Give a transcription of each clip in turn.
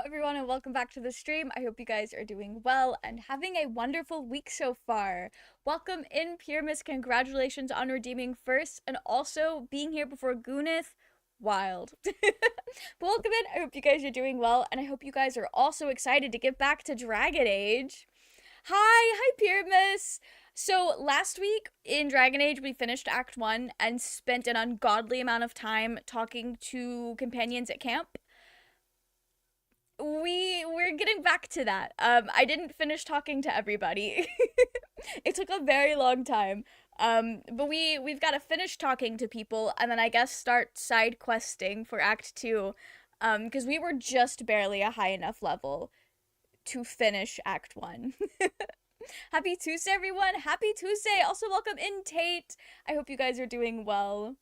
everyone, and welcome back to the stream. I hope you guys are doing well and having a wonderful week so far. Welcome in, Pyramus. Congratulations on redeeming first and also being here before Gunith. Wild. But welcome in. I hope you guys are doing well, and I hope you guys are also excited to get back to Dragon Age. Hi, Pyramus. So last week in Dragon Age, we finished Act 1 and spent an ungodly amount of time talking to companions at camp. We're getting back to that. I didn't finish talking to everybody. It took a very long time. But we've got to finish talking to people and then I guess start side questing for Act 2. Because we were just barely a high enough level to finish Act 1. Happy Tuesday, everyone. Happy Tuesday. Also, welcome in, Tate. I hope you guys are doing well.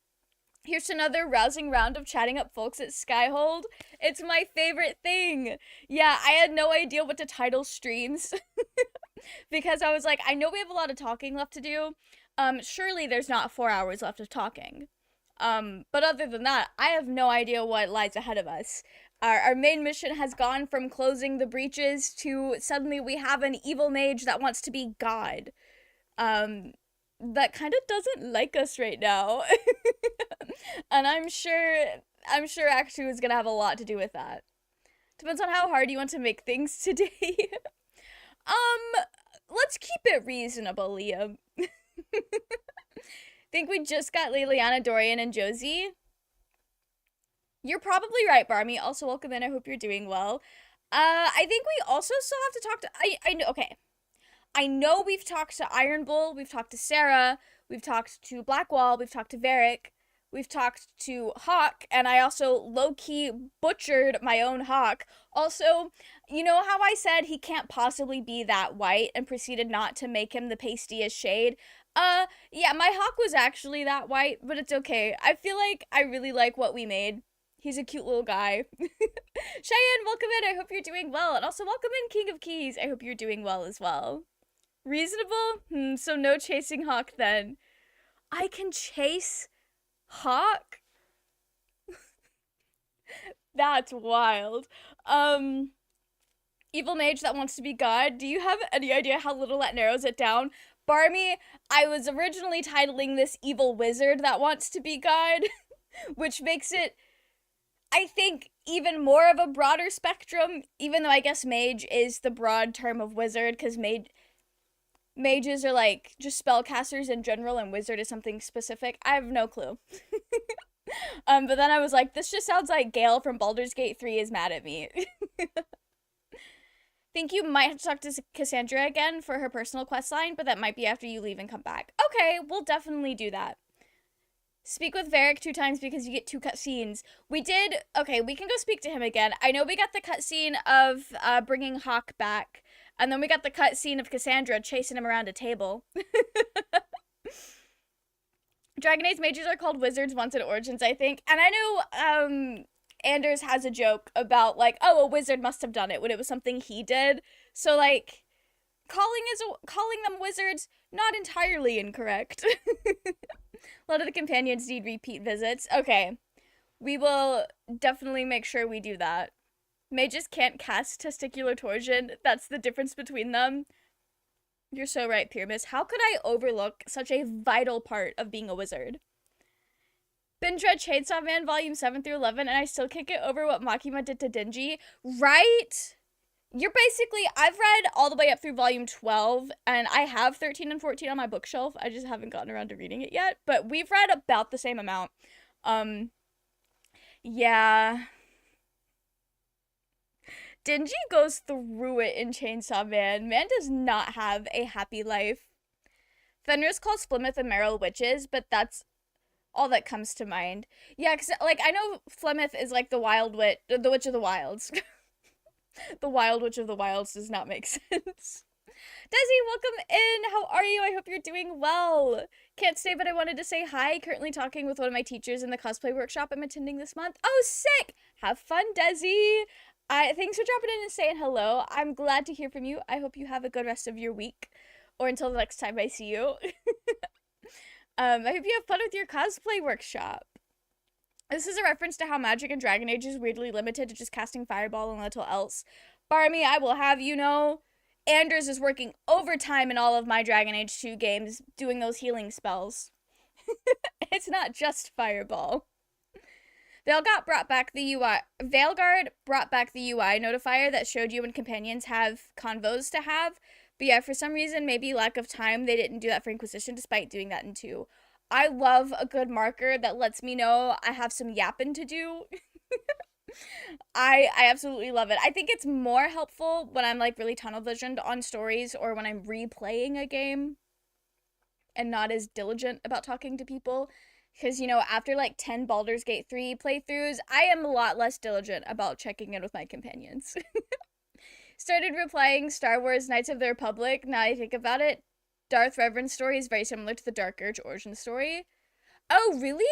Here's another rousing round of chatting up folks at Skyhold. It's my favorite thing. Yeah, I had no idea what to title streams. Because I was like, I know we have a lot of talking left to do. Surely there's not 4 hours left of talking. But other than that, I have no idea what lies ahead of us. Our main mission has gone from closing the breaches to suddenly we have an evil mage that wants to be God. That kind of doesn't like us right now. And I'm sure Act 2 is gonna have a lot to do with that. Depends on how hard you want to make things today. Let's keep it reasonable, Liam. Think we just got Liliana, Dorian, and Josie? You're probably right, Barmy. Also, welcome in. I hope you're doing well. I think we also still have to talk to... I know, okay. I know we've talked to Iron Bull, we've talked to Sarah, we've talked to Blackwall, we've talked to Varric, we've talked to Hawk, and I also low-key butchered my own Hawk. Also, you know how I said he can't possibly be that white and proceeded not to make him the pastiest shade? Yeah, my Hawk was actually that white, but it's okay. I feel like I really like what we made. He's a cute little guy. Cheyenne, welcome in. I hope you're doing well. And also welcome in, King of Keys. I hope you're doing well as well. Reasonable? So no chasing Hawk then. I can chase Hawk? That's wild. Evil mage that wants to be God. Do you have any idea how little that narrows it down? Barmy, I was originally titling this evil wizard that wants to be God, which makes it, I think, even more of a broader spectrum, even though I guess mage is the broad term of wizard, because mages are like just spellcasters in general and wizard is something specific. I have no clue. But then I was like, this just sounds like Gale from Baldur's Gate 3 is mad at me. Think you might have to talk to Cassandra again for her personal quest line, but that might be after you leave and come back. Okay, we'll definitely do that. Speak with Varric 2 times because you get 2 cutscenes. We did, okay, we can go speak to him again. I know we got the cutscene of bringing Hawk back, and then we got the cutscene of Cassandra chasing him around a table. Dragon Age mages are called wizards once in Origins, I think. And I know, Anders has a joke about, like, oh, a wizard must have done it when it was something he did. So, like, calling them wizards, not entirely incorrect. A lot of the companions need repeat visits. Okay. We will definitely make sure we do that. Mages can't cast testicular torsion. That's the difference between them. You're so right, Pyramus. How could I overlook such a vital part of being a wizard? Binge read Chainsaw Man Volume 7 through 11, and I still can't get over what Makima did to Denji. Right? You're basically, I've read all the way up through Volume 12, and I have 13 and 14 on my bookshelf. I just haven't gotten around to reading it yet, but we've read about the same amount. Yeah. Denji goes through it in Chainsaw Man. Man does not have a happy life. Fenris calls Flemeth and Meryl witches, but that's all that comes to mind. Yeah, because, like, I know Flemeth is, like, the wild witch, the witch of the wilds. The wild witch of the wilds does not make sense. Desi, welcome in! How are you? I hope you're doing well. Can't stay, but I wanted to say hi. Currently talking with one of my teachers in the cosplay workshop I'm attending this month. Oh, sick! Have fun, Desi! Thanks for dropping in and saying hello. I'm glad to hear from you. I hope you have a good rest of your week. Or until the next time I see you. I hope you have fun with your cosplay workshop. This is a reference to how Magic and Dragon Age is weirdly limited to just casting Fireball and little else. Barmy, I will have you know, Anders is working overtime in all of my Dragon Age 2 games doing those healing spells. It's not just Fireball. Veilguard brought back the UI notifier that showed you when companions have convos to have. But yeah, for some reason, maybe lack of time, they didn't do that for Inquisition despite doing that in 2. I love a good marker that lets me know I have some yapping to do. I absolutely love it. I think it's more helpful when I'm like really tunnel visioned on stories or when I'm replaying a game and not as diligent about talking to people. Because, you know, after like 10 Baldur's Gate 3 playthroughs, I am a lot less diligent about checking in with my companions. Started replying Star Wars Knights of the Republic. Now I think about it, Darth Revan's story is very similar to the Dark Urge origin story. Oh, really?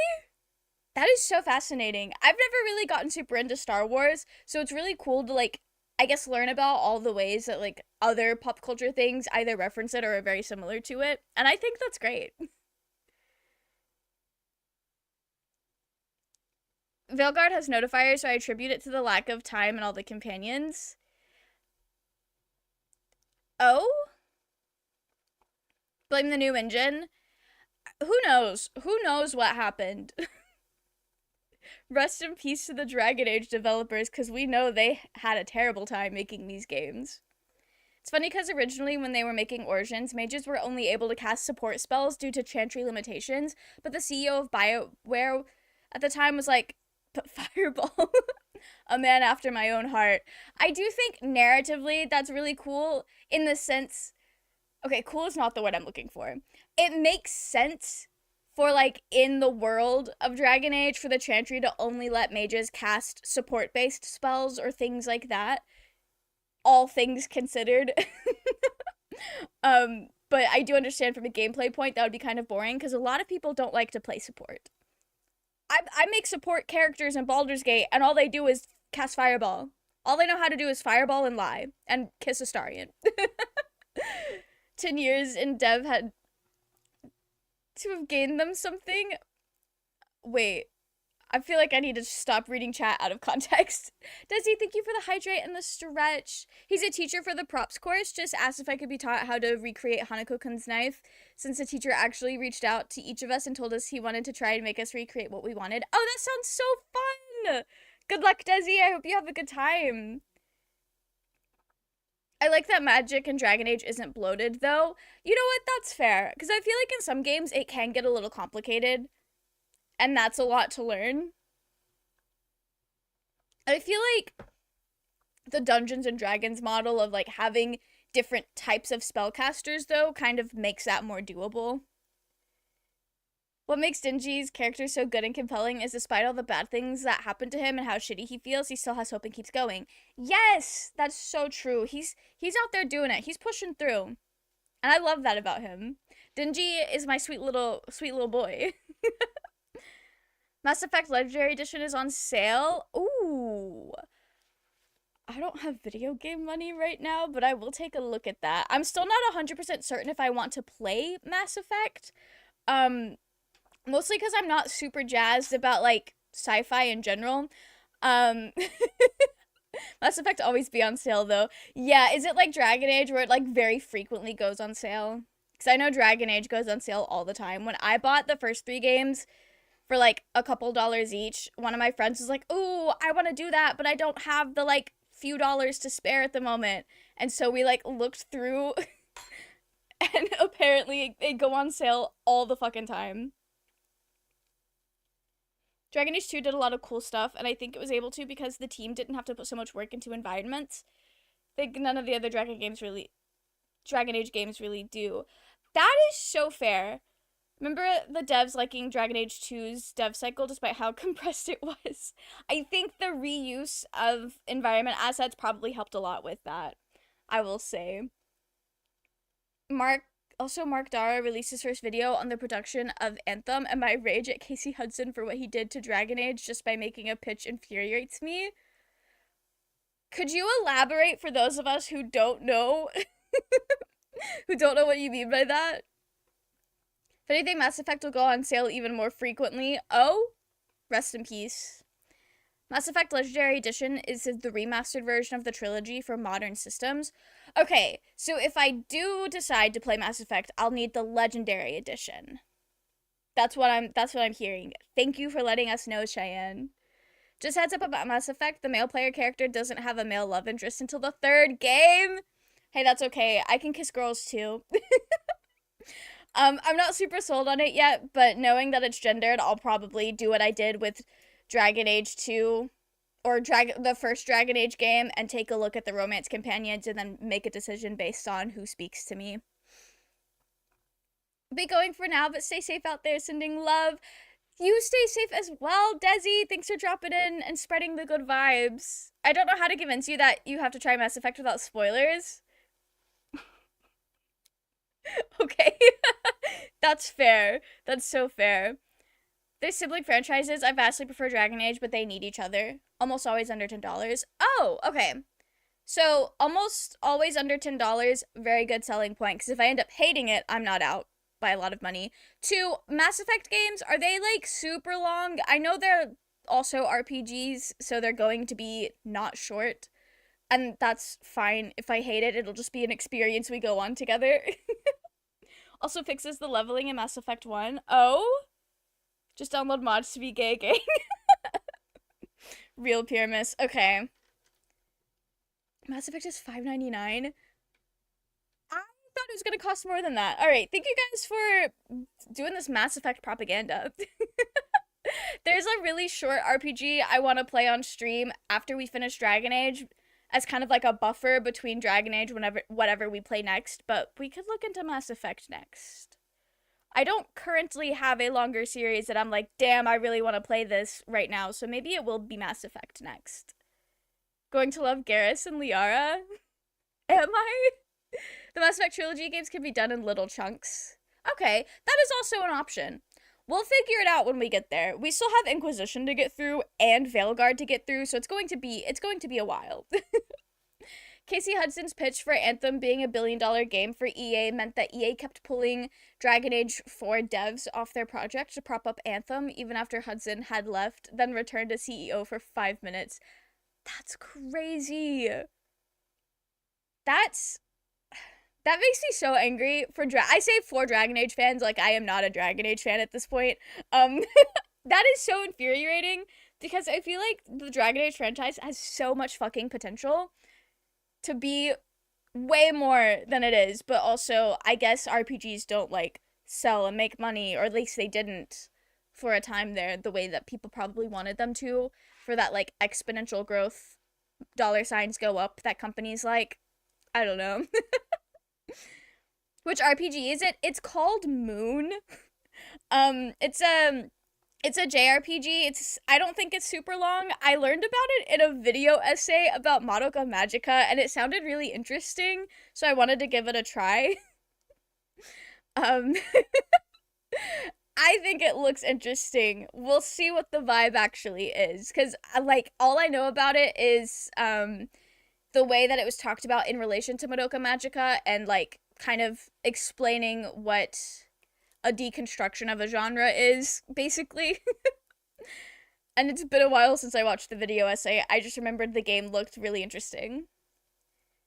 That is so fascinating. I've never really gotten super into Star Wars, so it's really cool to, like, I guess learn about all the ways that, like, other pop culture things either reference it or are very similar to it. And I think that's great. Veilguard has notifiers, so I attribute it to the lack of time and all the companions. Oh? Blame the new engine? Who knows? Who knows what happened? Rest in peace to the Dragon Age developers, because we know they had a terrible time making these games. It's funny because originally when they were making Origins, mages were only able to cast support spells due to chantry limitations, but the CEO of BioWare at the time was like, but Fireball, a man after my own heart. I do think narratively that's really cool in the sense, okay, cool is not the word I'm looking for. It makes sense for, like, in the world of Dragon Age, for the Chantry to only let mages cast support-based spells or things like that. All things considered. But I do understand from a gameplay point that would be kind of boring, because a lot of people don't like to play support. I make support characters in Baldur's Gate, and all they do is cast Fireball. All they know how to do is Fireball and lie, and kiss Astarion. 10 years in dev had to have gained them something. Wait, I feel like I need to stop reading chat out of context. Does he thank you for the hydrate and the stretch? He's a teacher for the props course. Just asked if I could be taught how to recreate Hanako-kun's knife, since the teacher actually reached out to each of us and told us he wanted to try and make us recreate what we wanted. Oh, that sounds so fun! Good luck, Desi. I hope you have a good time. I like that Magic and Dragon Age isn't bloated, though. You know what? That's fair. Because I feel like in some games it can get a little complicated. And that's a lot to learn. I feel like the Dungeons and Dragons model of, like, having different types of spellcasters, though, kind of makes that more doable. What makes Dingy's character so good and compelling is despite all the bad things that happen to him and how shitty he feels, he still has hope and keeps going. Yes, that's so true. He's out there doing it. He's pushing through. And I love that about him. Dingy is my sweet little boy. Mass Effect Legendary Edition is on sale. Ooh. I don't have video game money right now, but I will take a look at that. I'm still not 100% certain if I want to play Mass Effect. Mostly because I'm not super jazzed about, like, sci-fi in general. Mass Effect always be on sale, though. Yeah, is it like Dragon Age where it, like, very frequently goes on sale? Because I know Dragon Age goes on sale all the time. When I bought the first 3 games for, like, a couple dollars each, one of my friends was like, ooh, I want to do that, but I don't have the, like, few dollars to spare at the moment. And so we, like, looked through, and apparently they go on sale all the fucking time. Dragon Age 2 did a lot of cool stuff, and I think it was able to because the team didn't have to put so much work into environments. I think none of the other Dragon Age games really do. That is so fair. Remember the devs liking Dragon Age 2's dev cycle despite how compressed it was? I think the reuse of environment assets probably helped a lot with that, I will say. Mark Dara released his first video on the production of Anthem, and my rage at Casey Hudson for what he did to Dragon Age just by making a pitch infuriates me. Could you elaborate for those of us who don't know? Who don't know what you mean by that? If anything, Mass Effect will go on sale even more frequently. Oh? Rest in peace. Mass Effect Legendary Edition is the remastered version of the trilogy for modern systems. Okay, so if I do decide to play Mass Effect, I'll need the Legendary Edition. That's what I'm hearing. Thank you for letting us know, Cheyenne. Just heads up about Mass Effect, the male player character doesn't have a male love interest until the third game. Hey, that's okay. I can kiss girls too. I'm not super sold on it yet, but knowing that it's gendered, I'll probably do what I did with Dragon Age 2 or the first Dragon Age game and take a look at the romance companions and then make a decision based on who speaks to me. Be going for now, but stay safe out there, sending love. You stay safe as well, Desi. Thanks for dropping in and spreading the good vibes. I don't know how to convince you that you have to try Mass Effect without spoilers. Okay. That's fair. That's so fair. There's sibling franchises. I vastly prefer Dragon Age, but they need each other. Almost always under $10. Oh, okay. So, almost always under $10, very good selling point. Because if I end up hating it, I'm not out by a lot of money. 2, Mass Effect games, are they, like, super long? I know they're also RPGs, so they're going to be not short. And that's fine. If I hate it, it'll just be an experience we go on together. Also fixes the leveling in Mass Effect 1. Oh? Just download mods to be gay gang. Real Pyramus. Okay. Mass Effect is $5.99. I thought it was gonna cost more than that. Alright, thank you guys for doing this Mass Effect propaganda. There's a really short RPG I want to play on stream after we finish Dragon Age as kind of like a buffer between Dragon Age whatever we play next, but we could look into Mass Effect next. I don't currently have a longer series that I'm like, damn, I really want to play this right now, so maybe it will be Mass Effect next. Going to love Garrus and Liara? Am I? The Mass Effect trilogy games can be done in little chunks. Okay, that is also an option. We'll figure it out when we get there. We still have Inquisition to get through and Veilguard to get through, so it's going to be a while. Casey Hudson's pitch for Anthem being a billion-dollar game for EA meant that EA kept pulling Dragon Age 4 devs off their project to prop up Anthem even after Hudson had left, then returned as CEO for 5 minutes. That's crazy. That makes me so angry I say for Dragon Age fans, like I am not a Dragon Age fan at this point. That is so infuriating because I feel like the Dragon Age franchise has so much fucking potential to be way more than it is, but also I guess RPGs don't like sell and make money, or at least they didn't for a time there the way that people probably wanted them to for that like exponential growth, dollar signs go up that companies like. I don't know. Which RPG is it? It's called Moon. It's a JRPG. I don't think it's super long. I learned about it in a video essay about Madoka Magica, and it sounded really interesting, so I wanted to give it a try. I think it looks interesting. We'll see what the vibe actually is, because, like, all I know about it is, the way that it was talked about in relation to Madoka Magica, and, like, kind of explaining what a deconstruction of a genre is, basically. And it's been a while since I watched the video essay. I just remembered the game looked really interesting.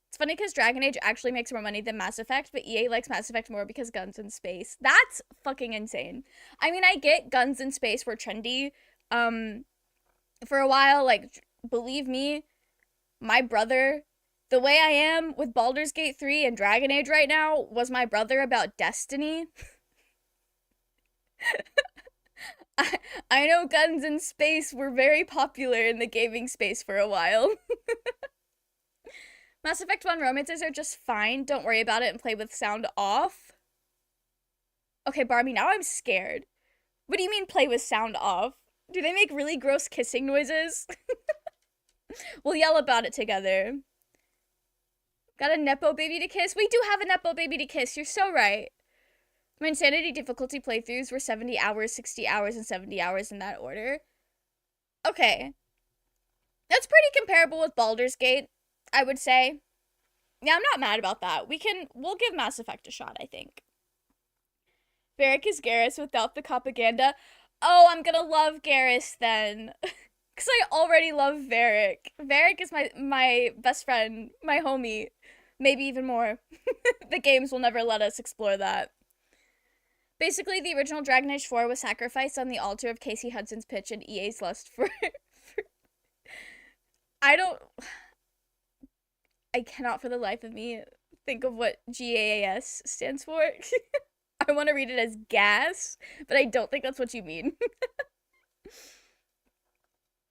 It's funny because Dragon Age actually makes more money than Mass Effect, but EA likes Mass Effect more because guns in space. That's fucking insane. I mean, I get guns in space were trendy. For a while, like, believe me, my brother, the way I am with Baldur's Gate 3 and Dragon Age right now was my brother about Destiny. I know guns in space were very popular in the gaming space for a while. Mass Effect 1 romances are just fine. Don't worry about it and play with sound off. Okay, Barbie, now I'm scared. What do you mean play with sound off? Do they make really gross kissing noises? We'll yell about it together. Got a Nepo baby to kiss? We do have a Nepo baby to kiss. You're so right. My Insanity difficulty playthroughs were 70 hours, 60 hours, and 70 hours in that order. Okay. That's pretty comparable with Baldur's Gate, I would say. Yeah, I'm not mad about that. We'll give Mass Effect a shot, I think. Varric is Garrus without the propaganda. Oh, I'm gonna love Garrus then. Because I already love Varric. Varric is my best friend, my homie. Maybe even more. The games will never let us explore that. Basically, the original Dragon Age 4 was sacrificed on the altar of Casey Hudson's pitch and EA's lust for I don't... I cannot for the life of me think of what GAAS stands for. I want to read it as gas, but I don't think that's what you mean.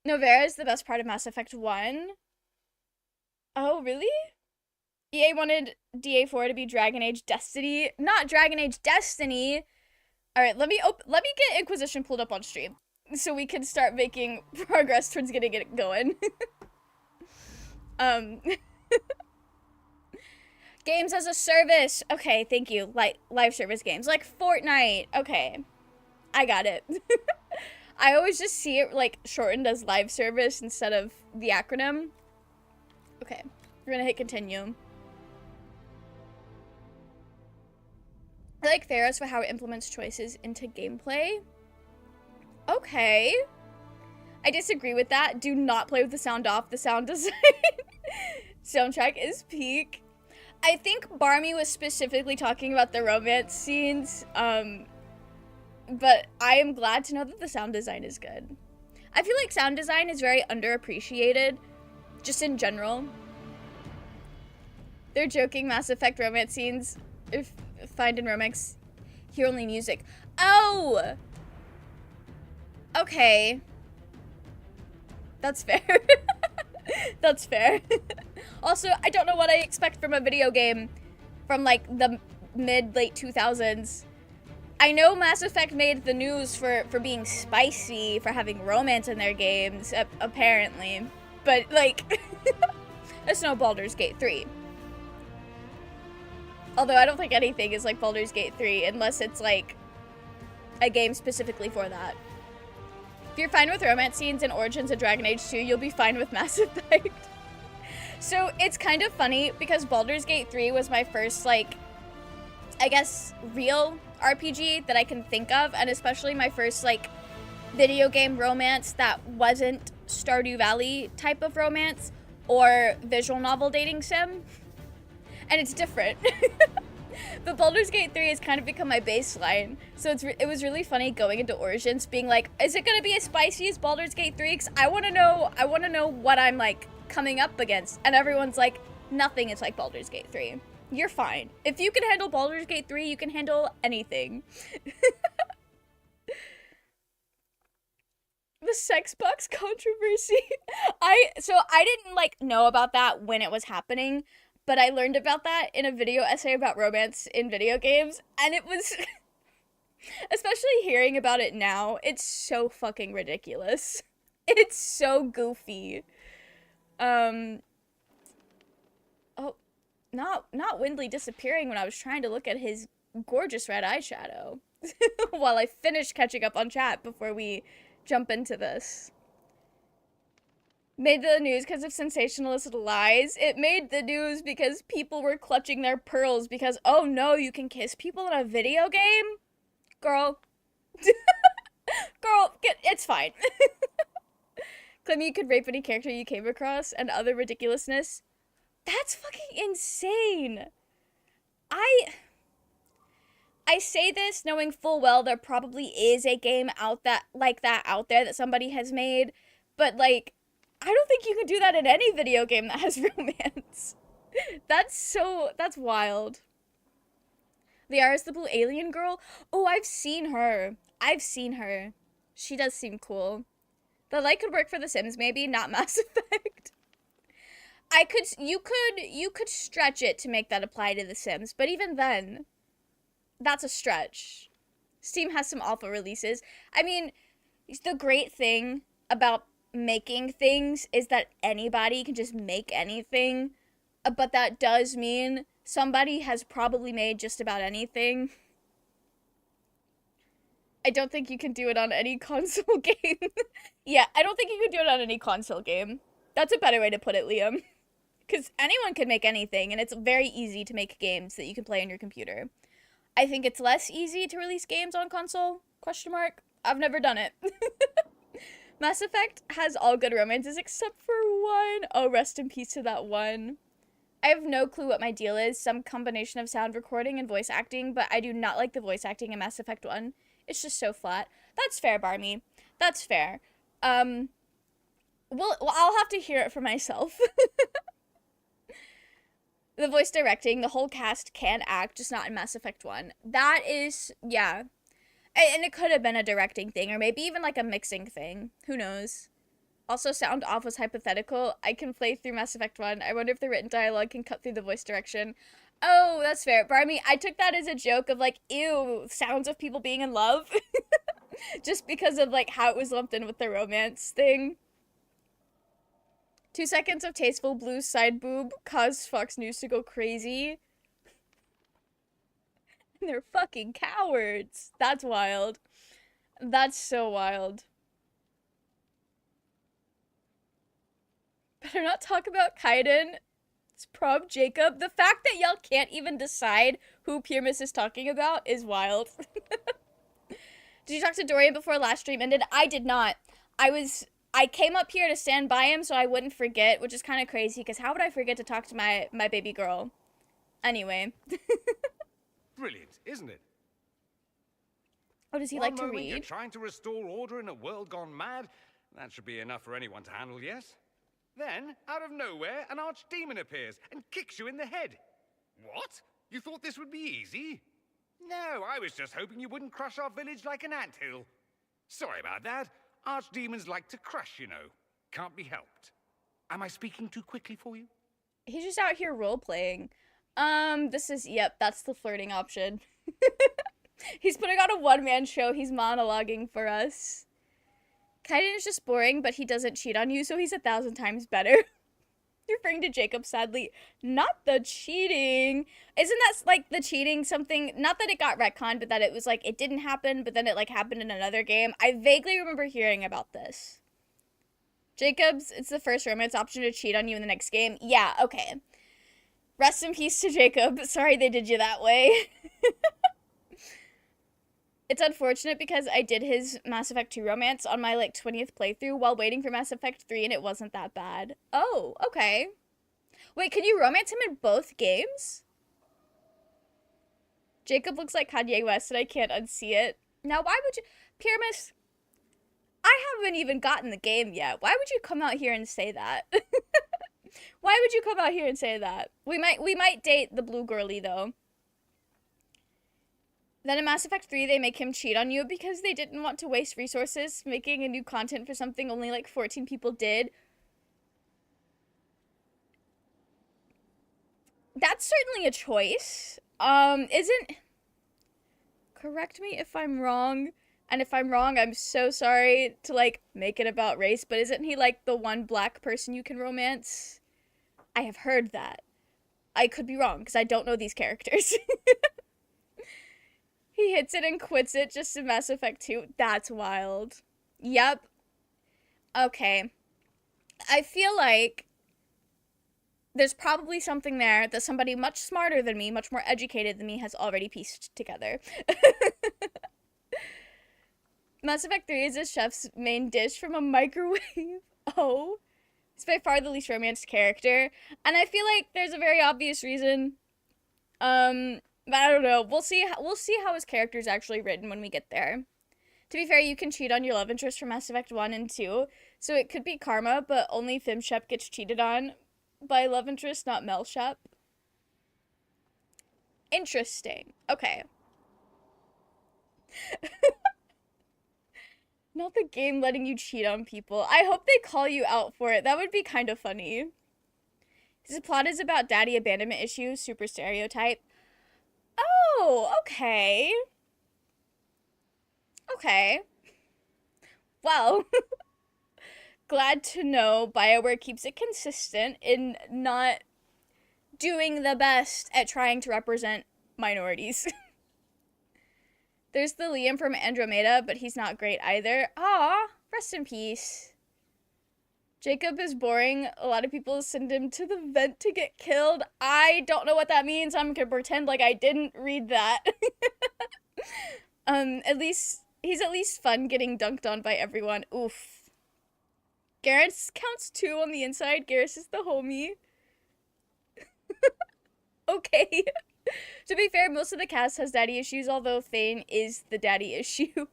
Novera is the best part of Mass Effect 1. Oh, really? EA wanted DA4 to be Dragon Age Destiny, not Dragon Age Destiny. All right, let me get Inquisition pulled up on stream so we can start making progress towards getting it going. Games as a service. Okay, thank you. Like live service games like Fortnite. Okay. I got it. I always just see it like shortened as live service instead of the acronym. Okay. We're going to hit continue. I like Theros for how it implements choices into gameplay. Okay. I disagree with that. Do not play with the sound off. The sound design soundtrack is peak. I think Barmy was specifically talking about the romance scenes, but I am glad to know that the sound design is good. I feel like sound design is very underappreciated, just in general. They're joking Mass Effect romance scenes. If find in romance, hear only music. Oh! Okay. That's fair. That's fair. Also, I don't know what I expect from a video game from, like, the mid-late 2000s. I know Mass Effect made the news for being spicy, for having romance in their games, apparently. But, like, it's no Baldur's Gate 3. Although I don't think anything is like Baldur's Gate 3 unless it's, like, a game specifically for that. If you're fine with romance scenes in Origins of Dragon Age 2, you'll be fine with Mass Effect. So it's kind of funny because Baldur's Gate 3 was my first, like, I guess, real RPG that I can think of, and especially my first, like, video game romance that wasn't Stardew Valley type of romance or visual novel dating sim. And it's different. But Baldur's Gate 3 has kind of become my baseline. So it was really funny going into Origins being like, is it going to be as spicy as Baldur's Gate 3? Because I want to know what I'm, like, coming up against. And everyone's like, nothing is like Baldur's Gate 3. You're fine. If you can handle Baldur's Gate 3, you can handle anything. The sex box controversy. I didn't, like, know about that when it was happening, but I learned about that in a video essay about romance in video games, and it was, especially hearing about it now, it's so fucking ridiculous. It's so goofy. Oh, not Windley disappearing when I was trying to look at his gorgeous red eyeshadow while I finished catching up on chat before we jump into this. Made the news because of sensationalist lies. It made the news because people were clutching their pearls because, oh no, you can kiss people in a video game? Girl. Girl, it's fine. Claiming you could rape any character you came across and other ridiculousness. That's fucking insane. I say this knowing full well there probably is a game out there that somebody has made, but, like, I don't think you can do that in any video game that has romance. That's wild. Liara is the blue alien girl? Oh, I've seen her. She does seem cool. The light could work for The Sims, maybe, not Mass Effect. You could stretch it to make that apply to The Sims, but even then, that's a stretch. Steam has some alpha releases. I mean, the great thing about making things is that anybody can just make anything, but that does mean somebody has probably made just about anything. I don't think you can do it on any console game. Yeah, I don't think you can do it on any console game. That's a better way to put it, Liam. Because anyone can make anything, and it's very easy to make games that you can play on your computer. I think it's less easy to release games on console, question mark. I've never done it. Mass Effect has all good romances except for one. Oh, rest in peace to that one. I have no clue what my deal is. Some combination of sound recording and voice acting, but I do not like the voice acting in Mass Effect 1. It's just so flat. That's fair, Barmy. That's fair. Well, I'll have to hear it for myself. The voice directing, the whole cast can act, just not in Mass Effect 1. That is, yeah. And it could have been a directing thing, or maybe even like a mixing thing. Who knows? Also, sound off was hypothetical. I can play through Mass Effect 1. I wonder if the written dialogue can cut through the voice direction. Oh, that's fair. Barmy, I took that as a joke of like, ew, sounds of people being in love. Just because of like how it was lumped in with the romance thing. 2 seconds of tasteful blue side boob caused Fox News to go crazy. They're fucking cowards. That's wild. That's so wild. Better not talk about Kaiden. It's prob Jacob. The fact that y'all can't even decide who Pyramus is talking about is wild. Did you talk to Dorian before last stream ended? I did not. I came up here to stand by him so I wouldn't forget, which is kind of crazy, because how would I forget to talk to my baby girl? Anyway. Brilliant, isn't it? Oh, does he One like to moment read? You're trying to restore order in a world gone mad. That should be enough for anyone to handle, yes? Then, out of nowhere, an archdemon appears and kicks you in the head. What? You thought this would be easy? No, I was just hoping you wouldn't crush our village like an anthill. Sorry about that. Archdemons like to crush, you know. Can't be helped. Am I speaking too quickly for you? He's just out here role-playing. Yep, that's the flirting option. He's putting on a one-man show. He's monologuing for us. Kaiden is just boring, but he doesn't cheat on you, so he's 1,000 times better. You're referring to Jacob, sadly. Not the cheating. Isn't that, like, the cheating something? Not that it got retconned, but that it was, like, it didn't happen, but then it, like, happened in another game. I vaguely remember hearing about this. Jacob's, it's the first romance option to cheat on you in the next game. Yeah, okay. Rest in peace to Jacob. Sorry they did you that way. It's unfortunate because I did his Mass Effect 2 romance on my, like, 20th playthrough while waiting for Mass Effect 3, and it wasn't that bad. Oh, okay. Wait, can you romance him in both games? Jacob looks like Kanye West, and I can't unsee it. Now, why would you... Pyramus, I haven't even gotten the game yet. Why would you come out here and say that? Why would you come out here and say that? We might date the blue girly, though. Then in Mass Effect 3, they make him cheat on you because they didn't want to waste resources making a new content for something only like 14 people did. That's certainly a choice. Isn't... Correct me if I'm wrong. And if I'm wrong, I'm so sorry to, like, make it about race. But isn't he, like, the one black person you can romance? I have heard that. I could be wrong, because I don't know these characters. He hits it and quits it just in Mass Effect 2. That's wild. Yep. Okay. I feel like there's probably something there that somebody much smarter than me, much more educated than me, has already pieced together. Mass Effect 3 is a chef's main dish from a microwave. Oh. He's by far the least romanced character. And I feel like there's a very obvious reason. But I don't know. We'll see how his character is actually written when we get there. To be fair, you can cheat on your love interest from Mass Effect 1 and 2. So it could be karma, but only Fimshep gets cheated on by love interest, not Melshep. Interesting. Okay. Not the game letting you cheat on people. I hope they call you out for it. That would be kind of funny. His plot is about daddy abandonment issues, super stereotype. Oh, okay. Okay. Well, glad to know BioWare keeps it consistent in not doing the best at trying to represent minorities. There's the Liam from Andromeda, but he's not great either. Aw, rest in peace. Jacob is boring. A lot of people send him to the vent to get killed. I don't know what that means. I'm gonna pretend like I didn't read that. At least He's at least fun getting dunked on by everyone. Oof. Garrus counts 2 on the inside. Garrus is the homie. Okay. To be fair, most of the cast has daddy issues, although Thane is the daddy issue.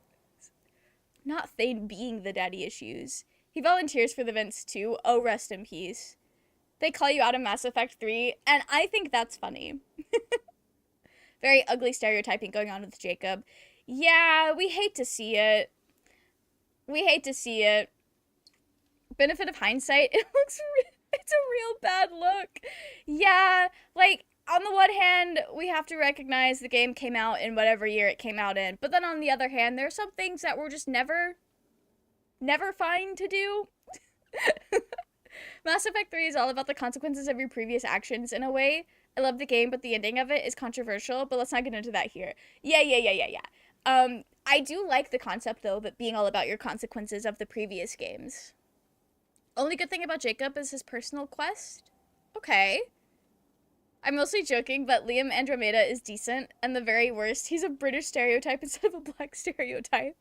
Not Thane being the daddy issues. He volunteers for the vents too. Oh, rest in peace. They call you out in Mass Effect 3, and I think that's funny. Very ugly stereotyping going on with Jacob. Yeah, we hate to see it. We hate to see it. Benefit of hindsight, it's a real bad look. Yeah, like, on the one hand, we have to recognize the game came out in whatever year it came out in, but then on the other hand, there are some things that were just never fine to do. Mass Effect 3 is all about the consequences of your previous actions in a way. I love the game, but the ending of it is controversial, but let's not get into that here. Yeah. I do like the concept, though, of it being all about your consequences of the previous games. Only good thing about Jacob is his personal quest. Okay. I'm mostly joking, but Liam Andromeda is decent, and the very worst, he's a British stereotype instead of a black stereotype.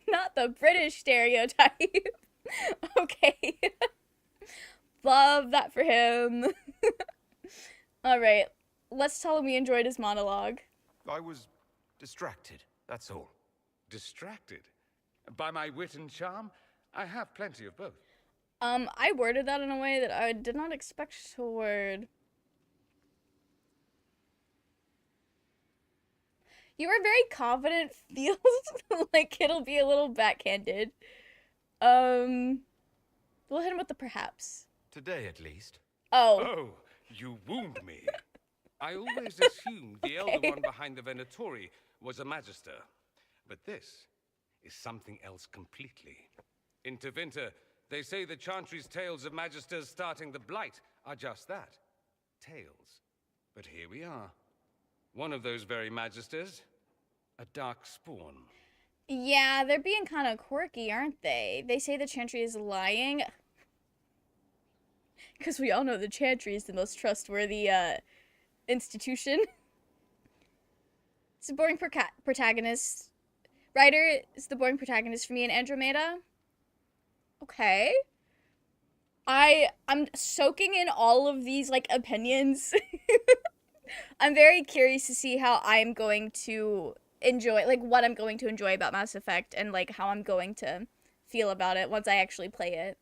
Not the British stereotype. Okay. Love that for him. Alright, let's tell him we enjoyed his monologue. I was distracted, that's all. Distracted? By my wit and charm? I have plenty of both. I worded that in a way that I did not expect to word. You were very confident, feels like it'll be a little backhanded. We'll hit him with the perhaps. Today, at least. Oh. Oh, you wound me. I always assumed the elder one behind the Venatori was a Magister. But this is something else completely. In Tevinter, they say the Chantry's tales of Magisters starting the Blight are just that. Tales. But here we are. One of those very Magisters. A dark spawn. Yeah, they're being kind of quirky, aren't they? They say the Chantry is lying. Because we all know the Chantry is the most trustworthy, institution. It's a boring protagonist. Ryder is the boring protagonist for me in Andromeda. Okay. I'm soaking in all of these, like, opinions. I'm very curious to see how I'm going to enjoy, like, what I'm going to enjoy about Mass Effect and, like, how I'm going to feel about it once I actually play it.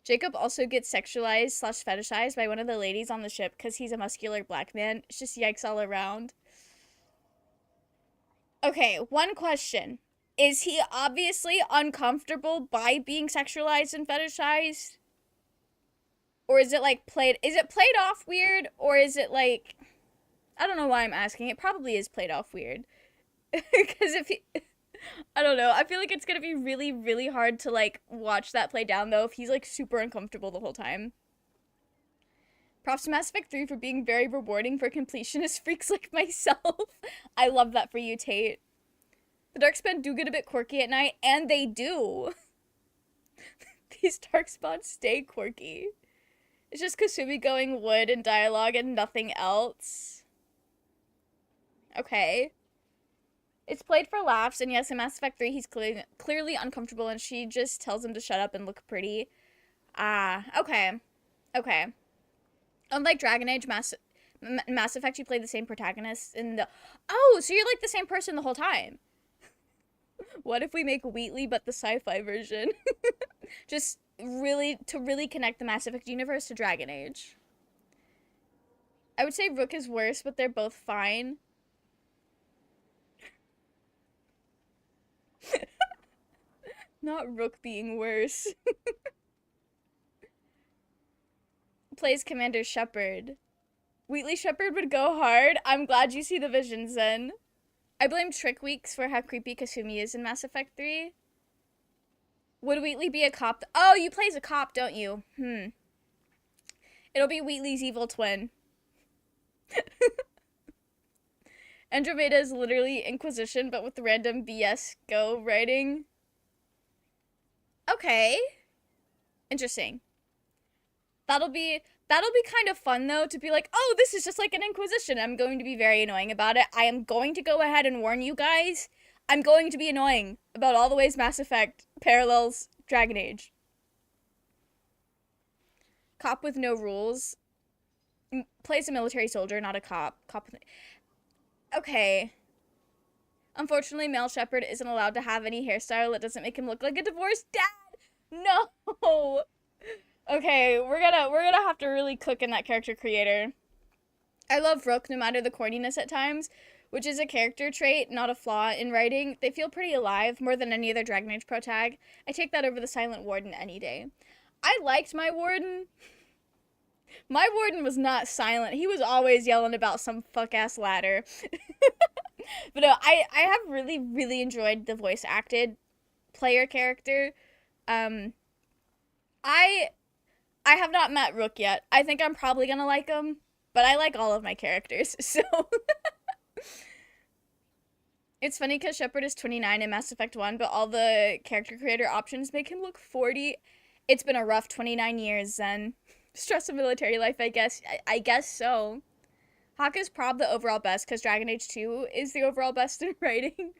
Jacob also gets sexualized / fetishized by one of the ladies on the ship because he's a muscular black man. It's just yikes all around. Okay, one question. Is he obviously uncomfortable by being sexualized and fetishized? Or is it, like, played off weird? Or is it, like... I don't know why I'm asking. It probably is played off weird. Because if he... I don't know. I feel like it's gonna be really, really hard to, like, watch that play down, though, if he's, like, super uncomfortable the whole time. Props to Mass Effect 3 for being very rewarding for completionist freaks like myself. I love that for you, Tate. The Darkspawn do get a bit quirky at night, and they do. These Darkspawns stay quirky. It's just Kasumi going wood in dialogue and nothing else. Okay. It's played for laughs, and yes, in Mass Effect 3, he's clearly uncomfortable, and she just tells him to shut up and look pretty. Okay. Okay. Unlike Dragon Age, Mass Effect, you play the same protagonist in the... Oh, so you're, like, the same person the whole time. What if we make Wheatley but the sci-fi version? Just to really connect the Mass Effect universe to Dragon Age. I would say Rook is worse, but they're both fine. Not Rook being worse. Plays Commander Shepard. Wheatley Shepard would go hard. I'm glad you see the vision, Zen. I blame Trick Weeks for how creepy Kasumi is in Mass Effect 3. Would Wheatley be a cop? Oh, you play as a cop, don't you? It'll be Wheatley's evil twin. Andromeda is literally Inquisition, but with random BS Go writing. Okay. Interesting. That'll be kind of fun, though, to be like, oh, this is just like an Inquisition. I'm going to be very annoying about it. I am going to go ahead and warn you guys. I'm going to be annoying about all the ways Mass Effect parallels Dragon Age. Cop with no rules. Plays a military soldier, not a cop. Cop with... Okay. Unfortunately, male Shepard isn't allowed to have any hairstyle that doesn't make him look like a divorced dad. No. Okay, we're gonna have to really cook in that character creator. I love Rook no matter the corniness at times, which is a character trait, not a flaw in writing. They feel pretty alive, more than any other Dragon Age protag. I take that over the Silent Warden any day. I liked my Warden. My Warden was not silent. He was always yelling about some fuck-ass ladder. But no, I have really, really enjoyed the voice acted player character. I have not met Rook yet. I think I'm probably gonna like him, but I like all of my characters, so... It's funny because Shepard is 29 in Mass Effect 1, but all the character creator options make him look 40. It's been a rough 29 years, Zen. Stress of military life, I guess. I guess so. Hawk is prob the overall best because Dragon Age 2 is the overall best in writing.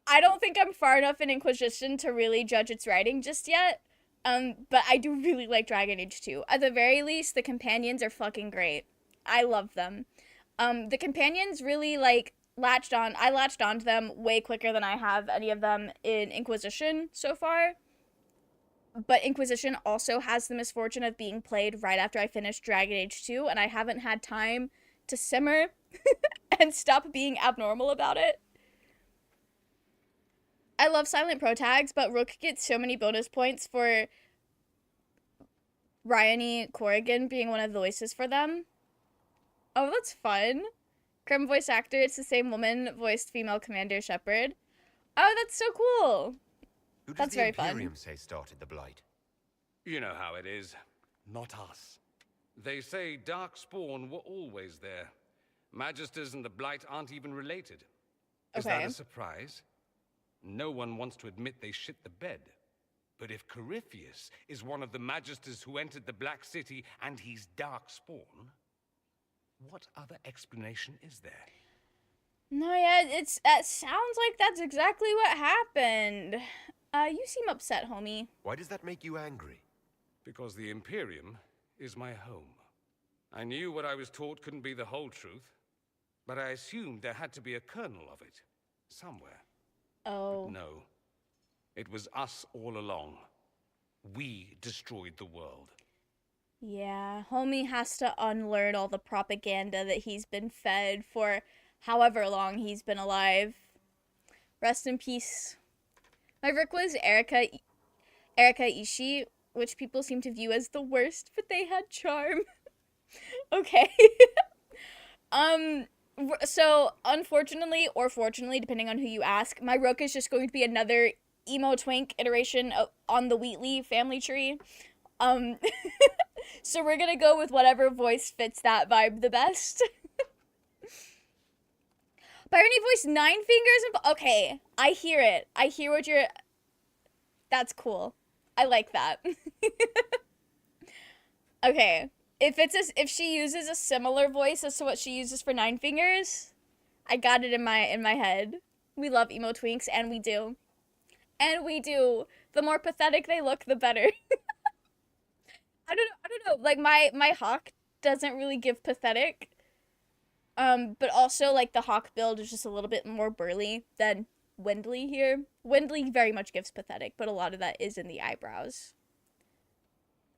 I don't think I'm far enough in Inquisition to really judge its writing just yet. But I do really like Dragon Age 2. At the very least, the companions are fucking great. I love them. The companions really, like, I latched onto them way quicker than I have any of them in Inquisition so far. But Inquisition also has the misfortune of being played right after I finished Dragon Age 2, and I haven't had time to simmer and stop being abnormal about it. I love silent protags, but Rook gets so many bonus points for Ryanie Corrigan being one of the voices for them. Oh, that's fun. Grim voice actor, it's the same woman voiced female Commander Shepard. Oh, that's so cool. Who does That's the very fun. Imperium say started the Blight? You know how it is. Not us. They say Darkspawn were always there. Magisters and the Blight aren't even related. Is that Okay. a surprise? No one wants to admit they shit the bed. But if Corypheus is one of the Magisters who entered the Black City and he's Darkspawn, what other explanation is there? No, yeah, it sounds like that's exactly what happened. You seem upset, homie. Why does that make you angry? Because the Imperium is my home. I knew what I was taught couldn't be the whole truth, but I assumed there had to be a kernel of it, somewhere. Oh. But no. It was us all along. We destroyed the world. Yeah, homie has to unlearn all the propaganda that he's been fed for however long he's been alive. Rest in peace. My Rook was Erika Ishii, which people seem to view as the worst, but they had charm. Okay. So, unfortunately, or fortunately, depending on who you ask, my Rook is just going to be another emo twink iteration on the Wheatley family tree. So we're gonna go with whatever voice fits that vibe the best. Barony voice 9 fingers and... Okay, I hear it. I hear what you're... That's cool. I like that. Okay. If she uses a similar voice as to what she uses for 9 fingers, I got it in my head. We love emo twinks, and we do. And we do. The more pathetic they look, the better. I don't know. Like, my Hawk doesn't really give pathetic. But also, like, the Hawk build is just a little bit more burly than Wendley here. Wendley very much gives pathetic, but a lot of that is in the eyebrows.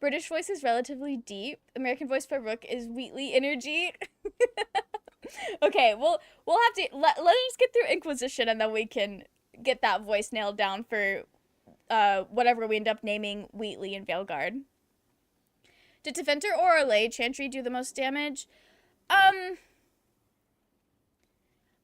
British voice is relatively deep. American voice for Rook is Wheatley energy. Okay, we'll have to... Let us get through Inquisition, and then we can get that voice nailed down for whatever we end up naming Wheatley and Veilguard. Did Teventer or Orlais Chantry do the most damage?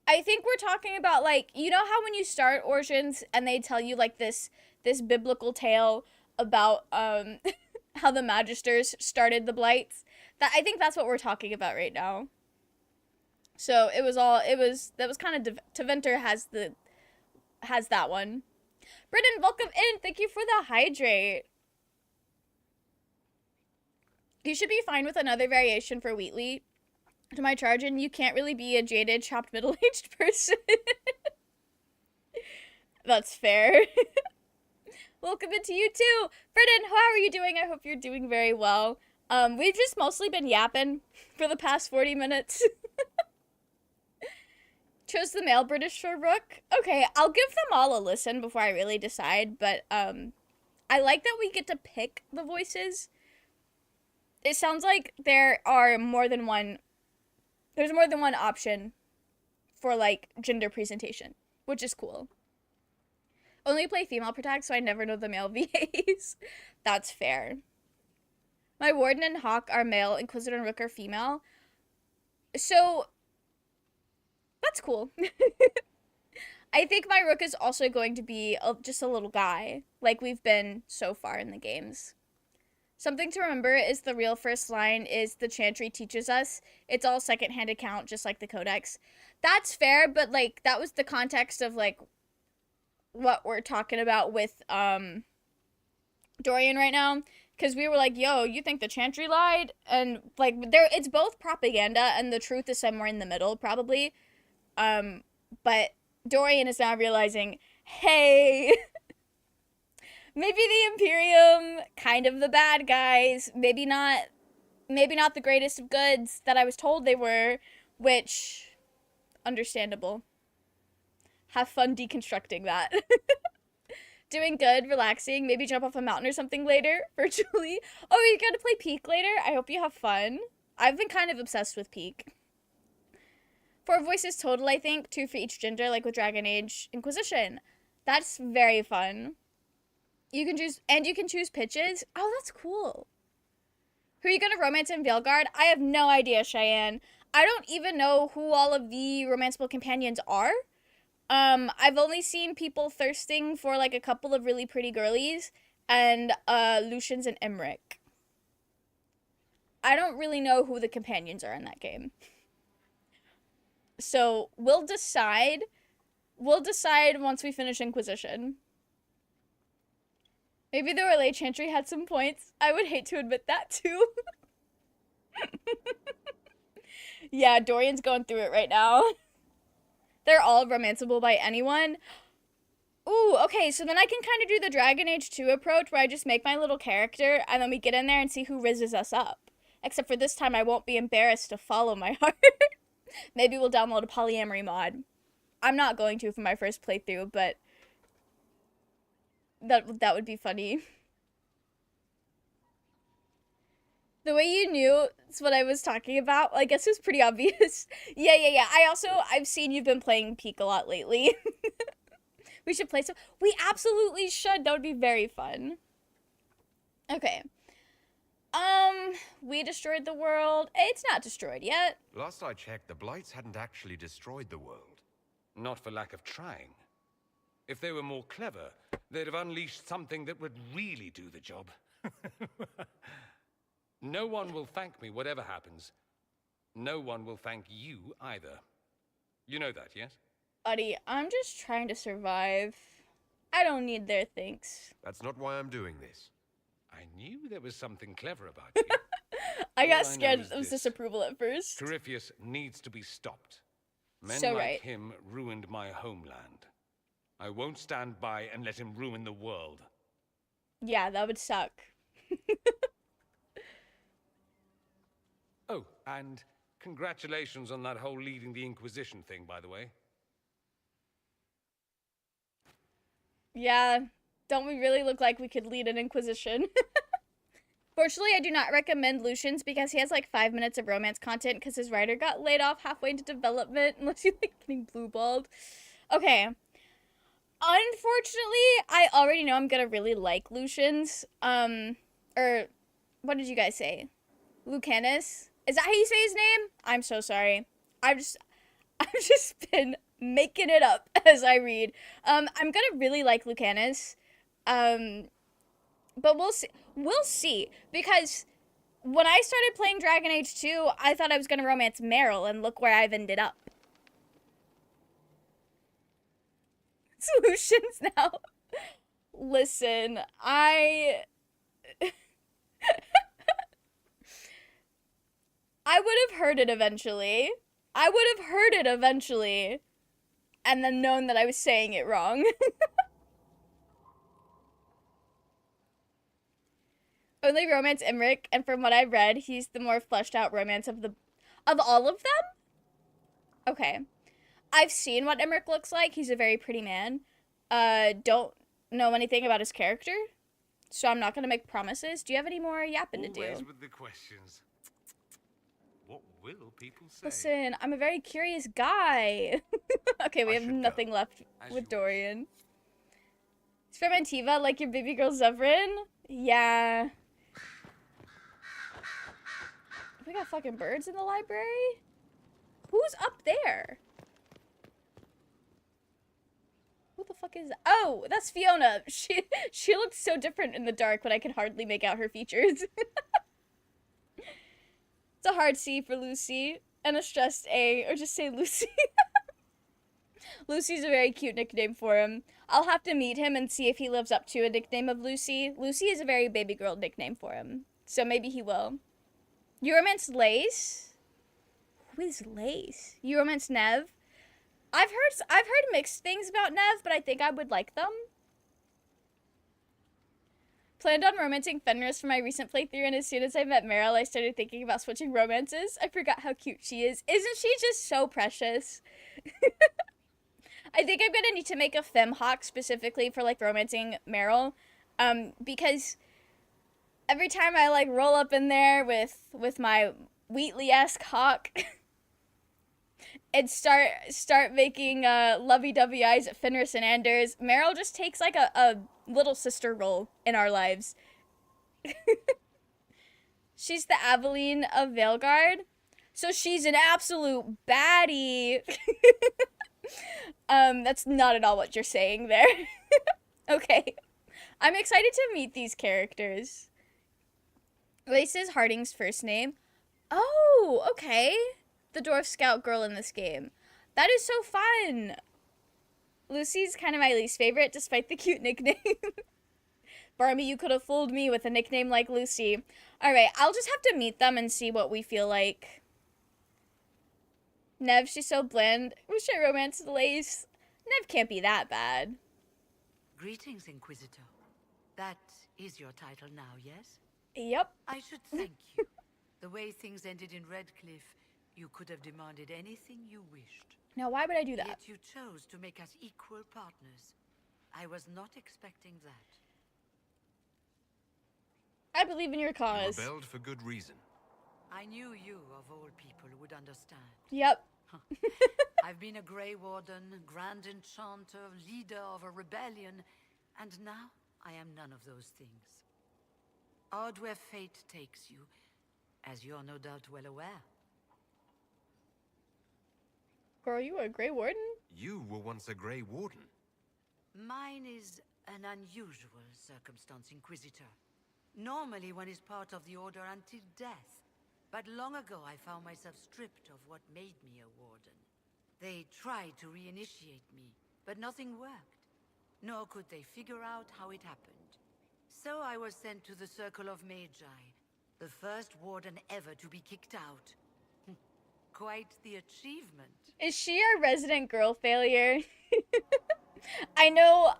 I think we're talking about, like, you know how when you start Origins and they tell you, like, this biblical tale about, how the Magisters started the Blights? I think that's what we're talking about right now. So, that was kind of, Teventer has that one. Britton, welcome in! Thank you for the hydrate! You should be fine with another variation for Wheatley. To my charge, and you can't really be a jaded, chopped, middle-aged person. That's fair. Welcome into you too. Britton, how are you doing? I hope you're doing very well. We've just mostly been yapping for the past 40 minutes. Chose the male British for Rook. Okay, I'll give them all a listen before I really decide, but I like that we get to pick the voices. It sounds like there's more than one option for like gender presentation, which is cool. Only play female protag, so I never know the male VAs. That's fair. My Warden and Hawk are male, Inquisitor and Rook are female. So that's cool. I think my Rook is also going to be just a little guy, like we've been so far in the games. Something to remember is the real first line is the Chantry teaches us. It's all secondhand account, just like the Codex. That's fair, but like that was the context of like what we're talking about with Dorian right now. Because we were like, yo, you think the Chantry lied? And like it's both propaganda and the truth is somewhere in the middle, probably. But Dorian is now realizing, hey, maybe the Imperium, kind of the bad guys, maybe not the greatest of goods that I was told they were, which, understandable. Have fun deconstructing that. Doing good, relaxing, maybe jump off a mountain or something later, virtually. Oh, you gotta play Peak later? I hope you have fun. I've been kind of obsessed with Peak. 4 voices total, I think. 2 for each gender, like with Dragon Age Inquisition. That's very fun. You can choose pitches. Oh, that's cool. Who are you gonna romance in Veilguard? I have no idea, Cheyenne. I don't even know who all of the romanceable companions are. I've only seen people thirsting for like a couple of really pretty girlies and Lucians and Emmerich. I don't really know who the companions are in that game. So we'll decide once we finish Inquisition. Maybe the Relay Chantry had some points. I would hate to admit that too. Yeah, Dorian's going through it right now. They're all romanceable by anyone. Ooh, okay, so then I can kind of do the Dragon Age 2 approach where I just make my little character and then we get in there and see who rizzes us up. Except for this time I won't be embarrassed to follow my heart. Maybe we'll download a polyamory mod. I'm not going to for my first playthrough, but that would be funny. The way you knew is what I was talking about, I guess it was pretty obvious. Yeah. I've seen you've been playing Peak a lot lately. We should play some. We absolutely should. That would be very fun. Okay. We destroyed the world. It's not destroyed yet. Last I checked, the Blights hadn't actually destroyed the world. Not for lack of trying. If they were more clever, they'd have unleashed something that would really do the job. No one will thank me, whatever happens. No one will thank you either. You know that, yes? Buddy, I'm just trying to survive. I don't need their thanks. That's not why I'm doing this. I knew there was something clever about you. I got All I scared know is of this. disapproval at first. Corypheus needs to be stopped. Men So like right. him ruined my homeland. I won't stand by and let him ruin the world. Yeah, that would suck. Oh, and congratulations on that whole leading the Inquisition thing, by the way. Yeah, don't we really look like we could lead an Inquisition? Fortunately, I do not recommend Lucian's because he has like 5 minutes of romance content because his writer got laid off halfway into development unless you're like getting blue-balled. Okay. Unfortunately, I already know I'm gonna really like Lucian's. Or what did you guys say? Lucanus? Is that how you say his name? I'm so sorry. I've just been making it up as I read. I'm gonna really like Lucanus. But we'll see. Because when I started playing Dragon Age 2, I thought I was gonna romance Meryl, and look where I've ended up. Solutions now. Listen, I would have heard it eventually. And then known that I was saying it wrong. Only romance Emmerich, and from what I read, he's the more fleshed out romance of all of them. Okay, I've seen what Emmerich looks like. He's a very pretty man. Don't know anything about his character, so I'm not gonna make promises. Do you have any more yapping to Always do? with the questions. What will people say? Listen, I'm a very curious guy. Okay, we I have should nothing go, left as with you wish. Dorian. It's from Antiva, like your baby girl Zevran? Yeah. We got fucking birds in the library? Who's up there? Who the fuck is that? Oh, that's Fiona. She looked so different in the dark, but I could hardly make out her features. It's a hard C for Lucy, and a stressed A, or just say Lucy. Lucy's a very cute nickname for him. I'll have to meet him and see if he lives up to a nickname of Lucy. Lucy is a very baby girl nickname for him, so maybe he will. You romance Lace? Who is Lace? You romance Nev? I've heard mixed things about Nev, but I think I would like them. Planned on romancing Fenris for my recent playthrough, and as soon as I met Meryl, I started thinking about switching romances. I forgot how cute she is. Isn't she just so precious? I think I'm gonna need to make a femhawk specifically for like romancing Meryl, because every time I like roll up in there with my Wheatley-esque hawk and start making lovey-dovey eyes at Fenris and Anders, Meryl just takes like a little sister role in our lives. She's the Aveline of Veilguard, so she's an absolute baddie. That's not at all what you're saying there. Okay. I'm excited to meet these characters. Lace is Harding's first name. Oh, okay. The dwarf scout girl in this game. That is so fun. Lucy's kind of my least favorite, despite the cute nickname. Barmy, you could have fooled me with a nickname like Lucy. Alright, I'll just have to meet them and see what we feel like. Nev, she's so bland. Wish I romanced Lace. Nev can't be that bad. Greetings, Inquisitor. That is your title now, yes? Yep. I should thank you. The way things ended in Redcliffe, you could have demanded anything you wished. Now, why would I do that? Yet you chose to make us equal partners. I was not expecting that. I believe in your You cause. rebelled for good reason. I knew you, of all people, would understand. Yep. I've been a Grey Warden, Grand Enchanter, leader of a rebellion, and now I am none of those things. Odd where fate takes you, as you're no doubt well aware. Girl, you a Grey Warden? You were once a Grey Warden. Mine is an unusual circumstance, Inquisitor. Normally one is part of the Order until death. But long ago I found myself stripped of what made me a Warden. They tried to reinitiate me, but nothing worked. Nor could they figure out how it happened. So I was sent to the Circle of Magi, the first Warden ever to be kicked out. Quite the achievement. Is she our resident girl failure? I know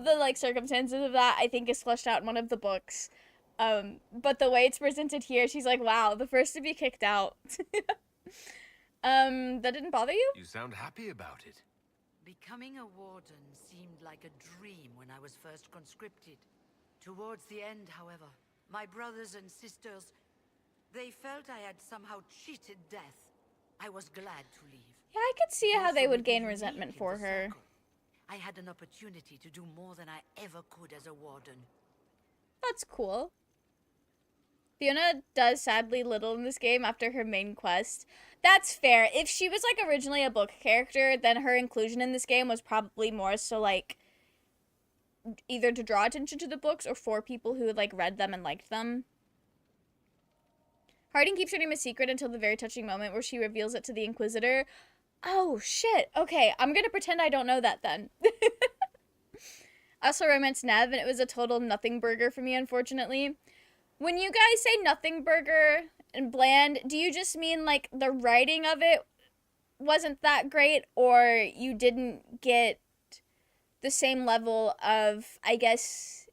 the like circumstances of that I think is fleshed out in one of the books. But the way it's presented here, she's like, wow, the first to be kicked out. That didn't bother you? You sound happy about it. Becoming a Warden seemed like a dream when I was first conscripted. Towards the end, however, my brothers and sisters, they felt I had somehow cheated death. I was glad to leave. Yeah, I could see how Also, they would it was gain unique resentment in for the her. circle. I had an opportunity to do more than I ever could as a Warden. That's cool. Fiona does sadly little in this game after her main quest. That's fair. If she was like originally a book character, then her inclusion in this game was probably more so like either to draw attention to the books or for people who had like read them and liked them. Harding keeps her name a secret until the very touching moment where she reveals it to the Inquisitor. Oh shit. Okay, I'm gonna pretend I don't know that then. I also romanced Nev, and it was a total nothing burger for me, unfortunately. When you guys say nothing burger and bland, do you just mean like the writing of it wasn't that great, or you didn't get the same level of, I guess,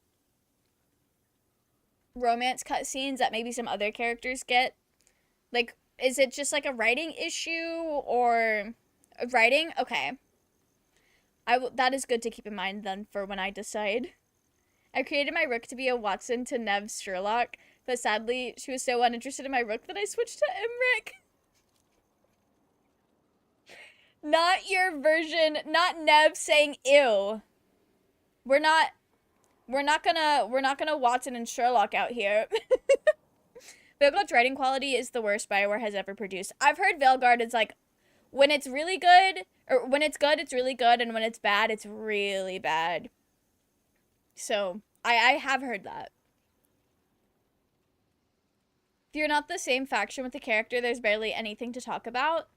romance cutscenes that maybe some other characters get? Like, is it just like a writing issue or writing? Okay. That is good to keep in mind then for when I decide. I created my rook to be a Watson to Nev's Sherlock, but sadly she was so uninterested in my rook that I switched to Imric. Not your version, not Nev saying ew. We're not gonna Watson and Sherlock out here. Vilgaard's writing quality is the worst BioWare has ever produced. I've heard Vilgaard is like, when it's really good, or when it's good, it's really good, and when it's bad, it's really bad. So, I have heard that. If you're not the same faction with the character, there's barely anything to talk about.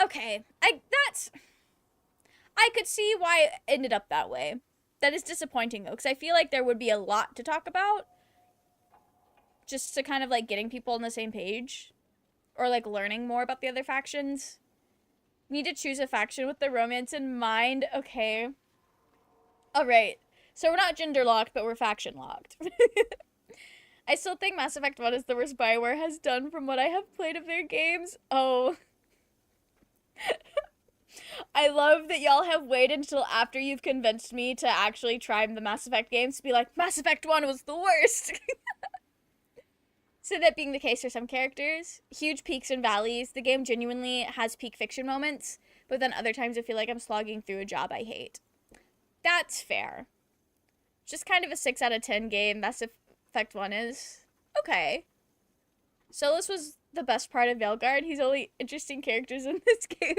Okay, I could see why it ended up that way. That is disappointing, though, because I feel like there would be a lot to talk about. Just to kind of, like, getting people on the same page. Or, like, learning more about the other factions. Need to choose a faction with the romance in mind. Okay. Alright. So we're not gender locked, but we're faction locked. I still think Mass Effect 1 is the worst BioWare has done from what I have played of their games. Oh. I love that y'all have waited until after you've convinced me to actually try the Mass Effect games to be like, Mass Effect 1 was the worst. So that being the case for some characters, huge peaks and valleys, the game genuinely has peak fiction moments, but then other times I feel like I'm slogging through a job I hate. That's fair. Just kind of a 6 out of 10 game, Mass Effect 1 is. Okay. Solus was the best part of Vilgaard. He's only interesting characters in this game.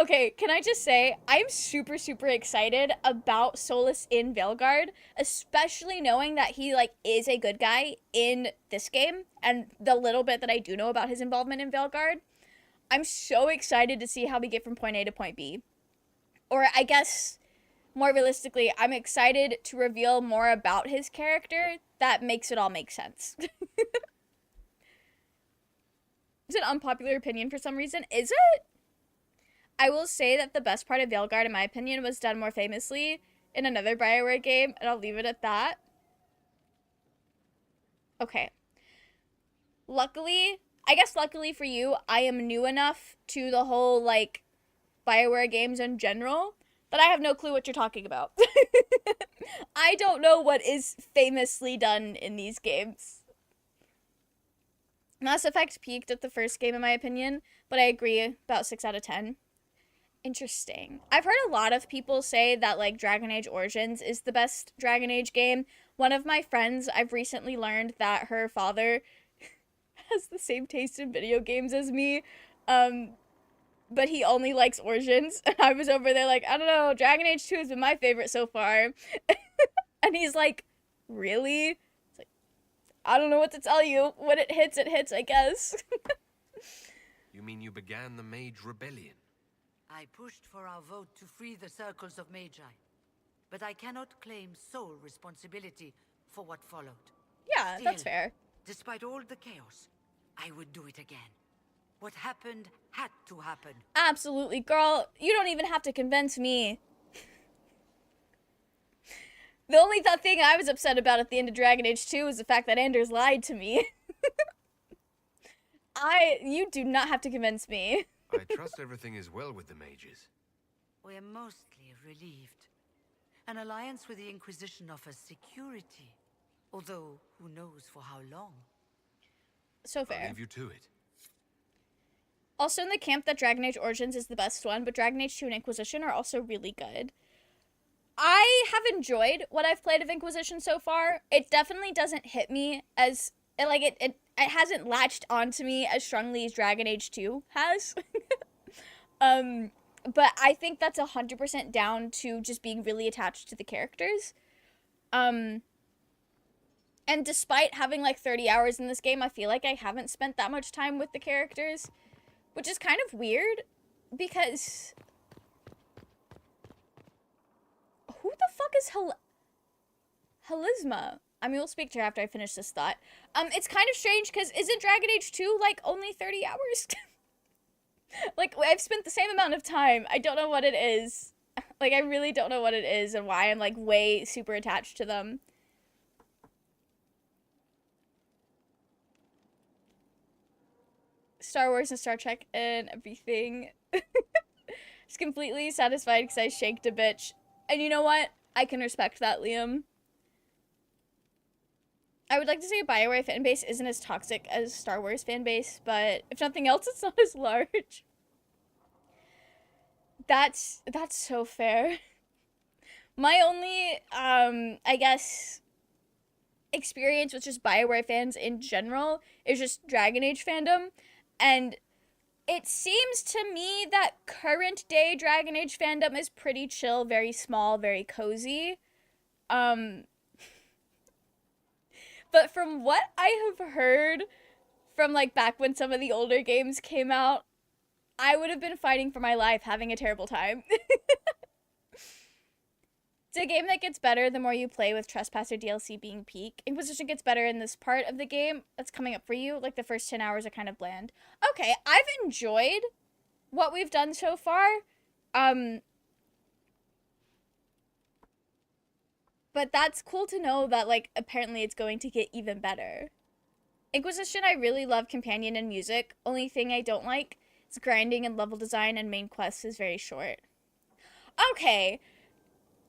Okay, can I just say, I'm super, super excited about Solus in Vilgaard, especially knowing that he, like, is a good guy in this game, and the little bit that I do know about his involvement in Vilgaard. I'm so excited to see how we get from point A to point B. Or, I guess, more realistically, I'm excited to reveal more about his character that makes it all make sense. It's an unpopular opinion for some reason. Is it? I will say that the best part of Vilgaard, in my opinion, was done more famously in another BioWare game, and I'll leave it at that. Okay. Luckily, I guess luckily for you, I am new enough to the whole, like, BioWare games in general that I have no clue what you're talking about. I don't know what is famously done in these games. Mass Effect peaked at the first game, in my opinion, but I agree, about 6 out of 10. Interesting. I've heard a lot of people say that, like, Dragon Age Origins is the best Dragon Age game. One of my friends, I've recently learned that her father has the same taste in video games as me, but he only likes Origins. And I was over there like, I don't know, Dragon Age 2 has been my favorite so far. And he's like, really? It's like, I don't know what to tell you. When it hits, I guess. You mean you began the Mage Rebellion? I pushed for our vote to free the circles of Magi, but I cannot claim sole responsibility for what followed. Yeah, Still, that's fair. Despite all the chaos, I would do it again. What happened had to happen. Absolutely, girl. You don't even have to convince me. The only thing I was upset about at the end of Dragon Age 2 was the fact that Anders lied to me. You do not have to convince me. I trust everything is well with the mages. We're mostly relieved. An alliance with the Inquisition offers security, although who knows for how long. So fair. I'll leave you to it. Also in the camp that Dragon Age Origins is the best one, but Dragon Age 2 and Inquisition are also really good. I have enjoyed what I've played of Inquisition so far. It definitely doesn't hit me as, like, it hasn't latched onto me as strongly as Dragon Age 2 has. But I think that's 100% down to just being really attached to the characters. And despite having like 30 hours in this game, I feel like I haven't spent that much time with the characters, which is kind of weird because who the fuck is Helisma? I mean, we'll speak to her after I finish this thought. It's kind of strange because isn't Dragon Age 2 like only 30 hours? Like, I've spent the same amount of time. I don't know what it is. Like, I really don't know what it is and why I'm like way super attached to them. Star Wars and Star Trek and everything. Just completely satisfied because I shanked a bitch. And you know what? I can respect that, Liam. I would like to say BioWare fanbase isn't as toxic as Star Wars fanbase, but if nothing else, it's not as large. That's so fair. My only, I guess, experience with just BioWare fans in general is just Dragon Age fandom, and it seems to me that current day Dragon Age fandom is pretty chill, very small, very cozy. But from what I have heard from, like, back when some of the older games came out, I would have been fighting for my life, having a terrible time. It's a game that gets better the more you play, with Trespasser DLC being peak. Inquisition gets better in this part of the game that's coming up for you. Like, the first 10 hours are kind of bland. Okay, I've enjoyed what we've done so far. But that's cool to know that, like, apparently it's going to get even better. Inquisition, I really love companion and music. Only thing I don't like is grinding and level design, and main quest is very short. Okay,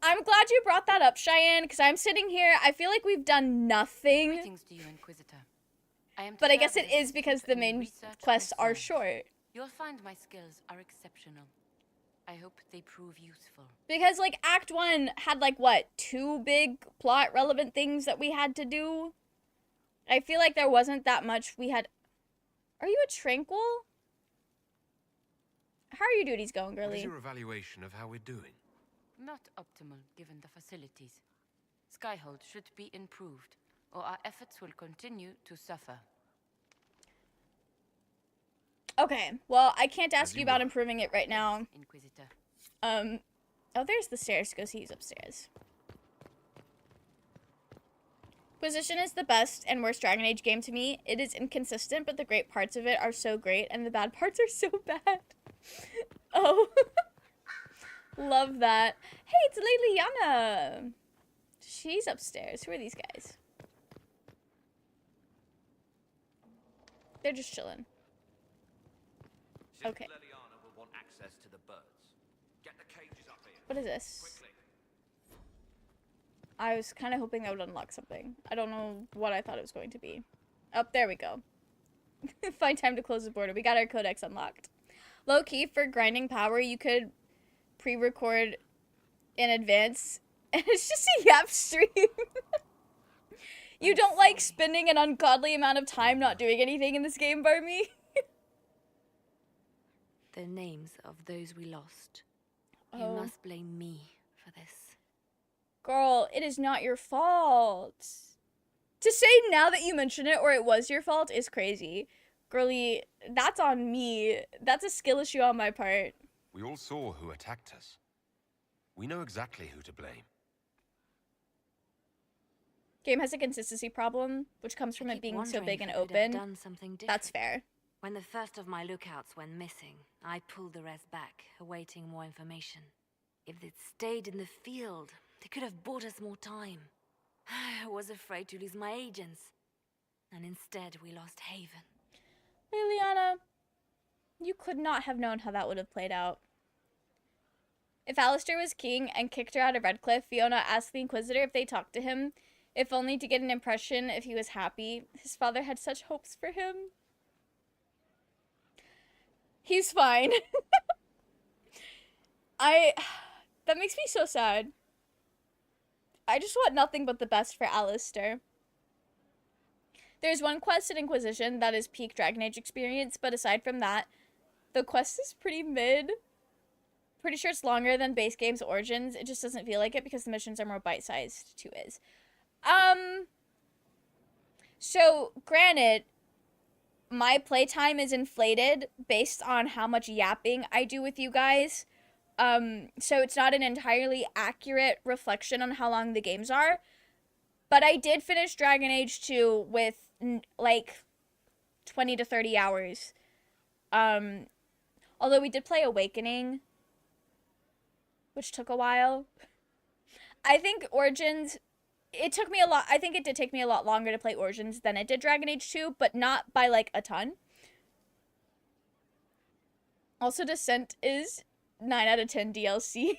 I'm glad you brought that up, Cheyenne, because I'm sitting here, I feel like we've done nothing. Greetings to you, Inquisitor. But I guess it is because the main quests are short. You'll find my skills are exceptional. I hope they prove useful. Because, like, Act 1 had, like, what, 2 big plot-relevant things that we had to do? I feel like there wasn't that much we had... Are you a Tranquil? How are your duties going, What is girly? your evaluation of how we're doing? Not optimal given the facilities. Skyhold should be improved, or our efforts will continue to suffer. Okay, well, I can't ask As you you about were. improving it right now. Inquisitor. Oh, there's the stairs. Go see who's upstairs. Inquisition is the best and worst Dragon Age game to me. It is inconsistent, but the great parts of it are so great, and the bad parts are so bad. Oh. Love that. Hey, it's Liliana. She's upstairs. Who are these guys? They're just chilling. Okay. Leliana will want access to the birds. Get the cages up here. What is this? Quickly. I was kind of hoping that would unlock something. I don't know what I thought it was going to be. Oh, there we go. Find time to close the border. We got our codex unlocked. Low key, for grinding power, you could pre-record in advance, and it's just a yap stream. You don't like spending an ungodly amount of time not doing anything in this game, Barmy? The names of those we lost. You Oh. must blame me for this. Girl, it is not your fault. To say now that you mention it, or it was your fault, is crazy. Girly, that's on me. That's a skill issue on my part. We all saw who attacked us. We know exactly who to blame. Game has a consistency problem, which comes from I it keep being so wondering big if and I could have open. done something different. That's fair. When the first of my lookouts went missing, I pulled the rest back, awaiting more information. If they'd stayed in the field, they could have bought us more time. I was afraid to lose my agents. And instead, we lost Haven. Liliana, you could not have known how that would have played out. If Alistair was king and kicked her out of Redcliffe, Fiona asked the Inquisitor if they talked to him, if only to get an impression if he was happy. His father had such hopes for him. He's fine. That makes me so sad. I just want nothing but the best for Alistair. There's one quest in Inquisition that is peak Dragon Age experience, but aside from that, the quest is pretty mid. Pretty sure it's longer than base game's Origins. It just doesn't feel like it because the missions are more bite-sized. 2 is. So, granted, my playtime is inflated based on how much yapping I do with you guys. So it's not an entirely accurate reflection on how long the games are. But I did finish Dragon Age 2 with, like, 20 to 30 hours. Although we did play Awakening, which took a while. I think Origins, it took me a lot, I think it did take me a lot longer to play Origins than it did Dragon Age 2, but not by, like, a ton. Also, Descent is 9 out of 10 DLC.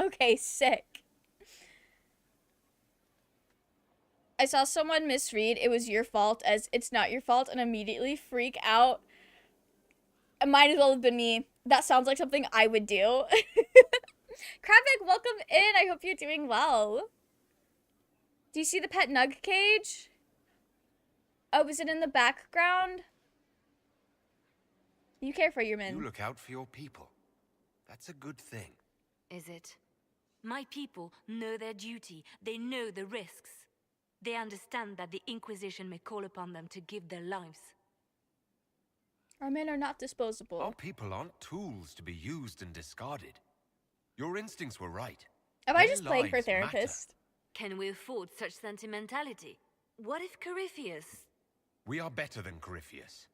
Okay, sick. I saw someone misread "it was your fault" as "it's not your fault" and immediately freak out. It might as well have been me. That sounds like something I would do. Kravik, welcome in. I hope you're doing well. Do you see the pet nug cage? Oh, is it in the background? You care for your men. You look out for your people. That's a good thing. Is it? My people know their duty. They know the risks. They understand that the Inquisition may call upon them to give their lives. Our men are not disposable. Our people aren't tools to be used and discarded. Your instincts were right. Am I Their just playing for lives matter. therapist? Can we afford such sentimentality? What if Corypheus? We are better than Corypheus.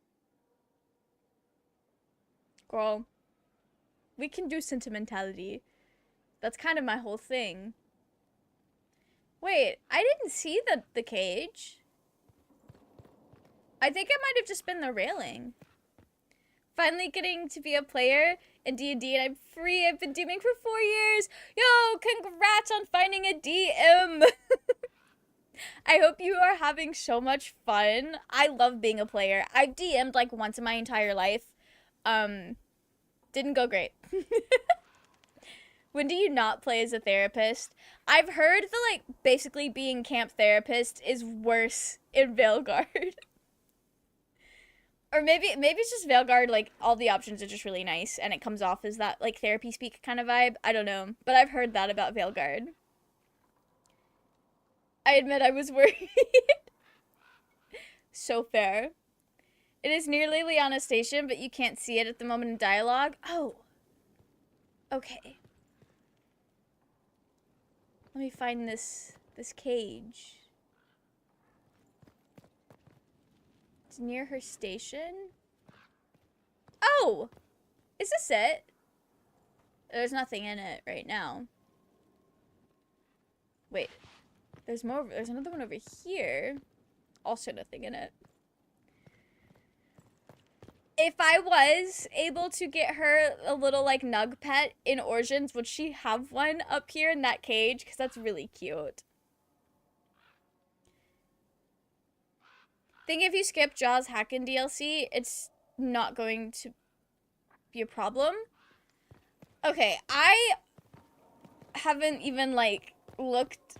Girl, we can do sentimentality. That's kind of my whole thing. Wait, I didn't see the cage. I think it might have just been the railing. Finally getting to be a player in D&D, and I'm free. I've been DMing for 4 years. Yo, congrats on finding a DM. I hope you are having so much fun. I love being a player. I've DM'd like once in my entire life. Didn't go great. When do you not play as a therapist? I've heard that, like, basically being camp therapist is worse in Veilguard. Or maybe it's just Veilguard, like, all the options are just really nice, and it comes off as that, like, therapy speak kind of vibe. I don't know. But I've heard that about Veilguard. I admit I was worried. So fair. It is near Liana Station, but you can't see it at the moment in dialogue. Oh. Okay. Let me find this cage. It's near her station. Oh! Is this it? There's nothing in it right now. Wait. There's more. There's another one over here. Also nothing in it. If I was able to get her a little, like, nug pet in Origins, would she have one up here in that cage? Because that's really cute. Think if you skip Jaws Hackin' DLC, it's not going to be a problem. Okay, I haven't even, like, looked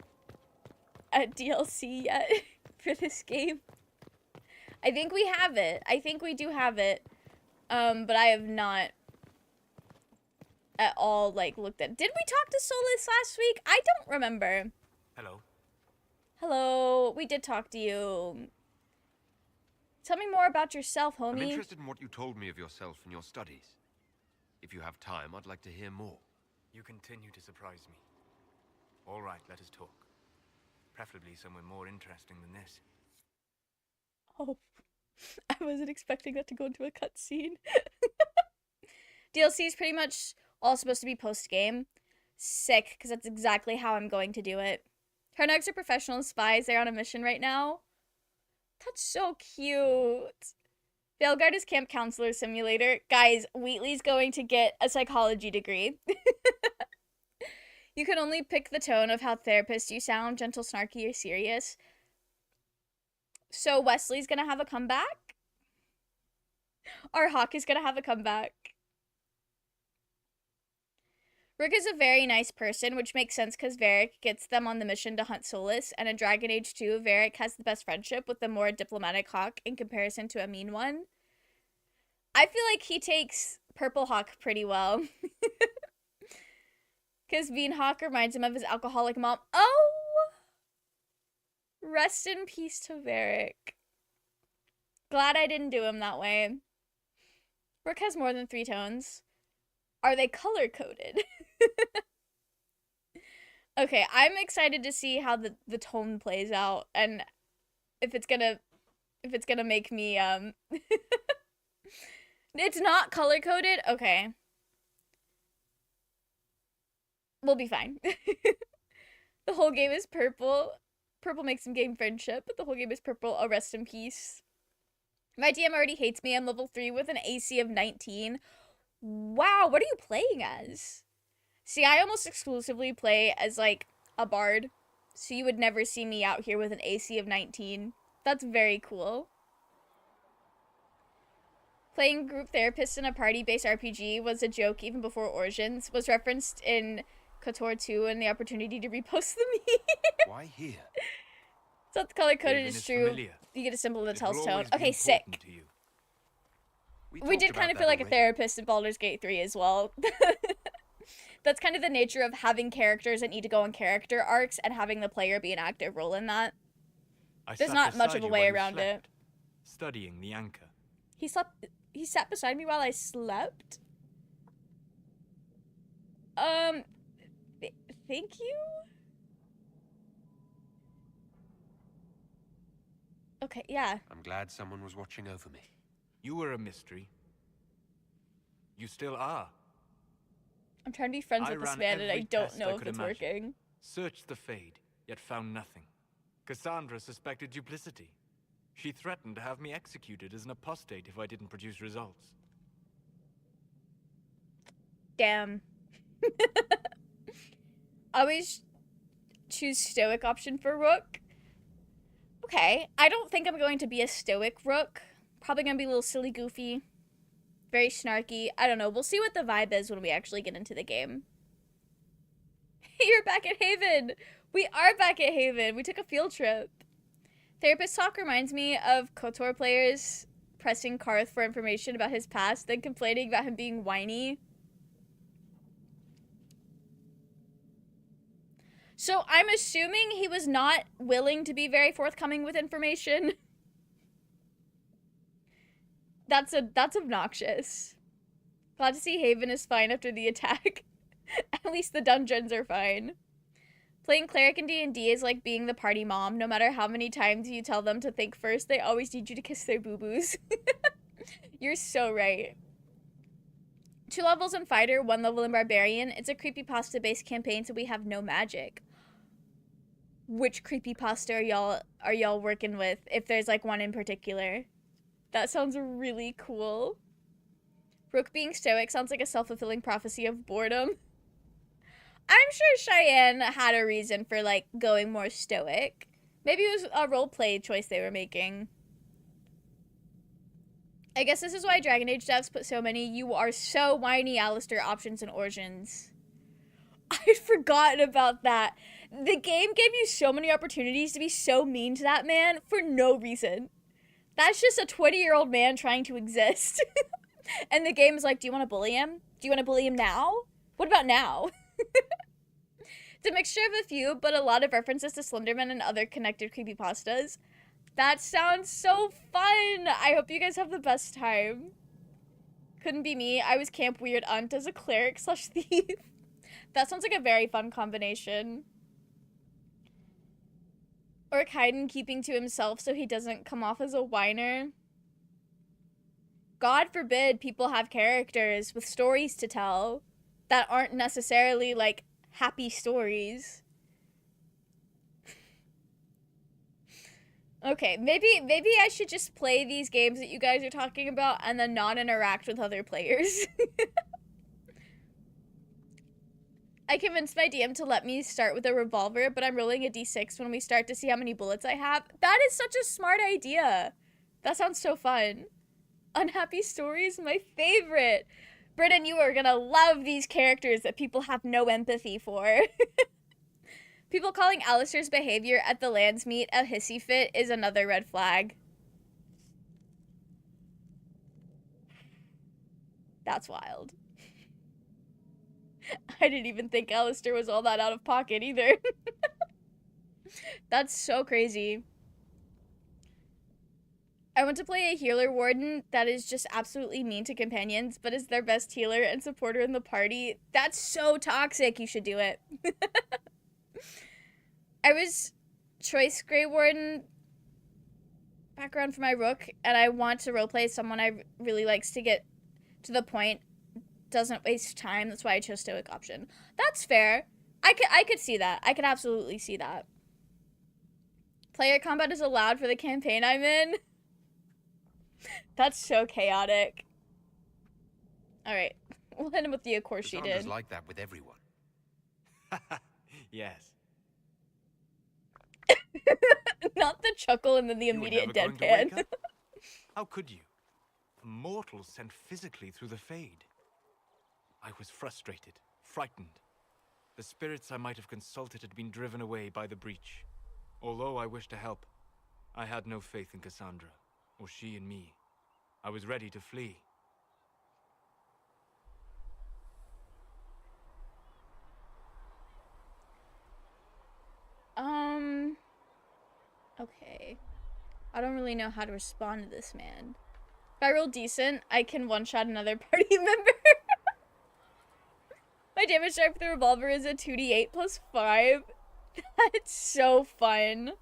at DLC yet for this game. I think we have it. I think we do have it. But I have not at all, like, looked at. Did we talk to Solus last week? I don't remember. Hello. Hello. We did talk to you. Tell me more about yourself, I'm homie. interested in what you told me of yourself and your studies. If you have time, I'd like to hear more. You continue to surprise me. All right, let us talk. Preferably somewhere more interesting than this. Oh, I wasn't expecting that to go into a cutscene. DLC is pretty much all supposed to be post-game. Sick, because that's exactly how I'm going to do it. Her nugs are professional spies. They're on a mission right now. That's so cute. Veilguard is Camp Counselor Simulator. Guys, Wheatley's going to get a psychology degree. You can only pick the tone of how therapist you sound, gentle, snarky, or serious. So Wesley's gonna have a comeback? Our Hawk is gonna have a comeback. Rick is a very nice person, which makes sense because Varric gets them on the mission to hunt Solus, and in Dragon Age 2, Varric has the best friendship with the more diplomatic Hawk in comparison to a mean one. I feel like he takes Purple Hawk pretty well. Because Mean Hawk reminds him of his alcoholic mom. Oh! Rest in peace to Varric. Glad I didn't do him that way. Rick has more than 3 tones. Are they color-coded? Okay, I'm excited to see how the tone plays out, and if it's gonna make me, It's not color-coded? Okay. We'll be fine. The whole game is purple. Purple makes him gain friendship, but the whole game is purple. Oh, rest in peace. My DM already hates me. I'm level 3 with an AC of 19. Wow, what are you playing as? See, I almost exclusively play as, like, a bard. So you would never see me out here with an AC of 19. That's very cool. Playing group therapists in a party-based RPG was a joke even before Origins, was referenced in KOTOR 2 and the opportunity to repost the meme. Why here? It's not the color coded, Haven is is true. familiar. You get a symbol that It will tells tone. always be Okay, important sick. to you. We talked did about kind of that feel like a already. therapist in Baldur's Gate 3 as well. That's kind of the nature of having characters that need to go on character arcs and having the player be an active role in that. I There's sat not much beside of a you way while you around it. slept, studying the anchor. He sat beside me while I slept? Thank you? Okay, yeah. I'm glad someone was watching over me. You were a mystery. You still are. I'm trying to be friends I with this ran man and I every don't test know I if could it's imagine. working. Searched the Fade, yet found nothing. Cassandra suspected duplicity. She threatened to have me executed as an apostate if I didn't produce results. Damn. Always choose stoic option for rook. Okay, I don't think I'm going to be a stoic rook. Probably gonna be a little silly goofy. Very snarky. I don't know. We'll see what the vibe is when we actually get into the game. You're back at Haven! We are back at Haven. We took a field trip. Therapist talk reminds me of KOTOR players pressing Karth for information about his past, then complaining about him being whiny. So I'm assuming he was not willing to be very forthcoming with information. That's obnoxious. Glad to see Haven is fine after the attack. At least the dungeons are fine. Playing cleric in D&D is like being the party mom. No matter how many times you tell them to think first, they always need you to kiss their boo-boos. You're so right. 2 levels in fighter, 1 level in barbarian. It's a creepypasta-based campaign, so we have no magic. Which creepypasta are y'all working with, if there's like one in particular? That sounds really cool. Rook being stoic sounds like a self-fulfilling prophecy of boredom. I'm sure Cheyenne had a reason for, like, going more stoic. Maybe it was a roleplay choice they were making. I guess this is why Dragon Age devs put so many "you are so whiny, Alistair" options in Origins. I'd forgotten about that. The game gave you so many opportunities to be so mean to that man for no reason. That's just a 20-year-old man trying to exist. And the game is like, do you want to bully him? Do you want to bully him now? What about now? It's a mixture of a few, but a lot of references to Slenderman and other connected creepypastas. That sounds so fun! I hope you guys have the best time. Couldn't be me. I was Camp Weird Aunt as a cleric / thief. That sounds like a very fun combination. Or Kaiden keeping to himself so he doesn't come off as a whiner. God forbid people have characters with stories to tell that aren't necessarily, like, happy stories. Okay, maybe I should just play these games that you guys are talking about and then not interact with other players. I convinced my DM to let me start with a revolver, but I'm rolling a d6 when we start to see how many bullets I have. That is such a smart idea. That sounds so fun. Unhappy stories, my favorite. Britton, you are gonna love these characters that people have no empathy for. People calling Alistair's behavior at the Lands meet a hissy fit is another red flag. That's wild. I didn't even think Alistair was all that out of pocket either. That's so crazy. I want to play a healer warden that is just absolutely mean to companions, but is their best healer and supporter in the party. That's so toxic. You should do it. I was choice Grey Warden background for my rook, and I want to roleplay someone I really likes to get to the point, doesn't waste time. That's why I chose stoic option. That's fair. I could see that. I could absolutely see that. Player combat is allowed for the campaign I'm in. That's so chaotic. Alright. We'll hit him with the of course she Cassandra's did. like that with everyone. Yes. Not the chuckle and then the You were immediate never going to deadpan. wake up? How could you? A mortal sent physically through the Fade. I was frustrated, frightened. The spirits I might have consulted had been driven away by the breach. Although I wished to help, I had no faith in Cassandra, or she in me. I was ready to flee. Okay. I don't really know how to respond to this man. If I roll decent, I can one-shot another party member. My damage type for the revolver is a 2d8 plus 5. That's so fun.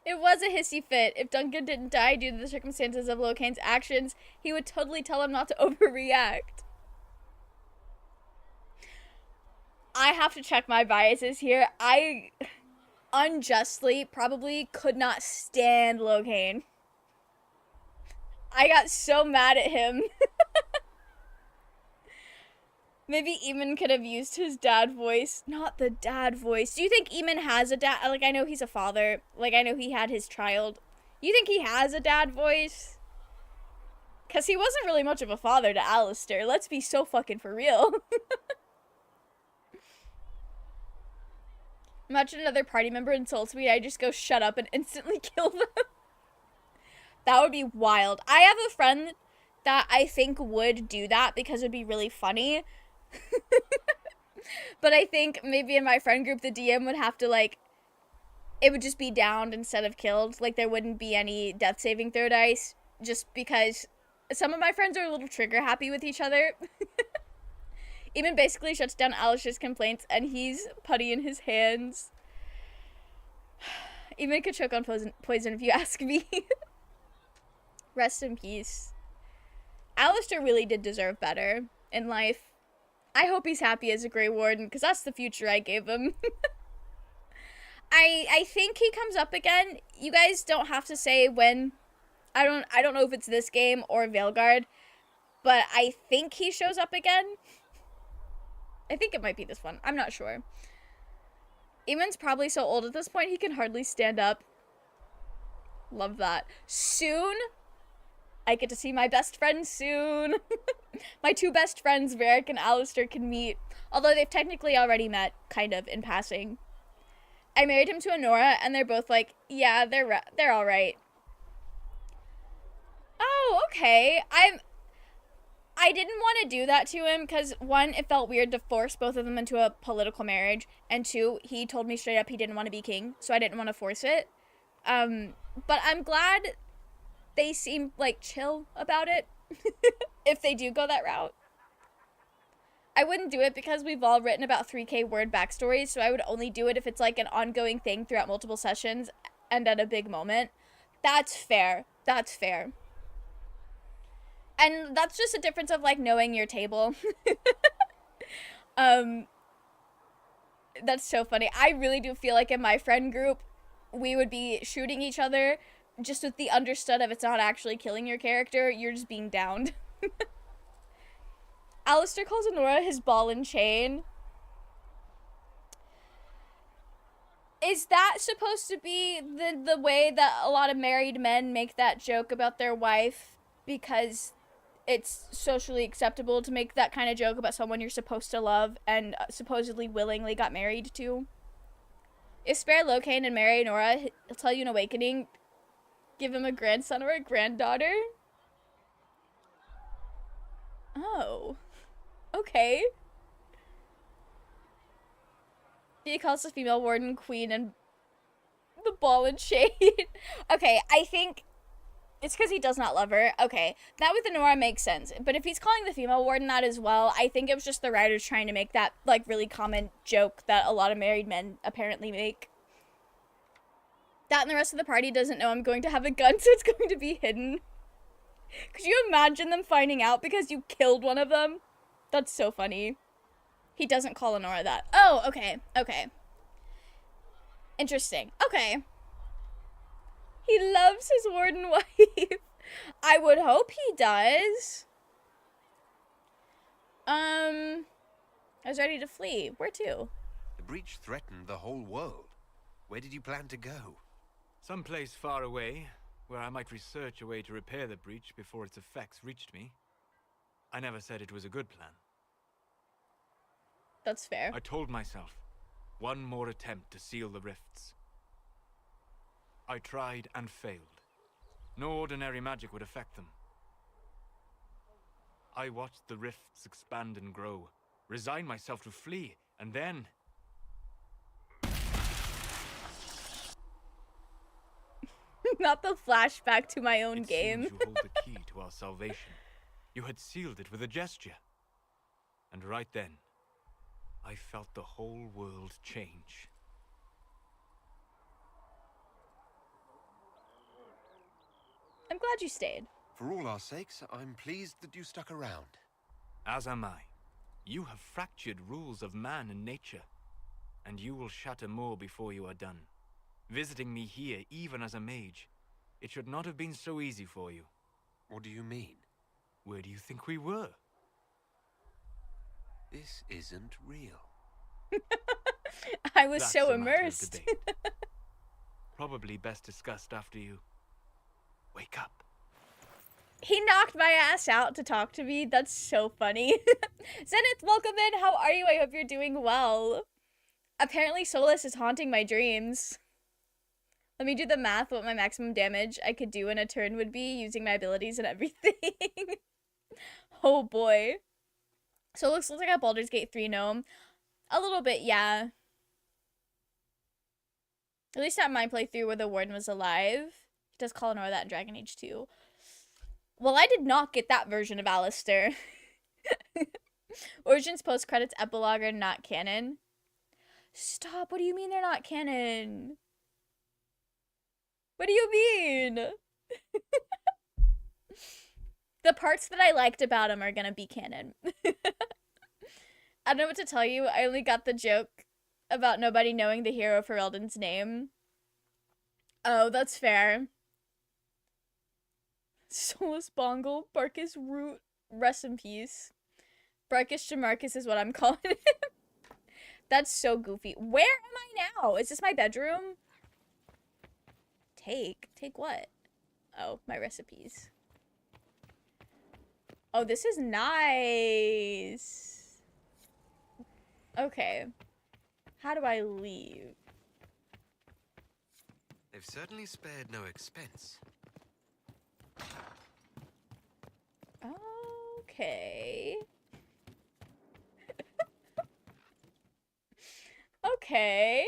It was a hissy fit. If Duncan didn't die due to the circumstances of Locane's actions, he would totally tell him not to overreact. I have to check my biases here. I unjustly probably could not stand Locane. I got so mad at him. Maybe Eamon could have used his dad voice. Not the dad voice. Do you think Eamon has a dad? Like, I know he's a father. Like, I know he had his child. You think he has a dad voice? Because he wasn't really much of a father to Alistair. Let's be so fucking for real. Imagine another party member insults me, I just go shut up and instantly kill them. That would be wild. I have a friend that I think would do that because it would be really funny. But I think maybe in my friend group, the DM would have to, like, it would just be downed instead of killed. Like, there wouldn't be any death saving throw dice. Just because some of my friends are a little trigger happy with each other. Eamon basically shuts down Alistair's complaints, and he's putty in his hands. Eamon could choke on poison if you ask me. Rest in peace. Alistair really did deserve better in life. I hope he's happy as a Grey Warden, because that's the future I gave him. I think he comes up again. You guys don't have to say when. I don't know if it's this game or Veilguard, but I think he shows up again. I think it might be this one. I'm not sure. Eamon's probably so old at this point he can hardly stand up. Love that. Soon, I get to see my best friend soon. My two best friends, Varric and Alistair, can meet. Although they've technically already met, kind of, in passing. I married him to Honora, and they're both like, yeah, they're alright. Oh, okay. I didn't want to do that to him because, one, it felt weird to force both of them into a political marriage, and two, he told me straight up he didn't want to be king, so I didn't want to force it. But I'm glad they seem, like, chill about it, if they do go that route. I wouldn't do it because we've all written about 3K word backstories, so I would only do it if it's, like, an ongoing thing throughout multiple sessions and at a big moment. That's fair. That's fair. And that's just a difference of, like, knowing your table. That's so funny. I really do feel like in my friend group, we would be shooting each other just with the understood of it's not actually killing your character, you're just being downed. Alistair calls Honora his ball and chain. Is that supposed to be the way that a lot of married men make that joke about their wife because it's socially acceptable to make that kind of joke about someone you're supposed to love and supposedly willingly got married to? If spare Locane and marry Nora, he'll tell you in Awakening, give him a grandson or a granddaughter? Oh. Okay. He calls the female warden queen and the ball and chain. Okay, I think it's because he does not love her. Okay, that with Nora makes sense. But if he's calling the female warden that as well, I think it was just the writers trying to make that, like, really common joke that a lot of married men apparently make. That and the rest of the party doesn't know I'm going to have a gun, so it's going to be hidden. Could you imagine them finding out because you killed one of them? That's so funny. He doesn't call Honora that. Oh, okay, okay. Interesting. Okay. He loves his warden wife. I would hope he does. I was ready to flee. Where to? The breach threatened the whole world. Where did you plan to go? Someplace far away, where I might research a way to repair the breach before its effects reached me. I never said it was a good plan. That's fair. I told myself, one more attempt to seal the rifts. I tried and failed. No ordinary magic would affect them. I watched the rifts expand and grow, resigned myself to flee, and then... Not the flashback to my own it game. seems you hold the key to our salvation. You had sealed it with a gesture. And right then, I felt the whole world change. I'm glad you stayed. For all our sakes, I'm pleased that you stuck around. As am I. You have fractured rules of man and nature, and you will shatter more before you are done. Visiting me here, even as a mage, it should not have been so easy for you. What do you mean? Where do you think we were? This isn't real. I was That's so a matter of immersed. debate. Probably best discussed after you wake up. He knocked my ass out to talk to me. That's so funny. Zenith, welcome in. How are you? I hope you're doing well. Apparently Solus is haunting my dreams. Let me do the math what my maximum damage I could do in a turn would be using my abilities and everything. Oh boy. Solus looks like a Baldur's Gate 3 gnome. A little bit, yeah. At least at my playthrough where the warden was alive. He does call Nora that in Dragon Age 2. Well, I did not get that version of Alistair. Origins post-credits epilogue are not canon. Stop, what do you mean they're not canon? What do you mean? The parts that I liked about him are gonna be canon. I don't know what to tell you. I only got the joke about nobody knowing the hero Ferelden's name. Oh, that's fair. Solus Bongle, Barkus Root, rest in peace. Barkus Jamarcus is what I'm calling him. That's so goofy. Where am I now? Is this my bedroom? Take what? Oh, my recipes. Oh, this is nice. Okay. How do I leave? They've certainly spared no expense. Okay. Okay.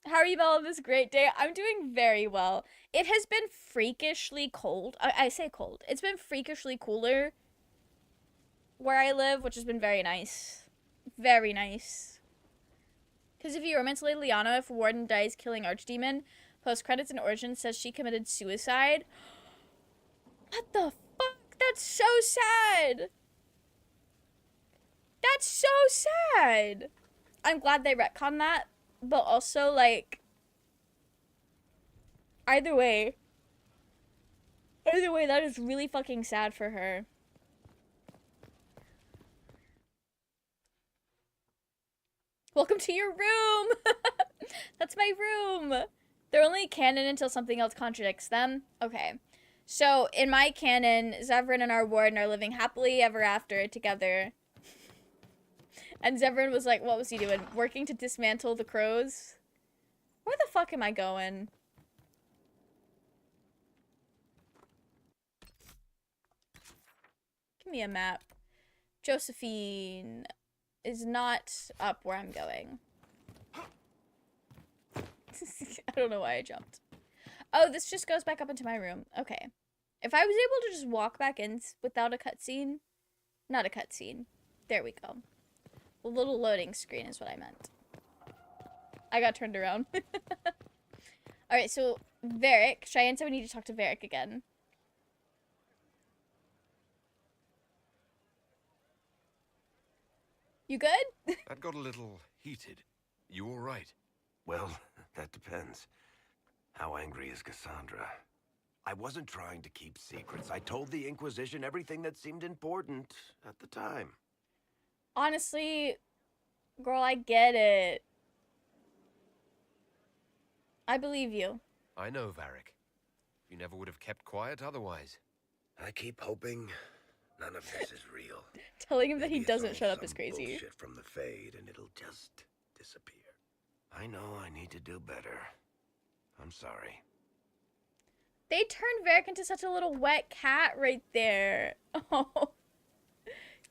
How are you, Bella, on this great day? I'm doing very well. It has been freakishly cold. I say cold. It's been freakishly cooler where I live, which has been very nice. Very nice. Because if you romance Lady Liana, if Warden dies killing Archdemon, post-credits and Origins says she committed suicide. What the fuck? That's so sad. That's so sad. I'm glad they retconned that, but also, like, either way, that is really fucking sad for her. Welcome to your room. That's my room. They're only canon until something else contradicts them. Okay. So, in my canon, Zevran and our warden are living happily ever after together. And Zevran was like, what was he doing? Working to dismantle the crows? Where the fuck am I going? Give me a map. Josephine is not up where I'm going. I don't know why I jumped. Oh, this just goes back up into my room. Okay. If I was able to just walk back in without a cutscene. Not a cutscene. There we go. A little loading screen is what I meant. I got turned around. Alright, so Varric. Cheyenne said we need to talk to Varric again. You good? That got a little heated. You all right? Well, that depends. How angry is Cassandra? I wasn't trying to keep secrets. I told the Inquisition everything that seemed important at the time. Honestly, girl, I get it. I believe you. I know, Varric. You never would have kept quiet otherwise. I keep hoping none of this is real. Telling him that Maybe he it's doesn't all shut up is some crazy. bullshit from the Fade, and it'll just disappear. I know I need to do better. I'm sorry. They turned Varric into such a little wet cat right there. Oh.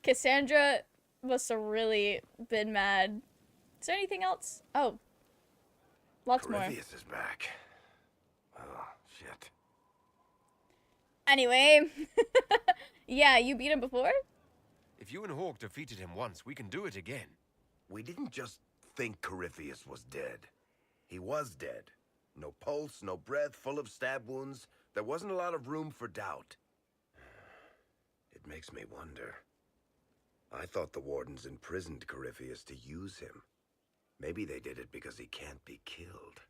Cassandra must have really been mad. Is there anything else? Oh. Lots more. Corypheus is back. Oh, shit. Anyway. Yeah, you beat him before? If you and Hawk defeated him once, we can do it again. We didn't just think Corypheus was dead. He was dead. No pulse, no breath, full of stab wounds. There wasn't a lot of room for doubt. It makes me wonder. I thought the Wardens imprisoned Corypheus to use him. Maybe they did it because he can't be killed.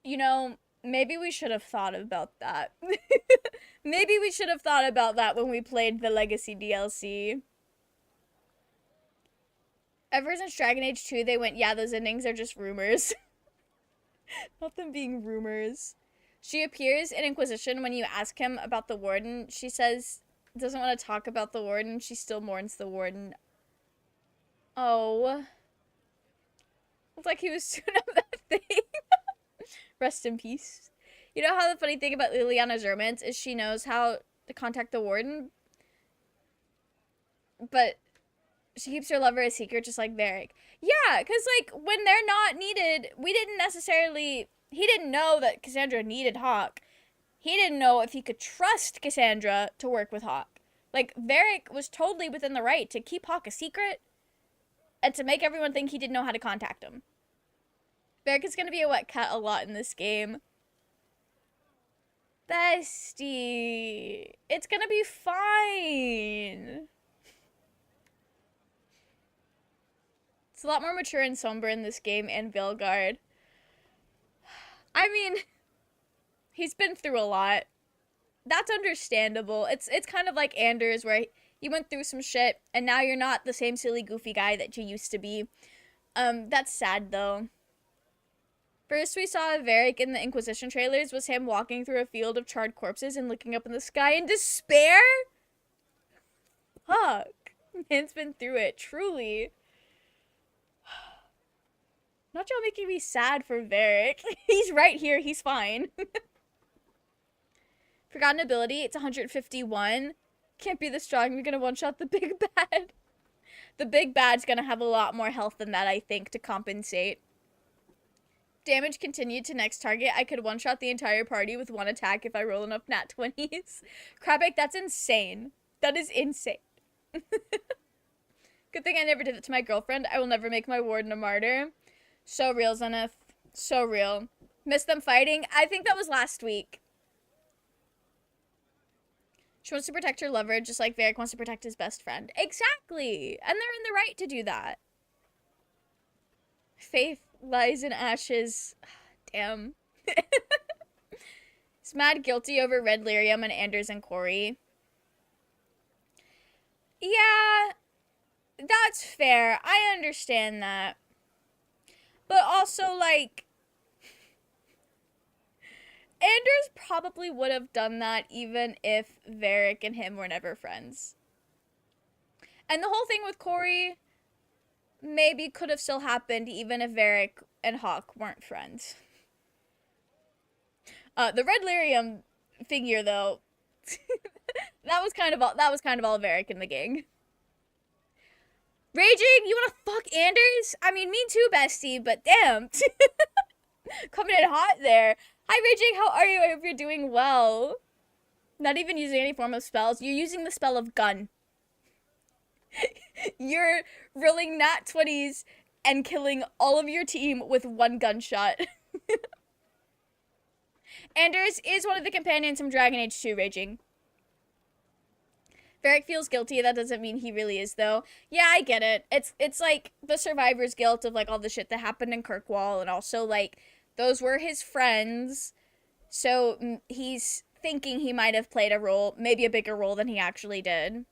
You know, maybe we should have thought about that. Maybe we should have thought about that when we played the Legacy DLC. Ever since Dragon Age 2, they went, yeah, those endings are just rumors. Not them being rumors. She appears in Inquisition when you ask him about the Warden. She says, doesn't want to talk about the Warden. She still mourns the Warden. Oh. Looks like he was soon of that thing. Rest in peace. You know how the funny thing about Liliana Zermans is she knows how to contact the Warden? But she keeps her lover a secret, just like Varric. Yeah, because, like, when they're not needed, we didn't necessarily... He didn't know that Cassandra needed Hawk. He didn't know if he could trust Cassandra to work with Hawk. Like, Varric was totally within the right to keep Hawk a secret and to make everyone think he didn't know how to contact him. Varric is going to be a wet cat a lot in this game. Bestie. It's going to be fine. It's a lot more mature and somber in this game and Veilguard. I mean, he's been through a lot. That's understandable. It's kind of like Anders, where you went through some shit, and now you're not the same silly, goofy guy that you used to be. That's sad, though. First we saw Varric in the Inquisition trailers was him walking through a field of charred corpses and looking up in the sky in despair? Fuck. Man's been through it, truly. Not y'all making me sad for Varric. He's right here, he's fine. Forgotten ability, it's 151. Can't be this strong, you're gonna one-shot the big bad. The big bad's gonna have a lot more health than that, I think, to compensate. Damage continued to next target. I could one-shot the entire party with one attack if I roll enough nat 20s. Crabake, that's insane. That is insane. Good thing I never did it to my girlfriend. I will never make my Warden a martyr. So real, Zenith. So real. Miss them fighting? I think that was last week. She wants to protect her lover just like Varric wants to protect his best friend. Exactly! And they're in the right to do that. Faith lies in ashes. Damn. He's mad guilty over Red Lyrium and Anders and Corey. Yeah, that's fair. I understand that. But also, like, Anders probably would have done that even if Varric and him were never friends. And the whole thing with Corey maybe could have still happened even if Varric and Hawk weren't friends. The Red Lyrium figure, though, that was kind of all Varric in the gang. Raging, you wanna fuck Anders? I mean, me too, bestie, but damn. Coming in hot there. Hi, Raging, how are you? I hope you're doing well. Not even using any form of spells. You're using the spell of gun. You're rolling nat 20s and killing all of your team with one gunshot. Anders is one of the companions from Dragon Age 2, Raging. Varric feels guilty. That doesn't mean he really is, though. Yeah, I get it. It's like the survivor's guilt of, like, all the shit that happened in Kirkwall, and also, like, those were his friends, so he's thinking he might have played a role, maybe a bigger role than he actually did.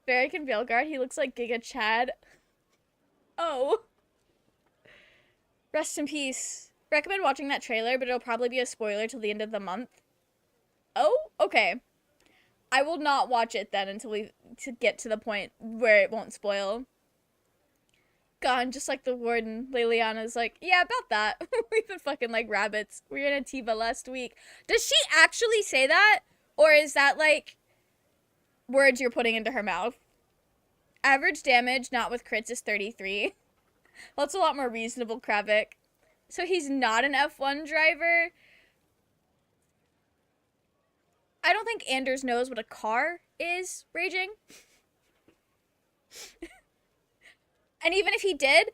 Varric and Veilguard, he looks like Giga Chad. Oh. Rest in peace. Recommend watching that trailer, but it'll probably be a spoiler till the end of the month. Oh, okay. I will not watch it then until we get to the point where it won't spoil. Gone, just like the warden. Liliana's like, yeah, about that. We've been fucking like rabbits. We were in a Tiva last week. Does she actually say that? Or is that like words you're putting into her mouth? Average damage, not with crits, is 33. Well, that's a lot more reasonable, Kravik. So he's not an F1 driver. I don't think Anders knows what a car is, Raging. And even if he did,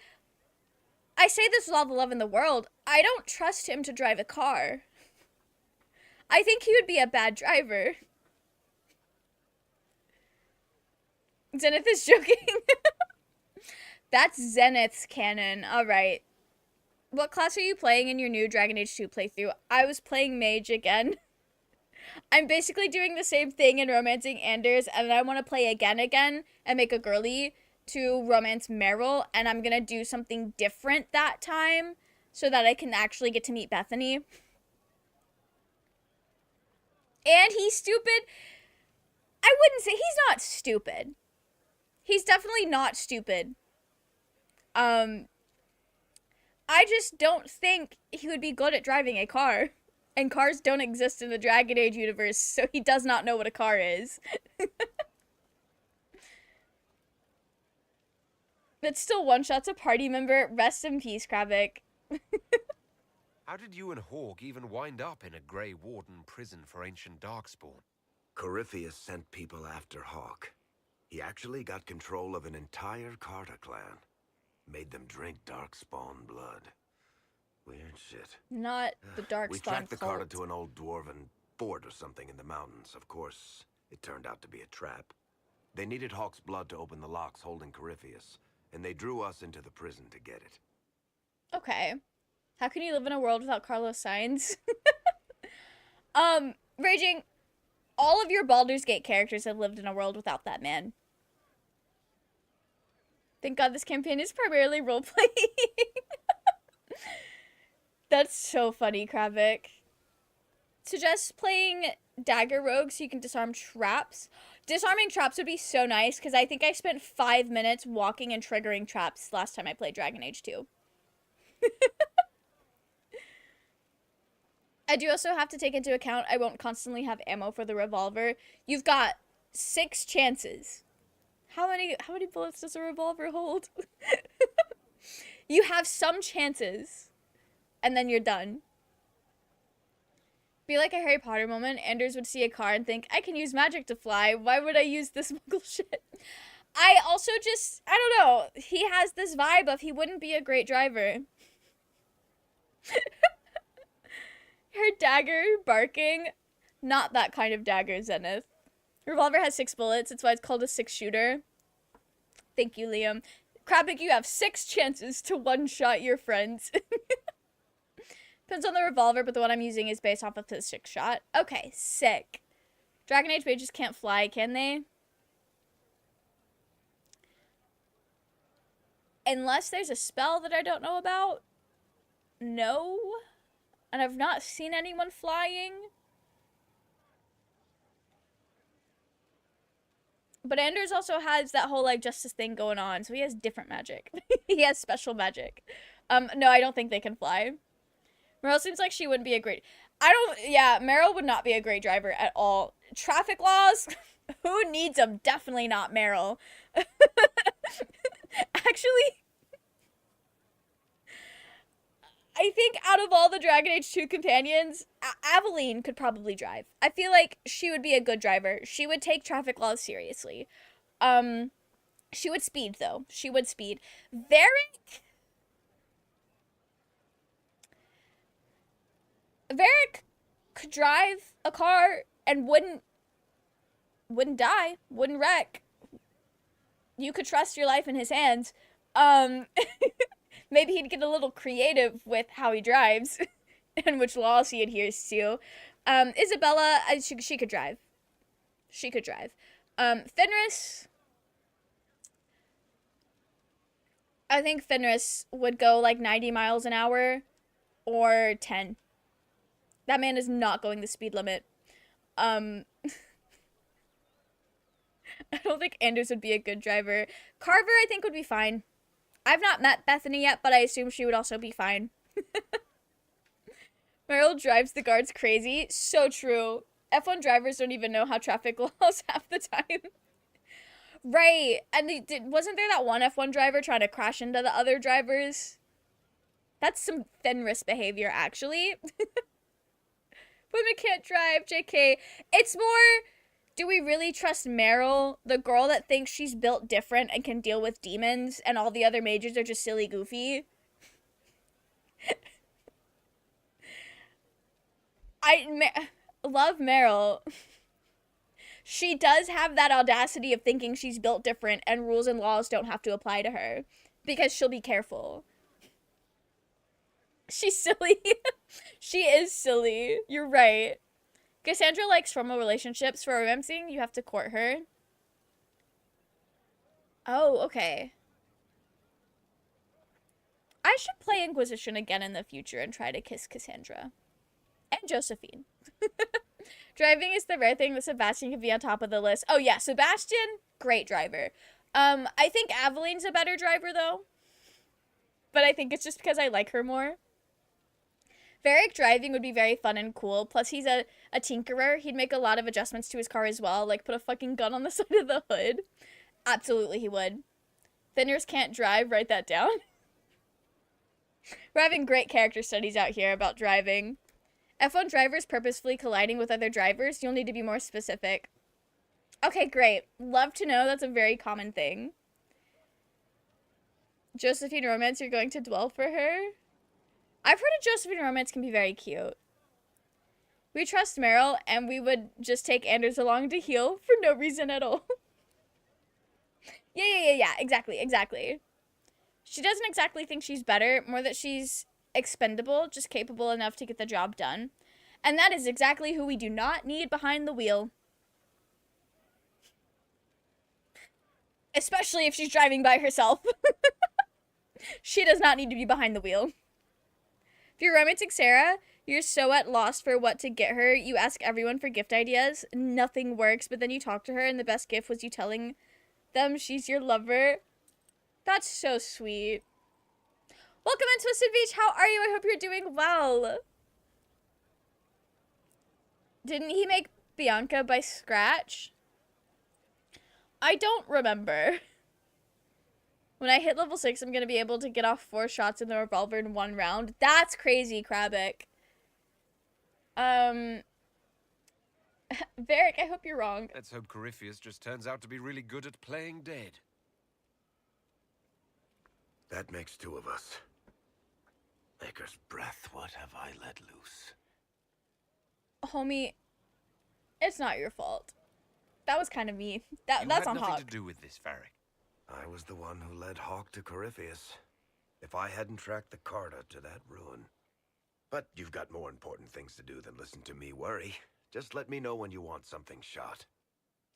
I say this with all the love in the world, I don't trust him to drive a car. I think he would be a bad driver. Zenith is joking. That's Zenith's canon. Alright. What class are you playing in your new Dragon Age 2 playthrough? I was playing Mage again. I'm basically doing the same thing in Romancing Anders, and I want to play again and make a girly to romance Meryl, and I'm gonna do something different that time so that I can actually get to meet Bethany. And he's stupid. I wouldn't say he's not stupid. He's definitely not stupid. I just don't think he would be good at driving a car. And cars don't exist in the Dragon Age universe, so he does not know what a car is. But still one-shots a party member. Rest in peace, Kravik. How did you and Hawk even wind up in a Grey Warden prison for ancient Darkspawn? Corypheus sent people after Hawk. He actually got control of an entire Carter clan. Made them drink Darkspawn blood. Weird shit. Not the Darkspawn We tracked the Carter cult. to an old dwarven fort or something in the mountains. Of course, it turned out to be a trap. They needed Hawk's blood to open the locks holding Corypheus, and they drew us into the prison to get it. Okay. How can you live in a world without Carlos Sainz? Raging, all of your Baldur's Gate characters have lived in a world without that man. Thank God this campaign is primarily roleplaying. That's so funny, Kravik. Suggest playing Dagger Rogue so you can disarm traps. Disarming traps would be so nice, because I think I spent 5 minutes walking and triggering traps last time I played Dragon Age 2. I do also have to take into account I won't constantly have ammo for the revolver. You've got 6 chances. How many bullets does a revolver hold? You have some chances, and then you're done. Be like a Harry Potter moment. Anders would see a car and think, I can use magic to fly. Why would I use this muggle shit? I also just, I don't know. He has this vibe of he wouldn't be a great driver. Her dagger barking. Not that kind of dagger, Zenith. Revolver has 6 bullets. That's why it's called a 6-shooter. Thank you, Liam. Kravik, you have 6 chances to one-shot your friends. Depends on the revolver, but the one I'm using is based off of the 6-shot. Okay, sick. Dragon Age mages can't fly, can they? Unless there's a spell that I don't know about. No. And I've not seen anyone flying. But Anders also has that whole, like, justice thing going on, so he has different magic. He has special magic. No, I don't think they can fly. Meryl seems like she wouldn't be a great... Yeah, Meryl would not be a great driver at all. Traffic laws? Who needs them? Definitely not Meryl. Actually, I think out of all the Dragon Age 2 companions, Aveline could probably drive. I feel like she would be a good driver. She would take traffic laws seriously. She would speed, though. She would speed. Varric could drive a car and wouldn't die, wouldn't wreck. You could trust your life in his hands. Maybe he'd get a little creative with how he drives and which laws he adheres to. Isabella, she could drive. She could drive. Fenris, I think Fenris would go like 90 miles an hour or 10. That man is not going the speed limit. I don't think Anders would be a good driver. Carver, I think, would be fine. I've not met Bethany yet, but I assume she would also be fine. Meryl drives the guards crazy. So true. F1 drivers don't even know how traffic laws half the time. Right. And wasn't there that one F1 driver trying to crash into the other drivers? That's some Fenris behavior, actually. Women can't drive, JK. It's more, do we really trust Meryl, the girl that thinks she's built different and can deal with demons, and all the other mages are just silly goofy? Love Meryl. She does have that audacity of thinking she's built different and rules and laws don't have to apply to her, because she'll be careful. She's silly. She is silly. You're right. Cassandra likes formal relationships. For romancing, you have to court her. Oh, okay. I should play Inquisition again in the future and try to kiss Cassandra. And Josephine. Driving is the rare thing that Sebastian can be on top of the list. Oh yeah, Sebastian, great driver. I think Aveline's a better driver though. But I think it's just because I like her more. Varric driving would be very fun and cool. Plus, he's a tinkerer. He'd make a lot of adjustments to his car as well. Like, put a fucking gun on the side of the hood. Absolutely, he would. Fenris can't drive. Write that down. We're having great character studies out here about driving. F1 drivers purposefully colliding with other drivers. You'll need to be more specific. Okay, great. Love to know. That's a very common thing. Josephine romance, you're going to dwell for her? I've heard a Josephine romance can be very cute. We trust Meryl, and we would just take Anders along to heal for no reason at all. Yeah, exactly. She doesn't exactly think she's better, more that she's expendable, just capable enough to get the job done. And that is exactly who we do not need behind the wheel. Especially if she's driving by herself. She does not need to be behind the wheel. If you're romancing Sarah, you're so at loss for what to get her, you ask everyone for gift ideas, nothing works, but then you talk to her, and the best gift was you telling them she's your lover. That's so sweet. Welcome in Twisted Beach, how are you? I hope you're doing well. Didn't he make Bianca by scratch? I don't remember. When I hit level 6, I'm going to be able to get off 4 shots in the revolver in 1 round. That's crazy, Krabik. Varric, I hope you're wrong. Let's hope Corypheus just turns out to be really good at playing dead. That makes 2 of us. Maker's breath, what have I let loose? Homie, it's not your fault. That was kind of me. That's on Hawk. You had nothing to do with this, Varric. I was the one who led Hawk to Corypheus. If I hadn't tracked the Carta to that ruin. But you've got more important things to do than listen to me worry. Just let me know when you want something shot.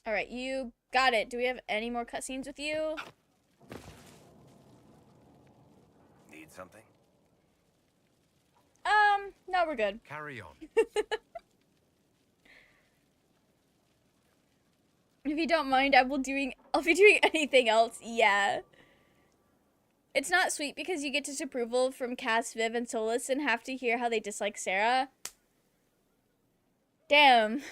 Alright, you got it. Do we have any more cutscenes with you? Need something? No, we're good. Carry on. If you don't mind, I'll be doing anything else. Yeah. It's not sweet because you get disapproval from Cass, Viv, and Solus and have to hear how they dislike Sarah. Damn.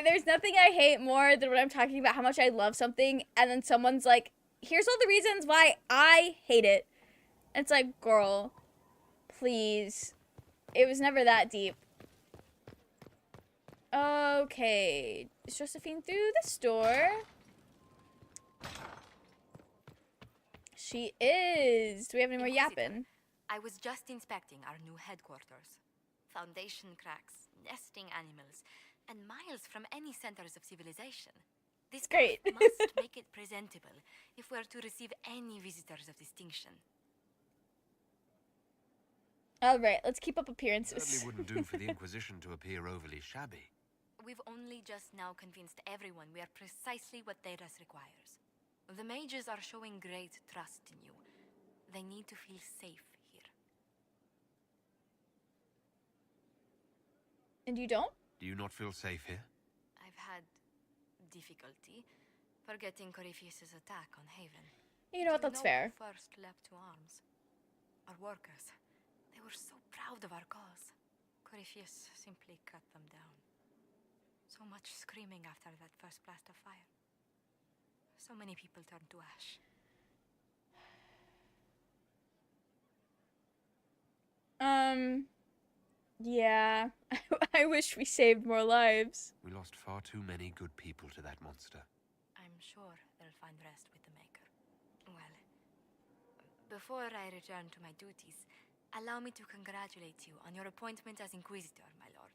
There's nothing I hate more than when I'm talking about how much I love something and then someone's like, here's all the reasons why I hate it. And it's like, girl, please. It was never that deep. Okay. Is Josephine through this door? She is. Do we have any more yapping? I was just inspecting our new headquarters. Foundation cracks, nesting animals, and miles from any centers of civilization. This Great. must make it presentable if we're to receive any visitors of distinction. Alright, let's keep up appearances. Certainly wouldn't do for the Inquisition to appear overly shabby. We've only just now convinced everyone we are precisely what their dress requires. The mages are showing great trust in you. They need to feel safe here. And you don't? Do you not feel safe here? I've had difficulty forgetting Corypheus's attack on Haven. You know what, Do that's know fair. who first leapt to arms? Our workers. They were so proud of our cause. Corypheus simply cut them down. So much screaming after that first blast of fire. So many people turned to ash. Yeah. I wish we saved more lives. We lost far too many good people to that monster. I'm sure they'll find rest with the Maker. Well, before I return to my duties, allow me to congratulate you on your appointment as Inquisitor, my lord.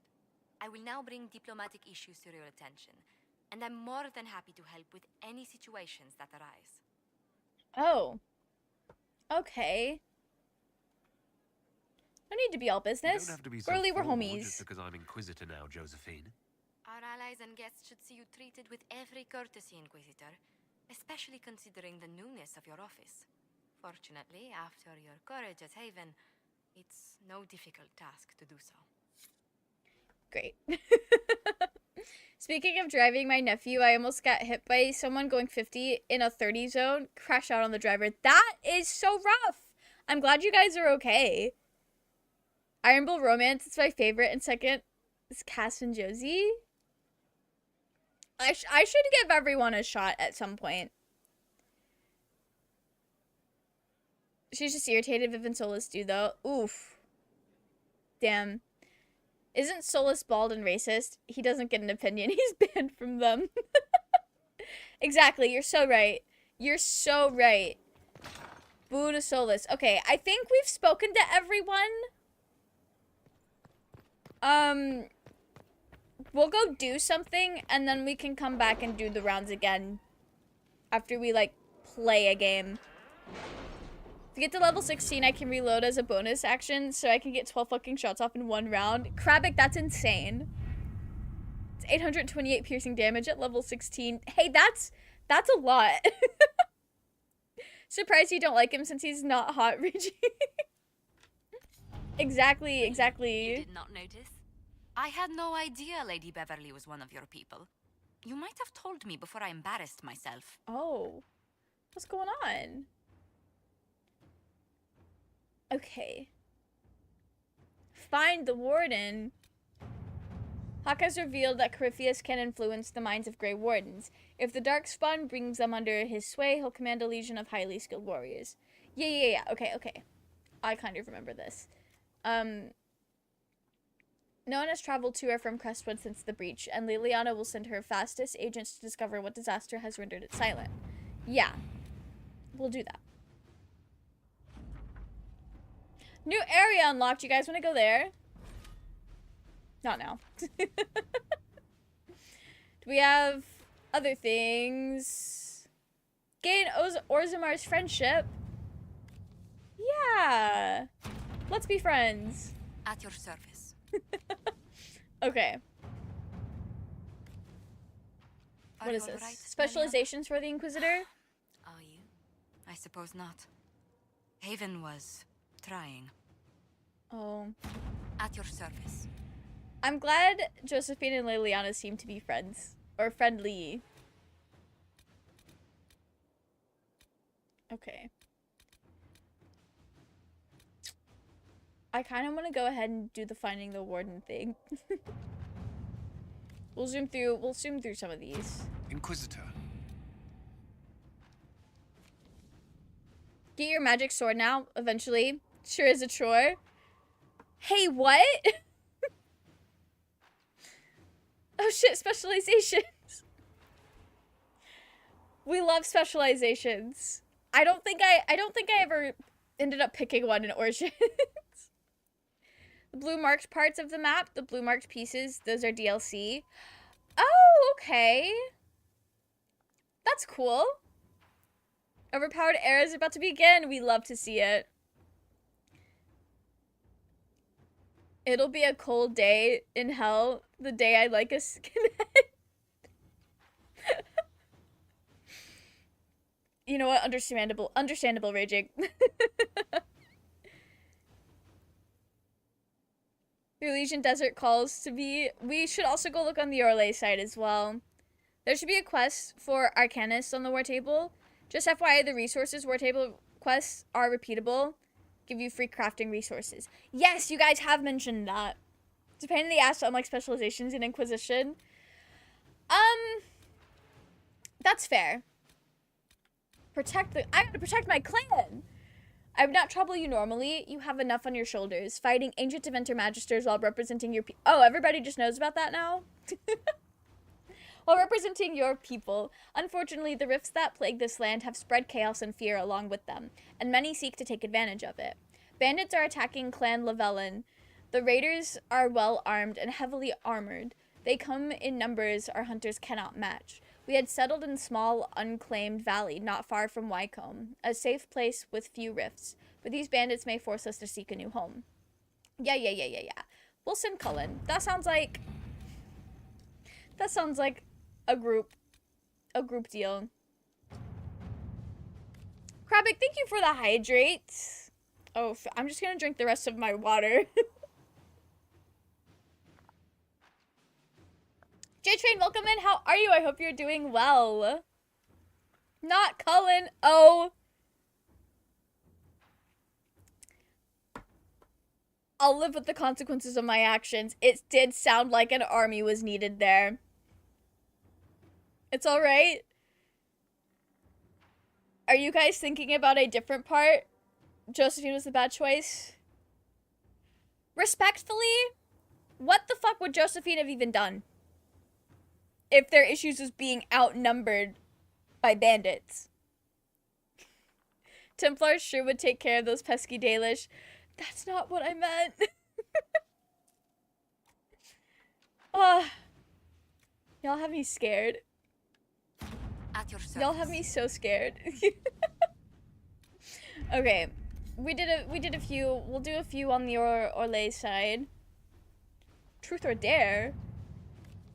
I will now bring diplomatic issues to your attention, and I'm more than happy to help with any situations that arise. Oh. Okay. No need to be all You business. don't have to be so Girly, we're formal homies. just because I'm Inquisitor now, Josephine. Our allies and guests should see you treated with every courtesy, Inquisitor, especially considering the newness of your office. Fortunately, after your courage at Haven, it's no difficult task to do so. Great. Speaking of driving my nephew, I almost got hit by someone going 50 in a 30 zone. Crash out on the driver. That is so rough. I'm glad you guys are okay. Iron Bull Romance is my favorite. And second is Cass and Josie. I should give everyone a shot at some point. She's just irritated Viv and Solus do, though. Oof. Damn. Isn't Solus bald and racist? He doesn't get an opinion. He's banned from them. Exactly. You're so right. You're so right. Boo to Solus. Okay, I think we've spoken to everyone. We'll go do something, and then we can come back and do the rounds again. After we, like, play a game. To get to level 16, I can reload as a bonus action, so I can get 12 fucking shots off in one round. Krabic, that's insane. It's 828 piercing damage at level 16. Hey, that's a lot. Surprised you don't like him since he's not hot, Reggie. Exactly. You did not notice? I had no idea Lady Beverly was one of your people. You might have told me before I embarrassed myself. Oh. What's going on? Okay. Find the warden. Hawk has revealed that Corypheus can influence the minds of Grey Wardens. If the Darkspawn brings them under his sway, he'll command a legion of highly skilled warriors. Yeah. Okay. I kind of remember this. No one has traveled to or from Crestwood since the breach, and Liliana will send her fastest agents to discover what disaster has rendered it silent. Yeah. We'll do that. New area unlocked. You guys want to go there? Not now. Do we have other things? Gain Orzamar's friendship. Yeah. Let's be friends. At your service. Okay. What Are is you this? all right, Specializations for the Inquisitor? Are you? I suppose not. Haven was trying. Oh. At your service. I'm glad Josephine and Liliana seem to be friends. Or friendly. Okay. I kind of want to go ahead and do the finding the warden thing. We'll zoom through some of these. Inquisitor. Get your magic sword now, eventually. Sure is a chore. Hey, what? Oh shit, specializations. We love specializations. I don't think I ever ended up picking one in Origins. The blue marked parts of the map, the blue marked pieces, those are DLC. Oh, okay. That's cool. Overpowered era is about to begin. We love to see it. It'll be a cold day in hell the day I like a skinhead. You know what? Understandable raging. The Elysian Desert calls to be. We should also go look on the Orlais side as well. There should be a quest for Arcanists on the war table. Just FYI, the resources war table quests are repeatable. Give you free crafting resources. Yes, you guys have mentioned that. Depending the ask to unlock specializations in Inquisition. That's fair. I gotta protect my clan! I would not trouble you normally. You have enough on your shoulders. Fighting ancient Deventer Magisters while representing your oh, everybody just knows about that now? While representing your people. Unfortunately, the rifts that plague this land have spread chaos and fear along with them, and many seek to take advantage of it. Bandits are attacking Clan Lavellan. The raiders are well armed and heavily armored. They come in numbers our hunters cannot match. We had settled in a small, unclaimed valley not far from Wycombe, a safe place with few rifts, but these bandits may force us to seek a new home. Yeah. We'll send Cullen. That sounds like a group deal. Krabik, thank you for the hydrate. Oh, I'm just gonna drink the rest of my water. J-Train, welcome in. How are you? I hope you're doing well. Not Cullen. Oh. I'll live with the consequences of my actions. It did sound like an army was needed there. It's alright. Are you guys thinking about a different part? Josephine was the bad choice. Respectfully, what the fuck would Josephine have even done? If their issues was being outnumbered by bandits. Templars sure would take care of those pesky Dalish. That's not what I meant. Y'all have me scared. At your service. Y'all have me so scared. Okay, we did a few. We'll do a few on the Orlais side. Truth or dare?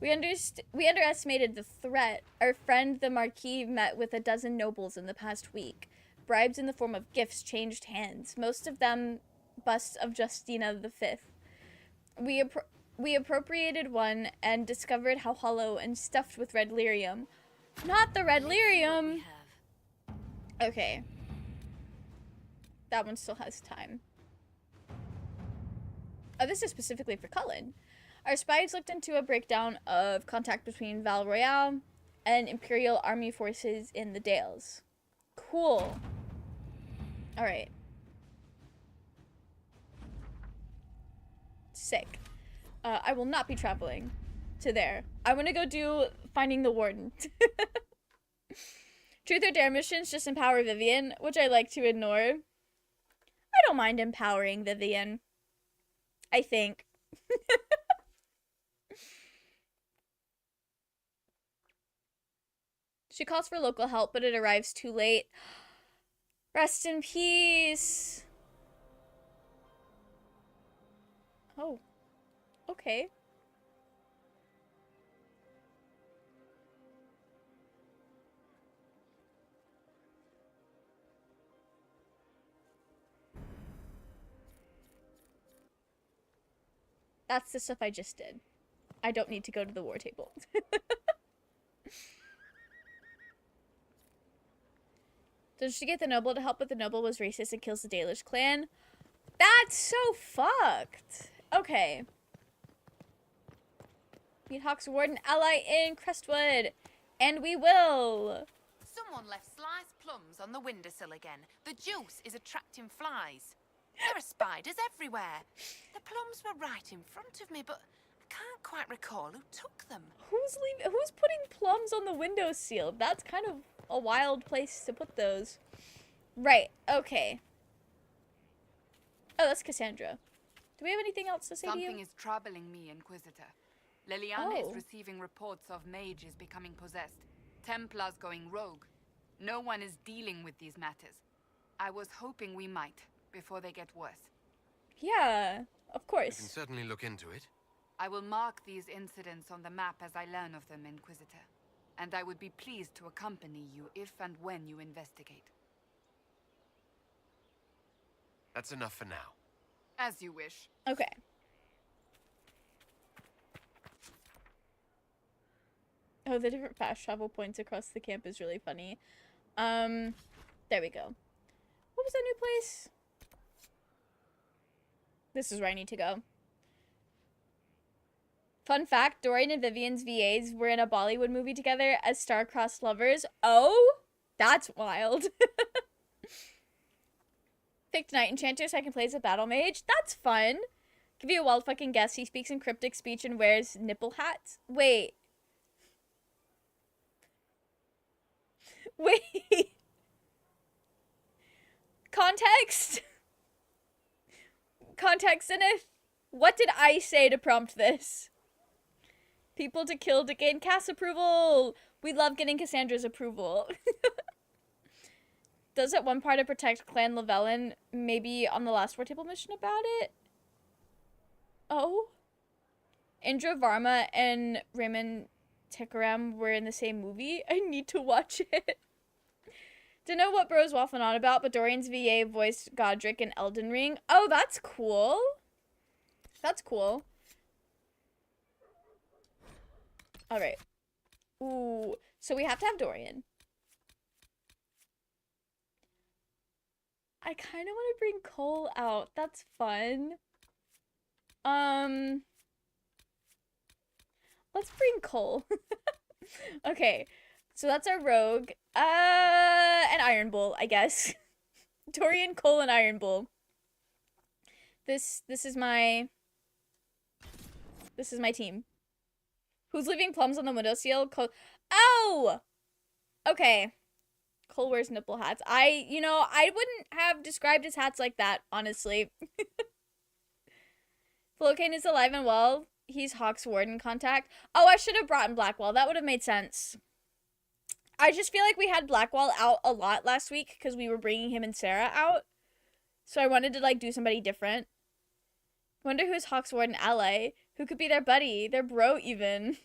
We underestimated the threat. Our friend the Marquis met with a dozen nobles in the past week. Bribes in the form of gifts changed hands. Most of them busts of Justina V. We appropriated one and discovered how hollow and stuffed with red lyrium. Not the red lyrium. Okay. That one still has time. Oh, this is specifically for Cullen. Our spies looked into a breakdown of contact between Val Royale and Imperial Army forces in the Dales. Cool. Alright. Sick. I will not be traveling to there. I want to go do finding the warden. Truth or dare missions just empower Vivian, which I like to ignore. I don't mind empowering Vivian. I think. She calls for local help, but it arrives too late. Rest in peace. Oh. Okay. That's the stuff I just did. I don't need to go to the war table. Does she get the noble to help, but the noble was racist and kills the Dalish clan? That's so fucked. Okay. Meet Hawk's warden ally in Crestwood. And we will. Someone left sliced plums on the windowsill again. The juice is attracting flies. There are spiders everywhere. The plums were right in front of me, but I can't quite recall who took them. Who's putting plums on the windowsill? That's kind of a wild place to put those. Right, okay. Oh, that's Cassandra. Do we have anything else to say to you? Something is troubling me, Inquisitor. Liliana Oh. is receiving reports of mages becoming possessed, Templars going rogue. No one is dealing with these matters. I was hoping we might, before they get worse. Yeah, of We can course. certainly look into it. I will mark these incidents on the map as I learn of them, Inquisitor. and I would be pleased to accompany you if and when you investigate. That's enough for now. As you wish. Okay. Oh, the different fast travel points across the camp is really funny. There we go. What was that new place? This is where I need to go. Fun fact, Dorian and Vivian's VAs were in a Bollywood movie together as star-crossed lovers. Oh, that's wild. Picked Night Enchanter so I can play as a battle mage. That's fun. Give you a wild fucking guess. He speaks in cryptic speech and wears nipple hats. Wait. Wait. Context? Context in it? What did I say to prompt this? People to kill to gain Cass approval. We love getting Cassandra's approval. Does it one part to protect Clan Llewellyn? Maybe on the last War Table mission about it? Oh. Indra Varma and Raymond Tikaram were in the same movie. I need to watch it. Don't know what Bro's waffling on about, but Dorian's VA voiced Godric in Elden Ring. Oh, that's cool. That's cool. Alright. Ooh. So we have to have Dorian. I kind of want to bring Cole out. That's fun. Let's bring Cole. Okay. So that's our rogue. And Iron Bull, I guess. Dorian, Cole, and Iron Bull. This is my team. Who's leaving plums on the windowsill? Cole. Oh! Okay. Cole wears nipple hats. I wouldn't have described his hats like that, honestly. Flocane is alive and well. He's Hawk's warden contact. Oh, I should have brought in Blackwell. That would have made sense. I just feel like we had Blackwell out a lot last week because we were bringing him and Sarah out. So I wanted to, like, do somebody different. Wonder who's Hawk's warden ally. Who could be their buddy? Their bro, even.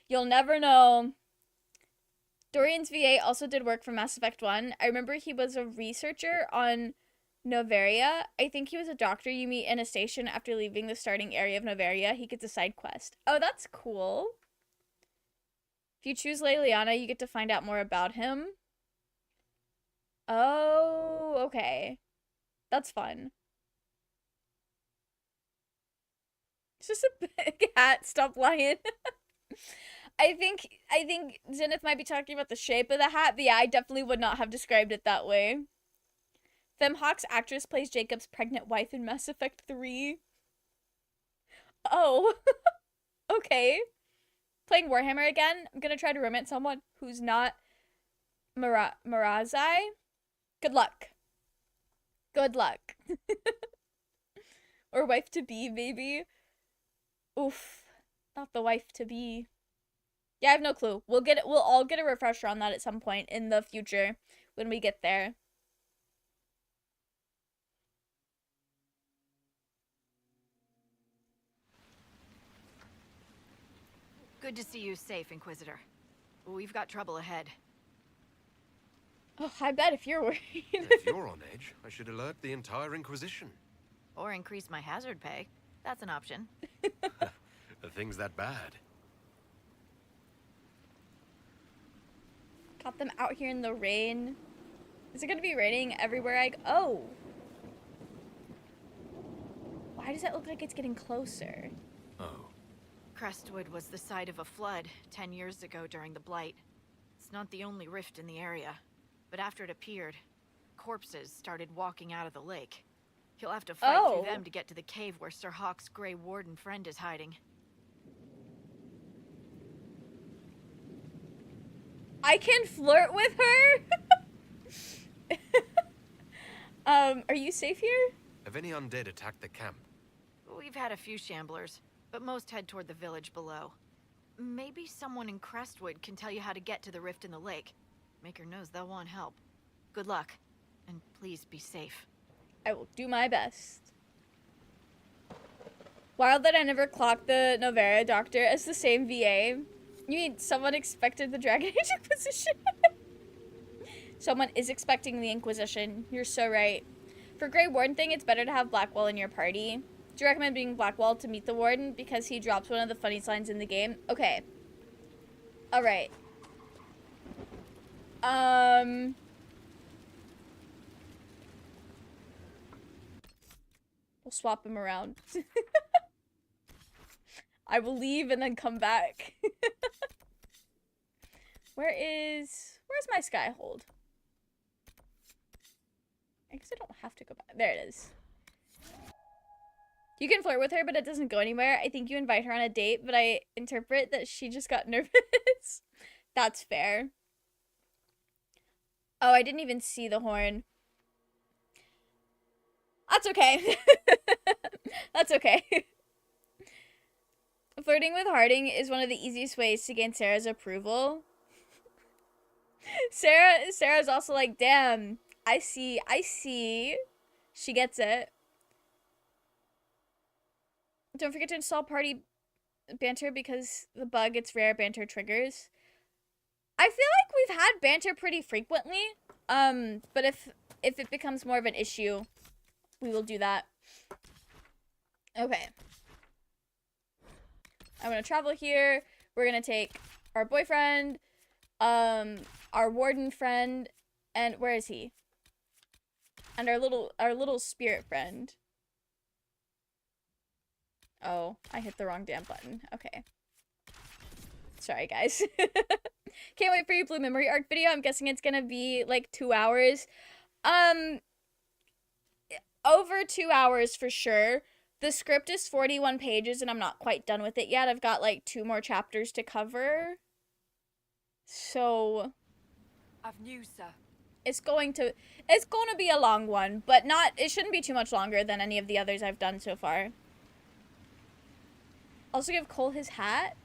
You'll never know. Dorian's VA also did work for Mass Effect 1. I remember he was a researcher on Noveria. I think he was a doctor you meet in a station after leaving the starting area of Noveria. He gets a side quest. Oh, that's cool. If you choose Leliana, you get to find out more about him. Oh, okay. That's fun. It's just a big hat. Stop lying. I think Zenith might be talking about the shape of the hat, but yeah, I definitely would not have described it that way. Fem Hawk's actress plays Jacob's pregnant wife in Mass Effect 3. Oh. Okay. Playing Warhammer again. I'm gonna try to romance someone who's not Mirazai. Good luck. Good luck. Or wife to be, maybe. Oof. Not the wife to be. Yeah, I have no clue. We'll all get a refresher on that at some point in the future when we get there. Good to see you safe, Inquisitor. We've got trouble ahead. Oh, I bet if you're worried. If you're on edge, I should alert the entire Inquisition. Or increase my hazard pay. That's an option. Are things that bad? Got them out here in the rain. Is it gonna be raining everywhere I go? Oh. Why does it look like it's getting closer? Oh. Crestwood was the site of a flood 10 years ago during the Blight. It's not the only rift in the area. But after it appeared, corpses started walking out of the lake. You'll have to fight through them to get to the cave where Sir Hawk's Grey Warden friend is hiding. I can flirt with her? Are you safe here? Have any undead attacked the camp? We've had a few shamblers, but most head toward the village below. Maybe someone in Crestwood can tell you how to get to the rift in the lake. Maker knows they'll want help. Good luck, and please be safe. I will do my best. Wild that I never clocked the Noveria doctor as the same VA. You mean someone expected the Dragon Age Inquisition? Someone is expecting the Inquisition. You're so right. For Grey Warden thing, it's better to have Blackwall in your party. Do you recommend being Blackwall to meet the Warden? Because he drops one of the funniest lines in the game. Okay. Alright. We'll swap him around. I will leave and then come back. Where's my Skyhold? I guess I don't have to go back. There it is. You can flirt with her, but it doesn't go anywhere. I think you invite her on a date, but I interpret that she just got nervous. That's fair. Oh, I didn't even see the horn. That's okay. That's okay. Flirting with Harding is one of the easiest ways to gain Sarah's approval. Sarah's also like, damn, I see. She gets it. Don't forget to install party banter because the bug, it's rare banter triggers. I feel like we've had banter pretty frequently. But if it becomes more of an issue, we will do that. Okay. I'm gonna travel here. We're gonna take our boyfriend, our warden friend, and where is he? And our little spirit friend. Oh, I hit the wrong damn button. Okay. Sorry, guys. Can't wait for your Blue Memory Arc video. I'm guessing it's gonna be like 2 hours. Over 2 hours for sure. The script is 41 pages and I'm not quite done with it yet. I've got like 2 more chapters to cover. So I've news, sir. it's going to be a long one, but it shouldn't be too much longer than any of the others I've done so far. Also give Cole his hat.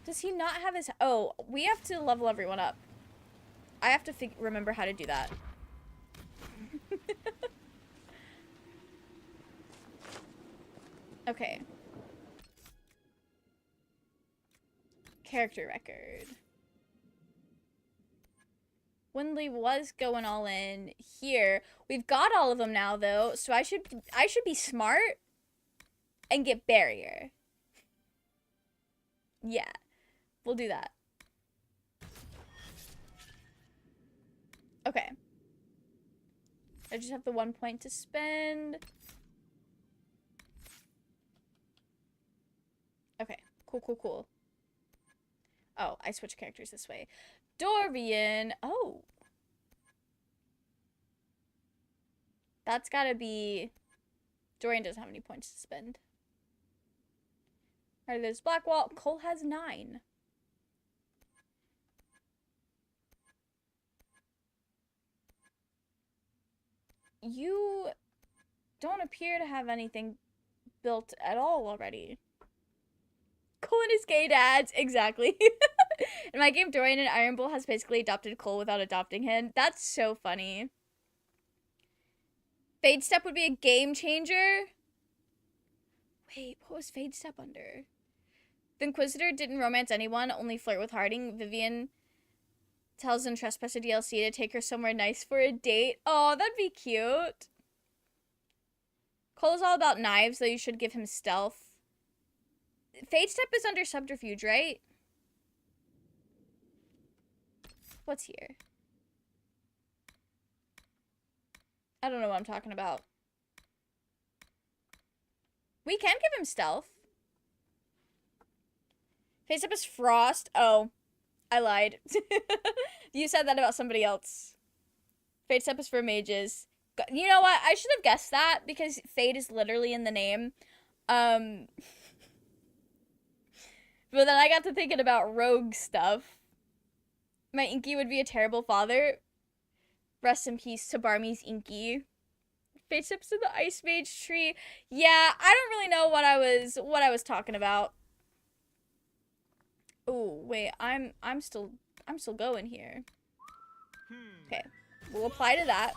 Does he not have his... Oh, we have to level everyone up. I have to remember how to do that. Okay. Character record. Windley was going all in here. We've got all of them now, though, so I should be smart and get barrier. Yeah, we'll do that. Okay. I just have the 1 point to spend. Okay, cool. Oh, I switched characters this way. Dorian. Oh. That's gotta be... Dorian doesn't have any points to spend. Alright, there's Blackwall. Cole has 9. You don't appear to have anything built at all already. Cole and his gay dads. Exactly. In my game, Dorian and Iron Bull has basically adopted Cole without adopting him. That's so funny. Fade Step would be a game changer. Wait, what was Fade Step under? The Inquisitor didn't romance anyone, only flirt with Harding. Vivian tells him Trespasser DLC to take her somewhere nice for a date. Oh, that'd be cute. Cole's all about knives, though you should give him stealth. Fade Step is under Subterfuge, right? What's here? I don't know what I'm talking about. We can give him stealth. Face Up is Frost. Oh, I lied. You said that about somebody else. Fade Step is for mages. You know what? I should have guessed that because Fade is literally in the name. But then I got to thinking about rogue stuff. My Inky would be a terrible father. Rest in peace to Barmy's Inky. Fade Steps to the Ice Mage tree. Yeah, I don't really know what I was talking about. Oh, wait, I'm still going here. Okay. We'll apply to that.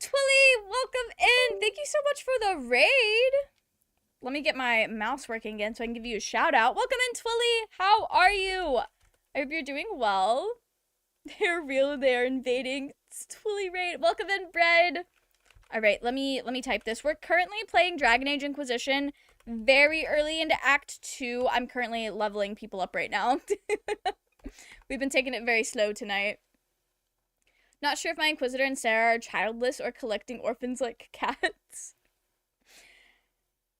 Twilly, welcome in. Thank you so much for the raid. let me get my mouse working again so I can give you a shout out. Welcome in, Twilly. How are you? I hope you're doing well. They're real. They're invading. It's Twilly raid. Welcome in, Bread. All right, let me type this. We're currently playing Dragon Age Inquisition. Very early into Act 2. I'm currently leveling people up right now. We've been taking it very slow tonight. Not sure if my Inquisitor and Sarah are childless or collecting orphans like cats.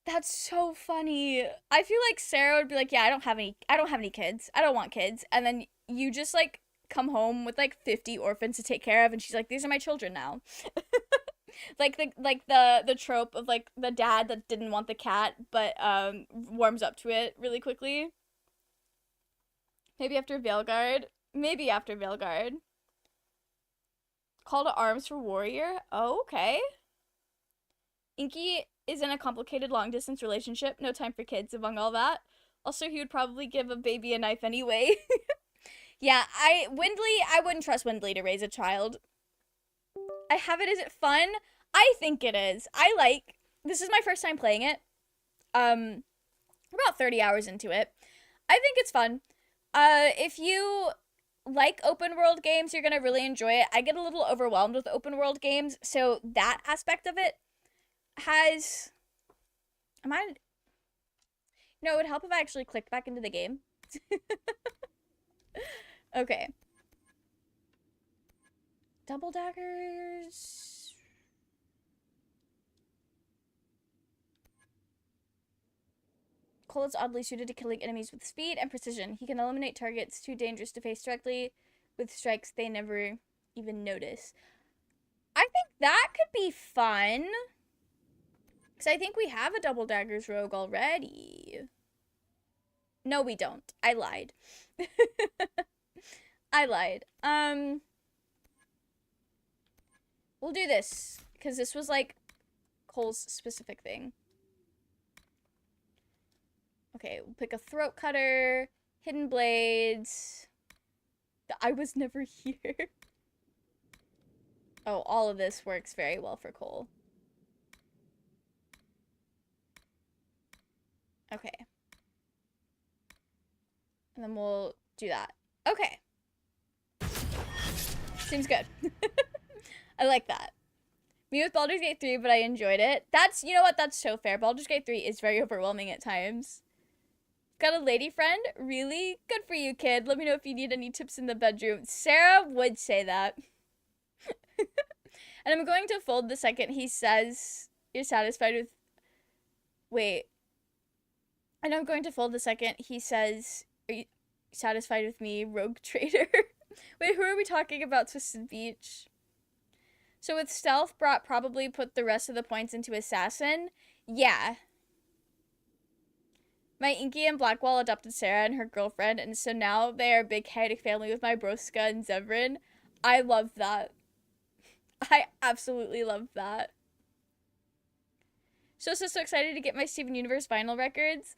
That's so funny. I feel like Sarah would be like, yeah, I don't have any kids. I don't want kids. And then you just like come home with like 50 orphans to take care of, and she's like, these are my children now. like the trope of like the dad that didn't want the cat but warms up to it really quickly. Maybe after Veilguard. Maybe after Veilguard. Call to arms for warrior. Oh, okay. Inky is in a complicated long-distance relationship. No time for kids among all that. Also, he would probably give a baby a knife anyway. Yeah, I wouldn't trust Windley to raise a child. I have it. Is it fun? I think it is. This is my first time playing it. About 30 hours into it. I think it's fun. If you like open world games, you're gonna really enjoy it. I get a little overwhelmed with open world games, so that aspect of it has... No, it would help if I actually clicked back into the game. Okay. Double daggers. Cole is oddly suited to killing enemies with speed and precision. He can eliminate targets too dangerous to face directly with strikes they never even notice. I think that could be fun. Because I think we have a double daggers rogue already. No, we don't. I lied. I lied. We'll do this. Because this was like Cole's specific thing. Okay, we'll pick a throat cutter, hidden blades. I was never here. Oh, all of this works very well for Cole. Okay. And then we'll do that. Okay. Seems good. I like that. Me with Baldur's Gate 3, but I enjoyed it. That's, you know what, that's so fair. Baldur's Gate 3 is very overwhelming at times. Got a lady friend? Really? Good for you, kid. Let me know if you need any tips in the bedroom. Sarah would say that. And I'm going to fold the second he says you're satisfied with... Wait. And I'm going to fold the second he says, are you satisfied with me, rogue trader? Wait, who are we talking about? Twisted Beach? So with stealth, Brat probably put the rest of the points into assassin? Yeah. My Inky and Blackwall adopted Sarah and her girlfriend, and so now they are a big chaotic family with my Broska and Zevran. I love that. I absolutely love that. So excited to get my Steven Universe vinyl records.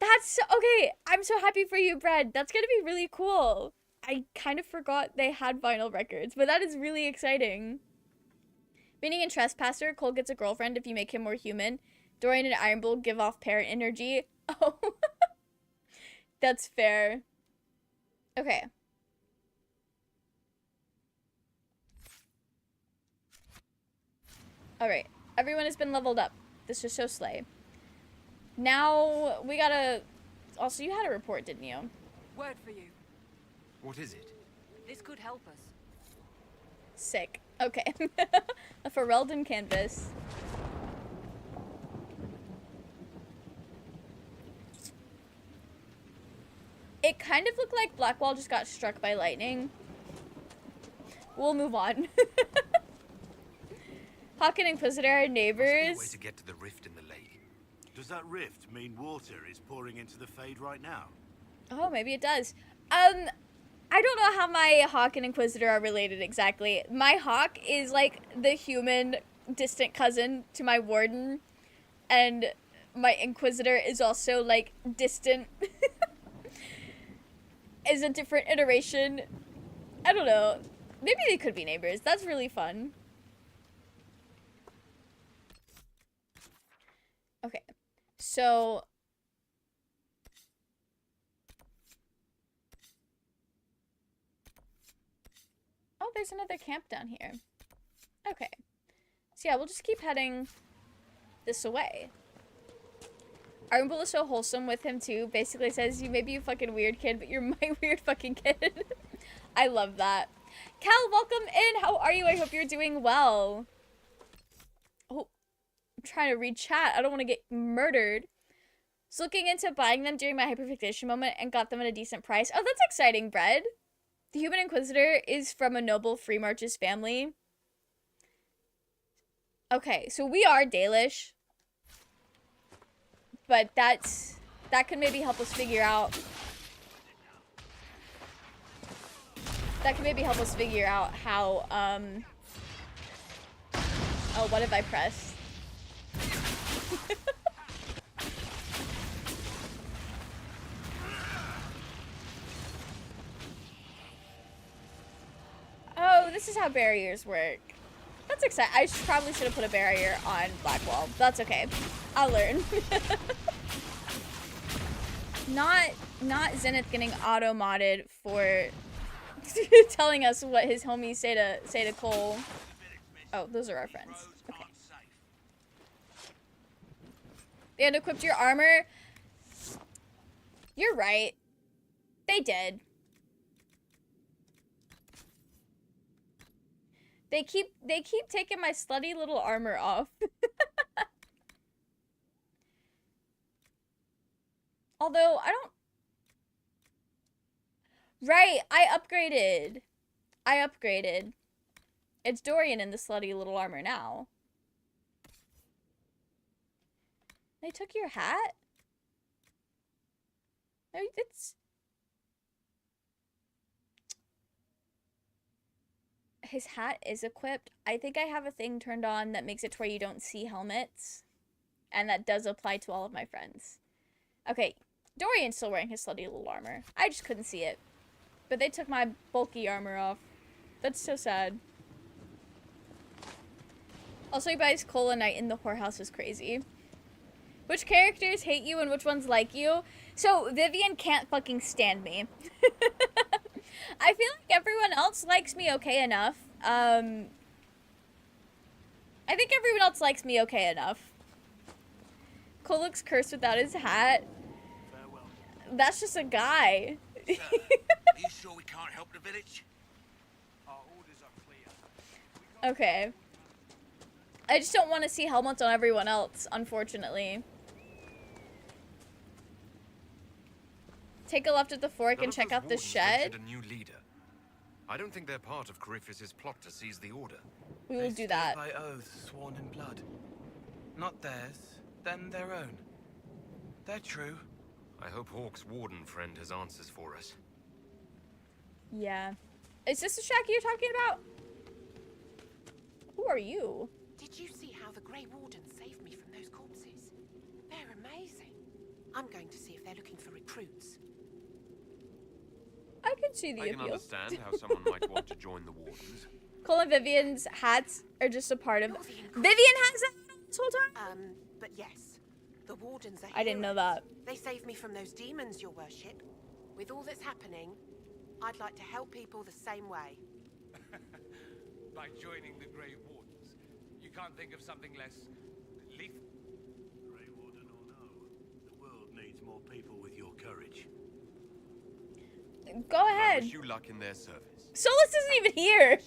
That's okay. I'm so happy for you, Brad. That's gonna be really cool. I kind of forgot they had vinyl records, but that is really exciting. Meaning in Trespasser, Cole gets a girlfriend if you make him more human. Dorian and Iron Bull give off parent energy. Oh. That's fair. Okay. Alright. Everyone has been leveled up. This is so slay. Now, we gotta... Also, you had a report, didn't you? Word for you. What is it? This could help us. Sick. Okay. A Ferelden canvas. It kind of looked like Blackwall just got struck by lightning. We'll move on. Hawk and Inquisitor are neighbors. Way to get to the rift in the lake. Does that rift mean water is pouring into the Fade right now? Oh, maybe it does. I don't know how my Hawk and Inquisitor are related exactly. My Hawk is like the human distant cousin to my Warden, and my Inquisitor is also like distant. Is a different iteration. I don't know. Maybe they could be neighbors. That's really fun. Okay. So... Oh, there's another camp down here. Okay. So yeah, we'll just keep heading this way. Armbull is so wholesome with him too. Basically says, you may be a fucking weird kid, but you're my weird fucking kid. I love that. Cal, welcome in. How are you? I hope you're doing well. Oh, I'm trying to read chat. I don't want to get murdered. Was looking into buying them during my hyperfixation moment and got them at a decent price. Oh, that's exciting, Bread. The Human Inquisitor is from a noble Free Marches family. Okay, so we are Dalish. But that could maybe help us figure out. That could maybe help us figure out how, oh, what have I pressed? Oh, this is how barriers work. That's exciting. I probably should have put a barrier on Blackwall. That's okay. I'll learn. Not Zenith getting auto-modded for telling us what his homies say to Cole. Oh, those are our friends. Okay. They had equipped your armor. You're right. They did. They keep taking my slutty little armor off. Although I don't. Right, I upgraded. It's Dorian in the slutty little armor now. They took your hat? No, it's... His hat is equipped. I think I have a thing turned on that makes it to where you don't see helmets. And that does apply to all of my friends. Okay, Dorian's still wearing his slutty little armor. I just couldn't see it. But they took my bulky armor off. That's so sad. Also, he buys Cole a night in the whorehouse is crazy. Which characters hate you and which ones like you? So, Vivian can't fucking stand me. I feel like everyone else likes me okay enough. I think everyone else likes me okay enough. Cole looks cursed without his hat. Farewell. That's just a guy. Sir, are you sure we can't help the village? Our orders are clear. Okay. I just don't want to see helmets on everyone else, unfortunately. Take a left at the fork and check out the shed. A new leader. I don't think they're part of Corypheus's plot to seize the order. We will do that. By oaths sworn in blood. Not theirs, then their own. They're true. I hope Hawk's warden friend has answers for us. Yeah. Is this the shack you're talking about? Who are you? Did you see how the Grey Warden saved me from those corpses? They're amazing. I'm going to see if they're looking for recruits. I can see the I appeal. can understand how someone might want to join the wardens. Cole and Vivian's hats are just a part of... Vivian has that this whole time? But yes. The Wardens are I didn't know heroes. that. They saved me from those demons, your worship. With all that's happening, I'd like to help people the same way. By joining the Grey Wardens, you can't think of something less lethal? Grey Warden or no, the world needs more people with your courage. Go I ahead. wish you luck in their service. Solus isn't even here.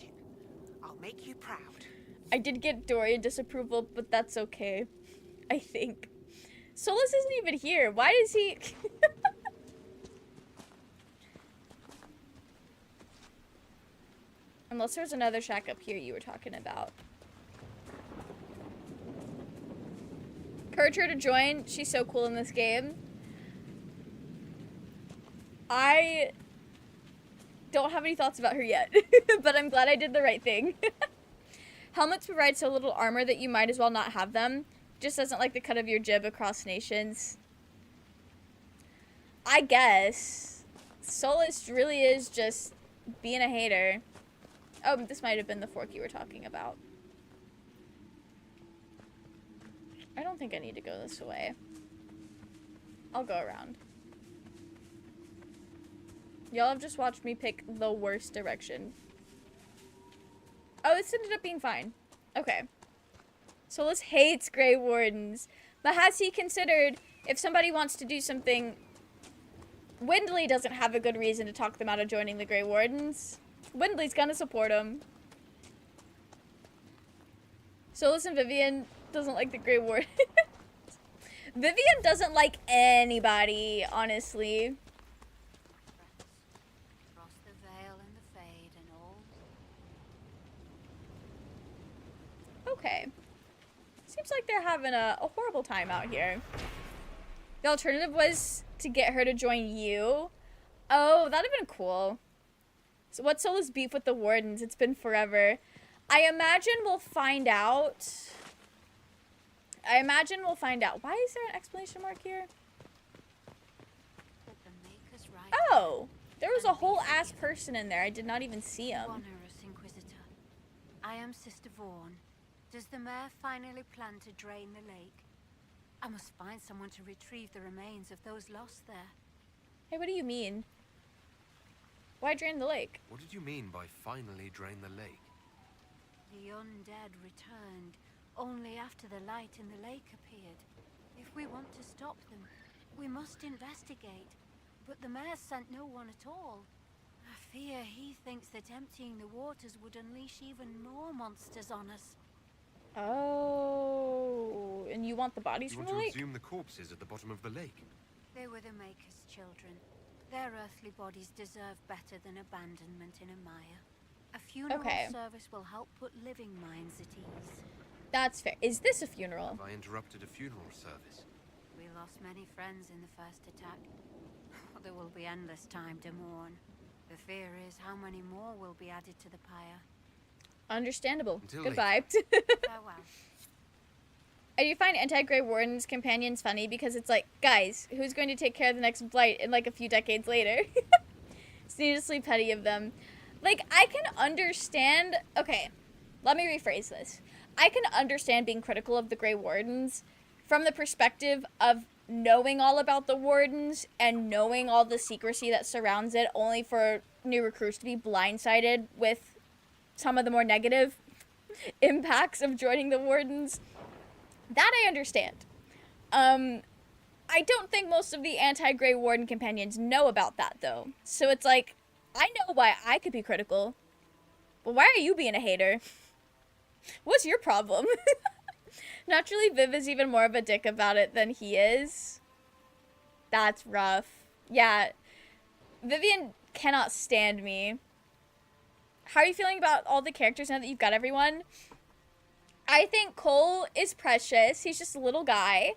I'll make you proud. I did get Dorian disapproval, but that's okay. I think. Solus isn't even here. Why does he... Unless there's another shack up here you were talking about. Encourage her to join. She's so cool in this game. I don't have any thoughts about her yet, but I'm glad I did the right thing. Helmets provide so little armor that you might as well not have them. Just doesn't like the cut of your jib across nations. I guess. Solus really is just being a hater. Oh, this might have been the fork you were talking about. I don't think I need to go this way. I'll go around. Y'all have just watched me pick the worst direction. Oh, this ended up being fine. Okay. Solus hates Grey Wardens. But has he considered if somebody wants to do something... Windley doesn't have a good reason to talk them out of joining the Grey Wardens. Windley's gonna support him. Solus and Vivian doesn't like the Grey Wardens. Vivian doesn't like anybody, honestly. Across the veil and the fade and all. Okay. Seems like they're having a horrible time out here. The alternative was to get her to join you. Oh, that'd have been cool. So what's Solus' beef with the Wardens? It's been forever. I imagine we'll find out. Why is there an exclamation mark here? Oh, there was a whole ass person in there. I did not even see him. Honorous Inquisitor, I am Sister Vaughn. Does the mayor finally plan to drain the lake? I must find someone to retrieve the remains of those lost there. Hey, what do you mean? Why drain the lake? What did you mean by finally drain the lake? The undead returned only after the light in the lake appeared. If we want to stop them, we must investigate. But the mayor sent no one at all. I fear he thinks that emptying the waters would unleash even more monsters on us. Oh, and you want the bodies You from want the to lake? exhume the corpses at the bottom of the lake? They were the Maker's children. Their earthly bodies deserve better than abandonment in a mire. A funeral service will help put living minds at ease. That's fair. Is this a funeral? Have I interrupted a funeral service? We lost many friends in the first attack. There will be endless time to mourn. The fear is how many more will be added to the pyre. Understandable. Until Goodbye. Farewell. I do find anti-Grey Warden's companions funny because it's like, guys, who's going to take care of the next blight in like a few decades later? It's needlessly petty of them. Like, I can understand... Okay, let me rephrase this. I can understand being critical of the Grey Wardens from the perspective of knowing all about the Wardens and knowing all the secrecy that surrounds it, only for new recruits to be blindsided with some of the more negative impacts of joining the Wardens. That I understand. I don't think most of the anti-Grey Warden companions know about that, though. So it's like, I know why I could be critical. But why are you being a hater? What's your problem? Naturally, Viv is even more of a dick about it than he is. That's rough. Yeah. Vivian cannot stand me. How are you feeling about all the characters now that you've got everyone? I think Cole is precious. He's just a little guy.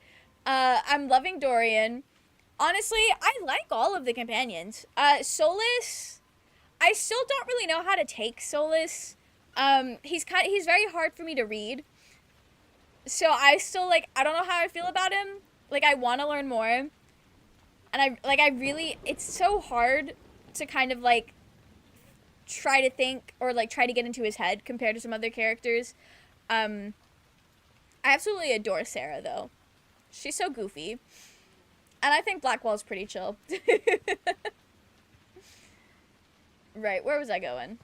I'm loving Dorian. Honestly, I like all of the companions. Solus, I still don't really know how to take Solus. He's very hard for me to read. So I still, like, I don't know how I feel about him. Like, I want to learn more. And I really, it's so hard to kind of, like, try to think or, like, try to get into his head compared to some other characters. I absolutely adore Sarah, though. She's so goofy. And I think Blackwell's pretty chill. Right, where was I going?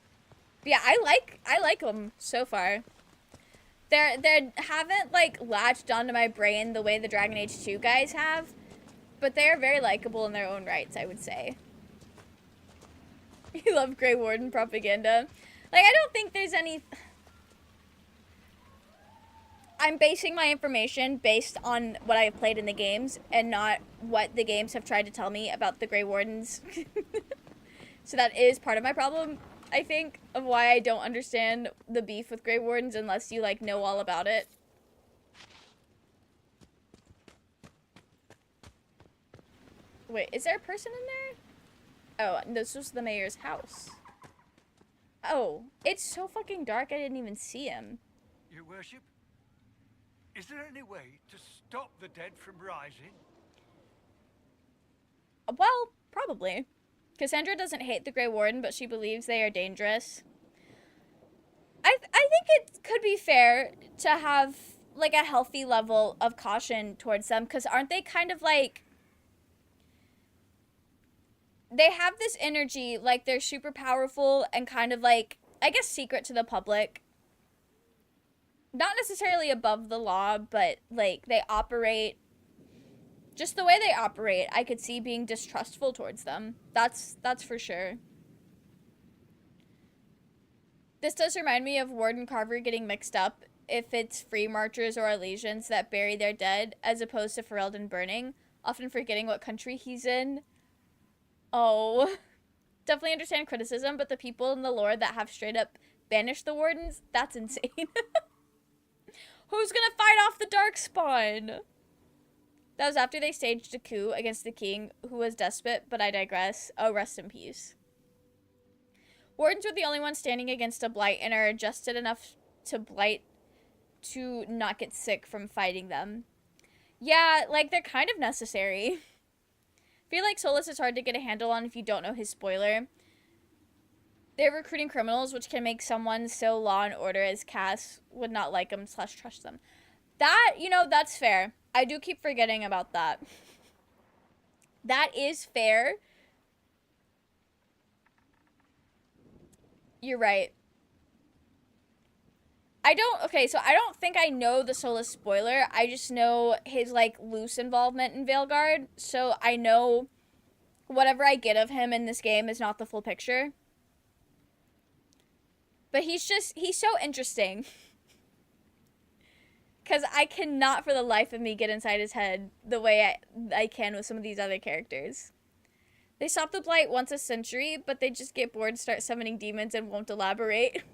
But yeah, I like them so far. They haven't, like, latched onto my brain the way the Dragon Age 2 guys have. But they are very likable in their own rights, I would say. You love Grey Warden propaganda. Like, I don't think there's any... I'm basing my information based on what I've played in the games and not what the games have tried to tell me about the Grey Wardens. So that is part of my problem, I think, of why I don't understand the beef with Grey Wardens unless you, like, know all about it. Wait, is there a person in there? Oh, this was the mayor's house. Oh, it's so fucking dark I didn't even see him. Your worship, is there any way to stop the dead from rising? Well, probably. Cassandra doesn't hate the Grey Warden, but she believes they are dangerous. I think it could be fair to have, like, a healthy level of caution towards them, because aren't they kind of, like, they have this energy, like they're super powerful and kind of like, I guess, secret to the public. Not necessarily above the law, but like they operate, just the way they operate, I could see being distrustful towards them. That's for sure. This does remind me of Warden Carver getting mixed up if it's free marchers or Alesians that bury their dead, as opposed to Ferelden burning, often forgetting what country he's in. Oh. Definitely understand criticism, but the people in the lore that have straight up banished the Wardens, that's insane. Who's gonna fight off the Darkspawn? That was after they staged a coup against the king, who was despot, but I digress. Oh, rest in peace. Wardens were the only ones standing against a blight and are adjusted enough to blight to not get sick from fighting them. Yeah, like, they're kind of necessary. I feel like Solas is hard to get a handle on if you don't know his spoiler. They're recruiting criminals, which can make someone so law and order as Cass would not like them / trust them. That, you know, that's fair. I do keep forgetting about that. That is fair. You're right. I don't think I know the Solas spoiler. I just know his, like, loose involvement in Veilguard. So I know whatever I get of him in this game is not the full picture. But he's so interesting. Because I cannot for the life of me get inside his head the way I can with some of these other characters. They stop the blight once a century, but they just get bored, start summoning demons, and won't elaborate.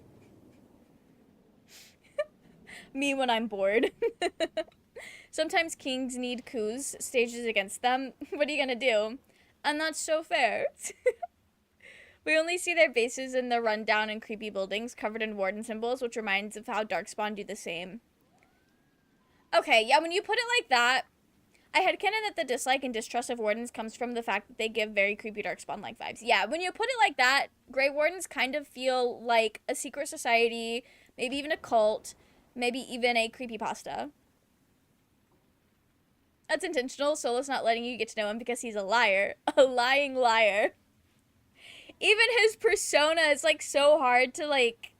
Me when I'm bored. Sometimes kings need coups, stages against them. What are you gonna do? And that's so fair. We only see their bases in the rundown and creepy buildings covered in warden symbols, which reminds of how Darkspawn do the same. Okay, yeah, when you put it like that, I headcanon that the dislike and distrust of wardens comes from the fact that they give very creepy Darkspawn-like vibes. Yeah, when you put it like that, Grey Wardens kind of feel like a secret society, maybe even a cult, maybe even a creepypasta. That's intentional. Solas not letting you get to know him because he's a liar. A lying liar. Even his persona is, like, so hard to, like,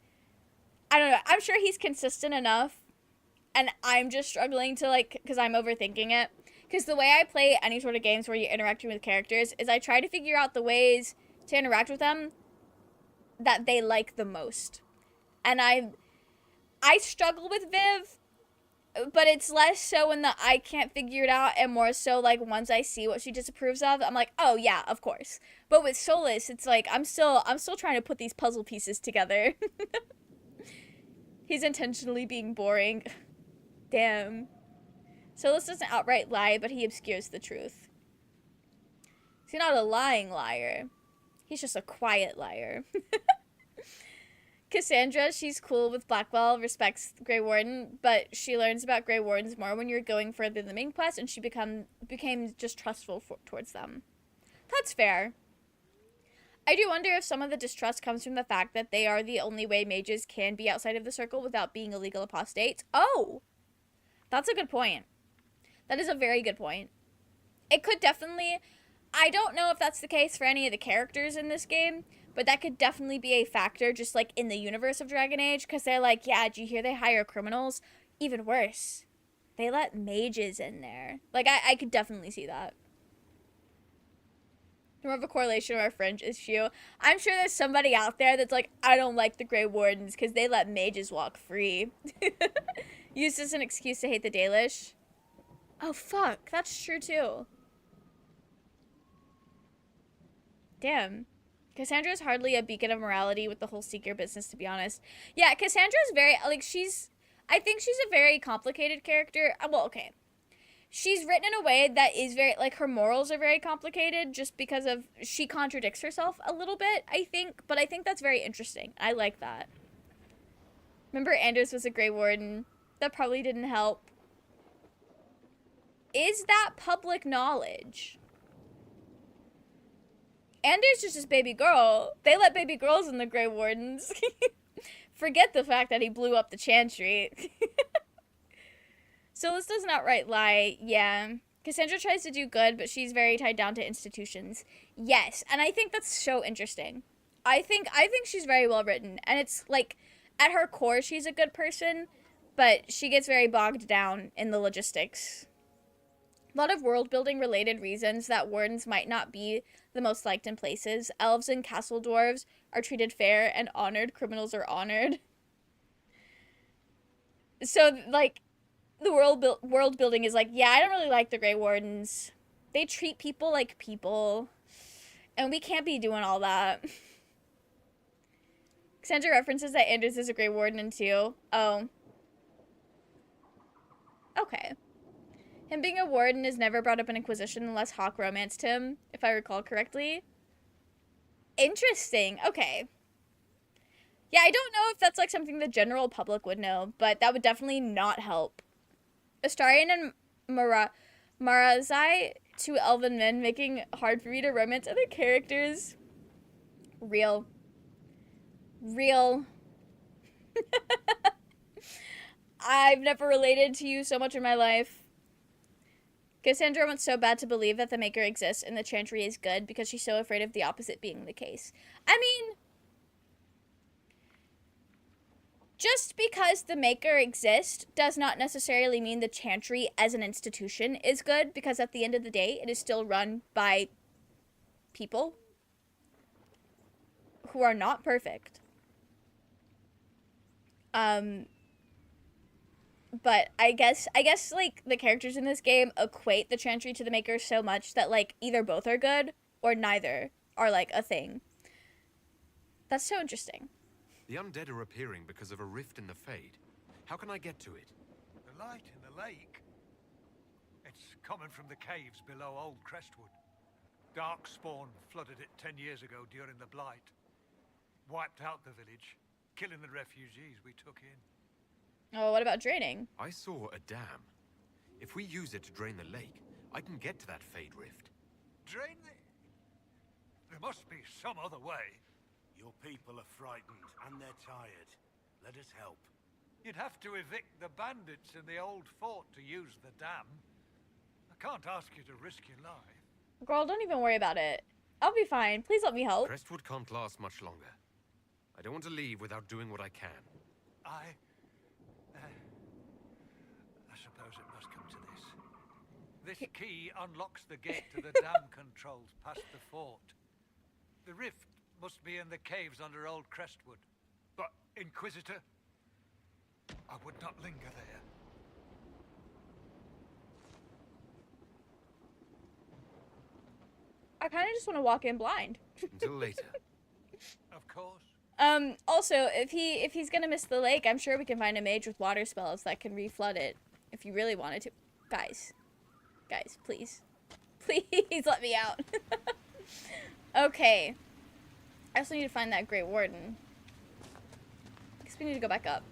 I don't know. I'm sure he's consistent enough. And I'm just struggling to, like, because I'm overthinking it. Because the way I play any sort of games where you're interacting with characters is I try to figure out the ways to interact with them that they like the most. And I struggle with Viv, but it's less so in the I can't figure it out and more so like once I see what she disapproves of, I'm like, oh yeah, of course. But with Solas, it's like I'm still trying to put these puzzle pieces together. He's intentionally being boring. Damn. Solas doesn't outright lie, but he obscures the truth. He's not a lying liar. He's just a quiet liar. Cassandra, she's cool with Blackwell, respects Grey Warden, but she learns about Grey Wardens more when you're going further in the main quest, and she became just trustful towards them. That's fair. I do wonder if some of the distrust comes from the fact that they are the only way mages can be outside of the circle without being illegal apostates. Oh! That's a good point. That is a very good point. It could definitely... I don't know if that's the case for any of the characters in this game, but that could definitely be a factor just, like, in the universe of Dragon Age, because they're like, yeah, did you hear they hire criminals? Even worse, they let mages in there. Like, I could definitely see that. More of a correlation or a fringe issue. I'm sure there's somebody out there that's like, I don't like the Grey Wardens because they let mages walk free. Used as an excuse to hate the Dalish. Oh, fuck. That's true, too. Damn. Cassandra's hardly a beacon of morality with the whole Seeker business, to be honest. Yeah, Cassandra's very, like, I think she's a very complicated character. Well, okay. She's written in a way that is very, like, her morals are very complicated just because of, she contradicts herself a little bit, I think. But I think that's very interesting. I like that. Remember Anders was a Grey Warden? That probably didn't help. Is that public knowledge? Anders is just baby girl. They let baby girls in the Grey Wardens. Forget the fact that he blew up the Chantry. Solas does not outright lie. Yeah. Cassandra tries to do good, but she's very tied down to institutions. Yes, and I think that's so interesting. I think she's very well written, and it's like at her core she's a good person, but she gets very bogged down in the logistics. A lot of world building related reasons that wardens might not be the most liked in places. Elves and castle dwarves are treated fair and honored. Criminals are honored. So like the world building is like, yeah, I don't really like the Grey Wardens. They treat people like people, and we can't be doing all that. Cassandra references that Anders is a Grey Warden in 2. Oh. Okay. Him being a warden is never brought up in Inquisition unless Hawke romanced him, if I recall correctly. Interesting. Okay. Yeah, I don't know if that's like something the general public would know, but that would definitely not help. Astarion and Marazai, two elven men, making it hard for me to romance other characters. Real. I've never related to you so much in my life. Cassandra wants so bad to believe that the Maker exists and the Chantry is good because she's so afraid of the opposite being the case. I mean, just because the Maker exists does not necessarily mean the Chantry as an institution is good, because at the end of the day, it is still run by people who are not perfect. But I guess like the characters in this game equate the Chantry to the Maker so much that like either both are good or neither are like a thing. That's so interesting. The undead are appearing because of a rift in the Fade. How can I get to it? The light in the lake? It's coming from the caves below Old Crestwood. Darkspawn flooded it 10 years ago during the Blight. Wiped out the village, killing the refugees we took in. Oh, what about draining? I saw a dam. If we use it to drain the lake, I can get to that Fade rift. Drain the... There must be some other way. Your people are frightened, and they're tired. Let us help. You'd have to evict the bandits in the old fort to use the dam. I can't ask you to risk your life. Girl, don't even worry about it. I'll be fine. Please let me help. Crestwood can't last much longer. I don't want to leave without doing what I can. I suppose it must come to this. This key unlocks the gate to the dam controls past the fort. The rift must be in the caves under Old Crestwood. But, Inquisitor, I would not linger there. I kind of just want to walk in blind. Until later. Of course. Also, if he's gonna miss the lake, I'm sure we can find a mage with water spells that can reflood it. If you really wanted to. Guys, please. Please let me out. Okay. I also need to find that Great Warden. I guess we need to go back up.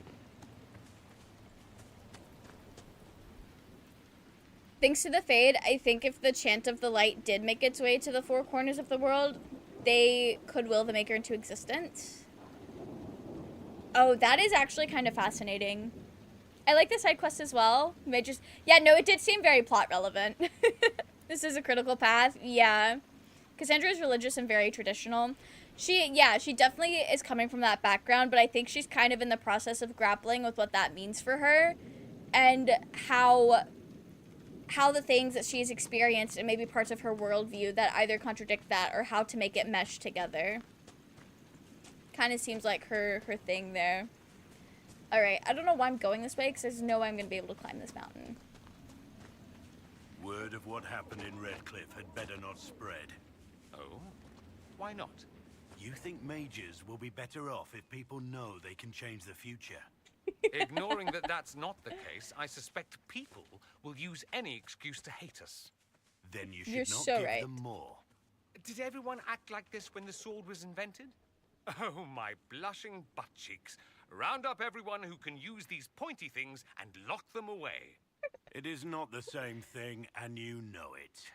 Thanks to the Fade, I think if the Chant of the Light did make its way to the four corners of the world, they could will the Maker into existence. Oh, that is actually kind of fascinating. I like the side quest as well. Yeah, no, it did seem very plot relevant. This is a critical path. Yeah. Cassandra is religious and very traditional. She definitely is coming from that background, but I think she's kind of in the process of grappling with what that means for her and how the things that she's experienced and maybe parts of her worldview that either contradict that or how to make it mesh together. Kind of seems like her thing there. Alright, I don't know why I'm going this way, because there's no way I'm going to be able to climb this mountain. Word of what happened in Redcliffe had better not spread. Oh? Why not? You think mages will be better off if people know they can change the future? Ignoring that that's not the case, I suspect people will use any excuse to hate us. Then you should You're not so give right. them more. Did everyone act like this when the sword was invented? Oh, my blushing butt cheeks. Round up everyone who can use these pointy things and lock them away. It is not the same thing, and you know it.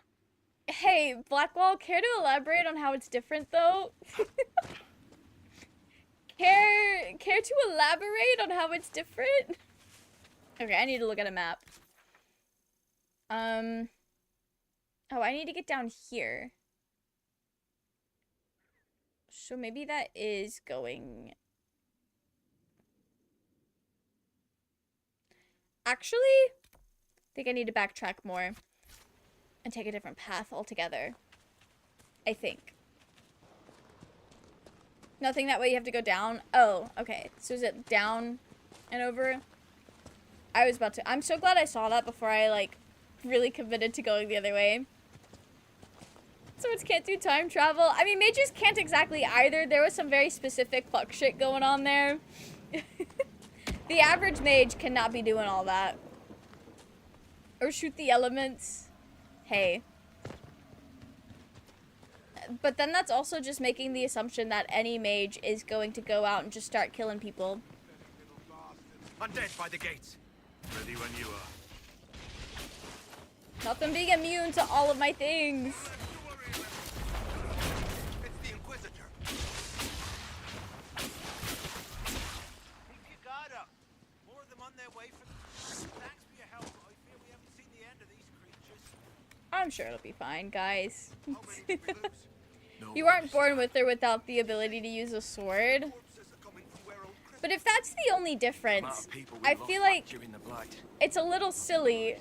Hey, Blackwall, care to elaborate on how it's different, though? Care to elaborate on how it's different? Okay, I need to look at a map. Oh, I need to get down here. So maybe that is going... Actually, I think I need to backtrack more and take a different path altogether. I think. Nothing that way you have to go down? Oh, okay. So is it down and over? I was about to... I'm so glad I saw that before I, like, really committed to going the other way. Swords can't do time travel. I mean, mages can't exactly either. There was some very specific fuck shit going on there. The average mage cannot be doing all that. Or shoot the elements. Hey. But then that's also just making the assumption that any mage is going to go out and just start killing people. Undead by the gates. Ready when you are. Not them being immune to all of my things. It's the Inquisitor. Keep your guard up. More of them on their way for... Thanks for your help. I fear we haven't seen the end of these creatures. I'm sure it'll be fine, guys. You aren't born with or without the ability to use a sword. But if that's the only difference, I feel like it's a little silly.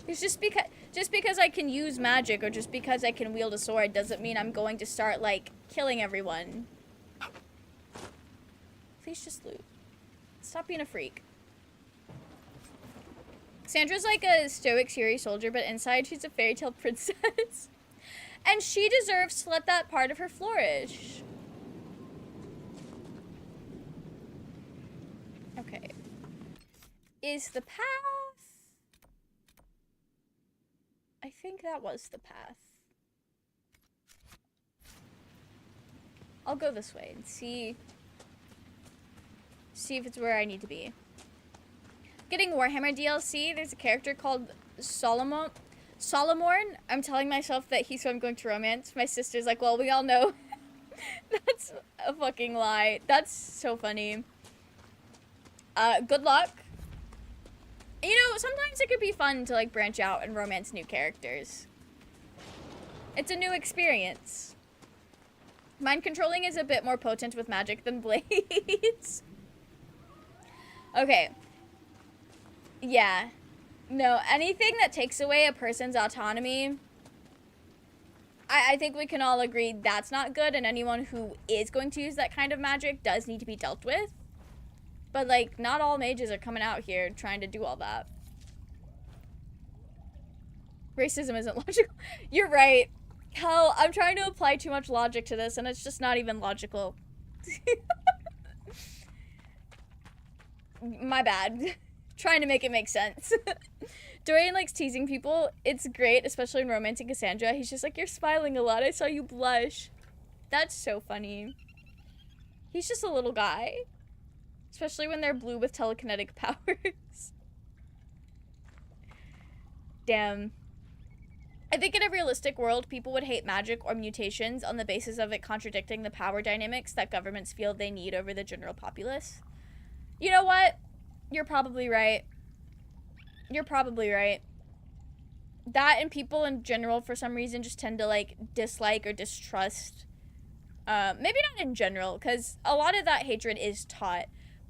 It's just because I can use magic or just because I can wield a sword doesn't mean I'm going to start, like, killing everyone. Please just loot. Stop being a freak. Sandra's like a stoic Siri soldier, but inside she's a fairy tale princess. And she deserves to let that part of her flourish. Okay. Is the path... I think that was the path. I'll go this way and see if it's where I need to be. Getting Warhammer DLC, there's a character called Solomorn. I'm telling myself that he's who I'm going to romance. My sister's like, well, we all know that's a fucking lie. That's so funny. Good luck. You know, sometimes it could be fun to, like, branch out and romance new characters. It's a new experience. Mind controlling is a bit more potent with magic than blades. Okay. Yeah. No, anything that takes away a person's autonomy, I think we can all agree that's not good, and anyone who is going to use that kind of magic does need to be dealt with. But, like, not all mages are coming out here trying to do all that. Racism isn't logical. You're right. Hell, I'm trying to apply too much logic to this, and it's just not even logical. My bad. Trying to make it make sense. Dorian likes teasing people. It's great, especially in romancing Cassandra. He's just like, you're smiling a lot. I saw you blush. That's so funny. He's just a little guy. Especially when they're blue with telekinetic powers. Damn. I think in a realistic world, people would hate magic or mutations on the basis of it contradicting the power dynamics that governments feel they need over the general populace. You know what? You're probably right. You're probably right. That and people in general, for some reason, just tend to, like, dislike or distrust. Maybe not in general, because a lot of that hatred is taught.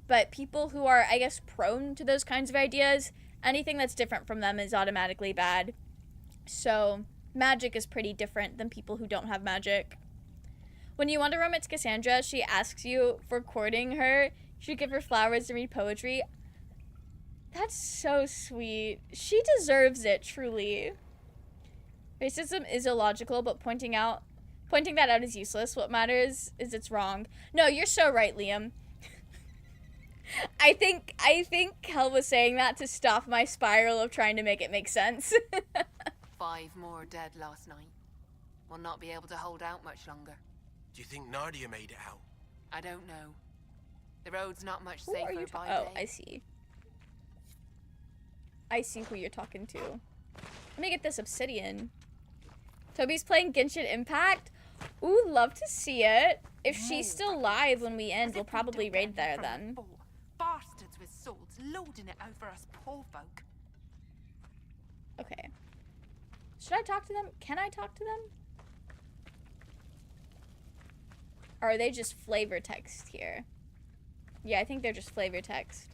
But people who are, I guess, prone to those kinds of ideas, anything that's different from them is automatically bad. So, magic is pretty different than people who don't have magic. When you want to romance Cassandra, she asks you for courting her. You should give her flowers and read poetry. That's so sweet. She deserves it, truly. Racism is illogical, but pointing that out is useless. What matters is it's wrong. No, you're so right, Liam. I think Kel was saying that to stop my spiral of trying to make it make sense. 5 more dead last night. We'll not be able to hold out much longer. Do you think Nadia made it out? I don't know. The road's not much Who are safer you by Oh, day. I see. I see who you're talking to. Let me get this obsidian. Toby's playing Genshin Impact. Ooh, love to see it. If she's still live when we end, we'll probably raid there then. Bastards with swords loading it over us poor folk. Okay. Should I talk to them? Can I talk to them? Or are they just flavor text here? Yeah, I think they're just flavor text.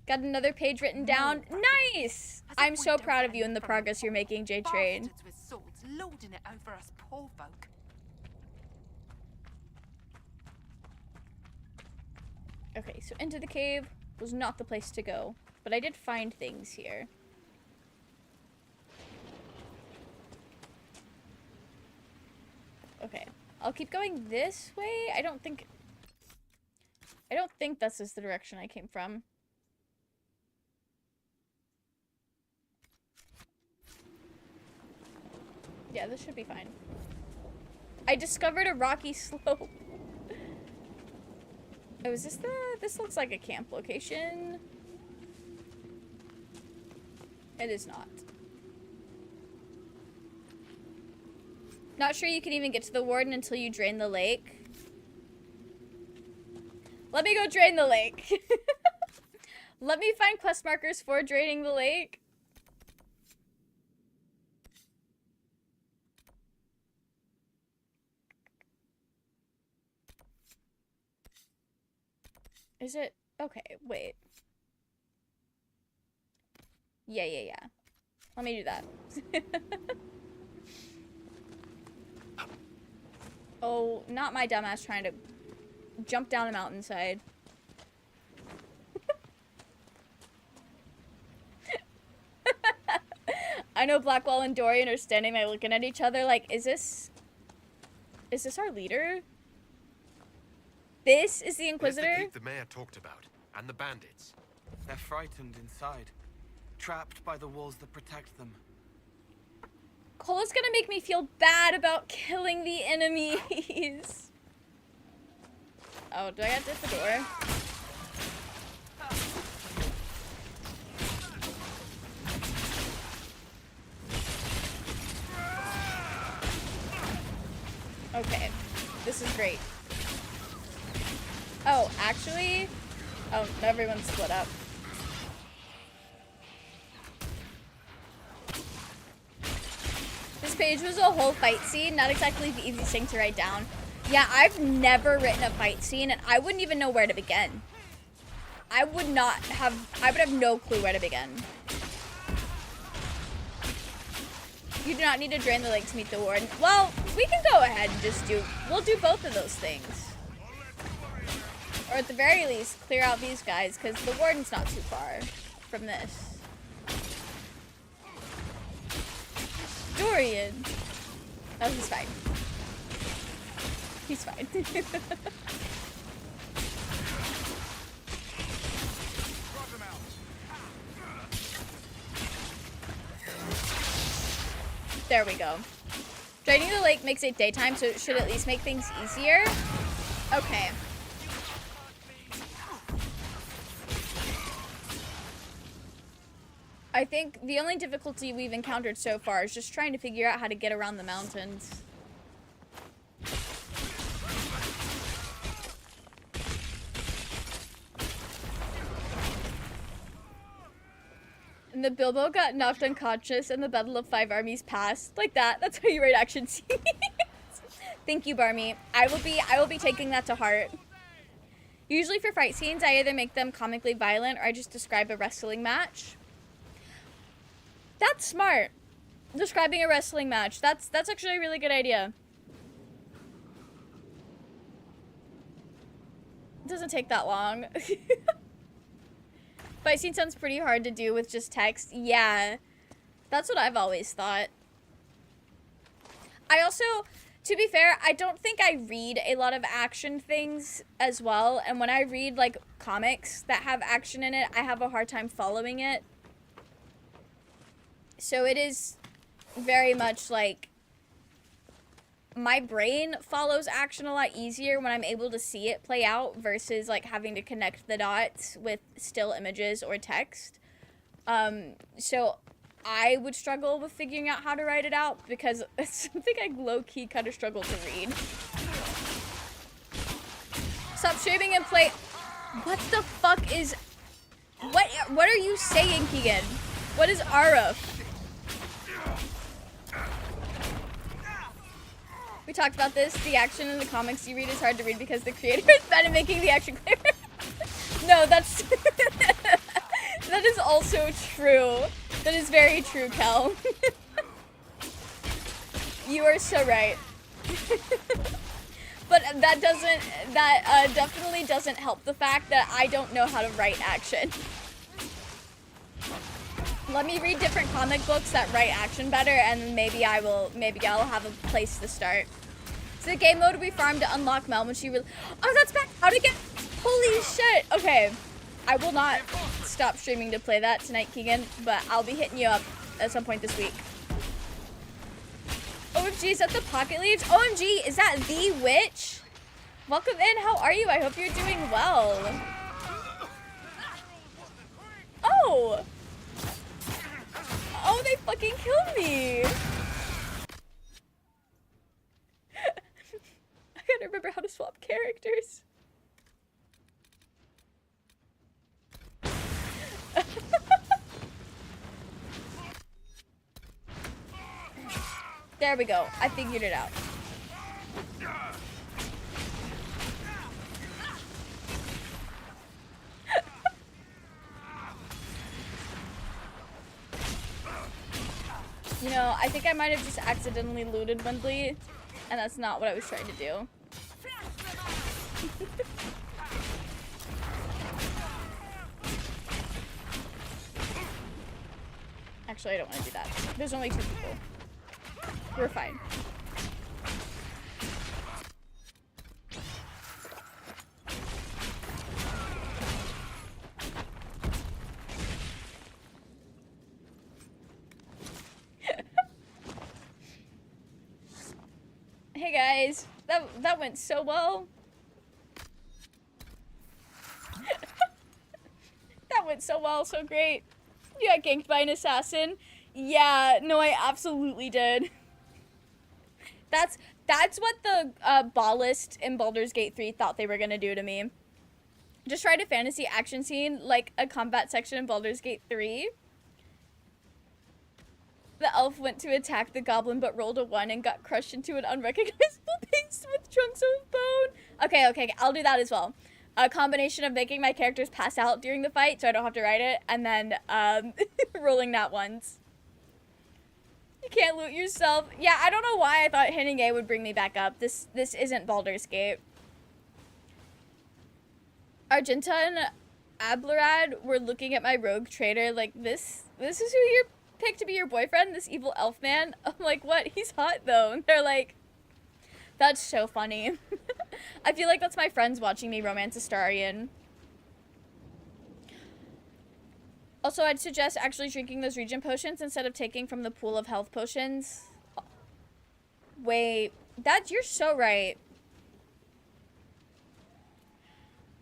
Got another page written down. Nice! I'm so proud of you and the progress you're making, J-Train. Bastards with swords loading it over us poor folk. Okay, so into the cave was not the place to go, but I did find things here. Okay, I'll keep going this way. I don't think this is the direction I came from. Yeah, this should be fine. I discovered a rocky slope. Oh, is this this looks like a camp location. It is not. Not sure you can even get to the warden until you drain the lake. Let me go drain the lake. Let me find quest markers for draining the lake. Is it? Okay, wait. Yeah. Let me do that. Oh, not my dumbass trying to jump down a mountainside. I know Blackwell and Dorian are standing there looking at each other like, is this our leader? This is the Inquisitor? Here's the keep the mayor talked about, and the bandits. They're frightened inside, trapped by the walls that protect them. Cola's gonna make me feel bad about killing the enemies. Oh, do I have to hit the door? Okay, this is great. Oh, actually, oh, everyone's split up. This page was a whole fight scene, not exactly the easiest thing to write down. Yeah, I've never written a fight scene, and I wouldn't even know where to begin. I would have no clue where to begin. You do not need to drain the lake to meet the warden. Well, we can go ahead and we'll do both of those things. Or at the very least, clear out these guys, because the warden's not too far from this. Dorian. Oh, he's fine. He's fine. There we go. Draining the lake makes it daytime, so it should at least make things easier. Okay. I think the only difficulty we've encountered so far is just trying to figure out how to get around the mountains. And the Bilbo got knocked unconscious and the Battle of Five Armies passed. Like that. That's how you write action scenes. Thank you, Barmy. I will be taking that to heart. Usually for fight scenes, I either make them comically violent or I just describe a wrestling match. That's smart. Describing a wrestling match. That's actually a really good idea. It doesn't take that long. Fight scene sounds pretty hard to do with just text. Yeah. That's what I've always thought. I also, to be fair, I don't think I read a lot of action things as well. And when I read, like, comics that have action in it, I have a hard time following it. So it is very much like my brain follows action a lot easier when I'm able to see it play out versus like having to connect the dots with still images or text. So I would struggle with figuring out how to write it out because it's something I low-key kind of struggle to read. Stop streaming and play. What the fuck is... What are you saying, Keegan? What is Aruf? We talked about this. The action in the comics you read is hard to read because the creator is bad at making the action clear. No, that's... that is also true. That is very true, Kel. You are so right. But that definitely doesn't help the fact that I don't know how to write action. Let me read different comic books that write action better, and maybe I'll have a place to start. So the game mode we farmed to unlock Mel when she oh, that's back out again. Holy shit. Okay. I will not stop streaming to play that tonight, Keegan, but I'll be hitting you up at some point this week. OMG, is that the Pocket Leaves? OMG, is that the witch? Welcome in, how are you? I hope you're doing well. Oh! Oh, they fucking killed me! I gotta remember how to swap characters. There we go. I figured it out. You know, I think I might have just accidentally looted Wendley, and that's not what I was trying to do. Actually, I don't want to do that. There's only 2 people. We're fine. Hey guys, that went so well. That went so well, so great. You got ganked by an assassin. Yeah, no, I absolutely did. That's what the ballist in Baldur's Gate 3 thought they were gonna do to me. Just tried a fantasy action scene, like a combat section in Baldur's Gate 3. The elf went to attack the goblin but rolled a 1 and got crushed into an unrecognizable paste with chunks of bone. Okay, I'll do that as well. A combination of making my characters pass out during the fight so I don't have to write it, and then rolling that once. You can't loot yourself. Yeah, I don't know why I thought hitting A would bring me back up. This isn't Baldur's Gate. Argenta and Ablerad were looking at my rogue trader like, this is who you're picked to be your boyfriend, this evil elf man? I'm like, what? He's hot though. And they're like, that's so funny. I feel like that's my friends watching me romance Astarion. Also, I'd suggest actually drinking those regen potions instead of taking from the pool of health potions. Wait, you're so right.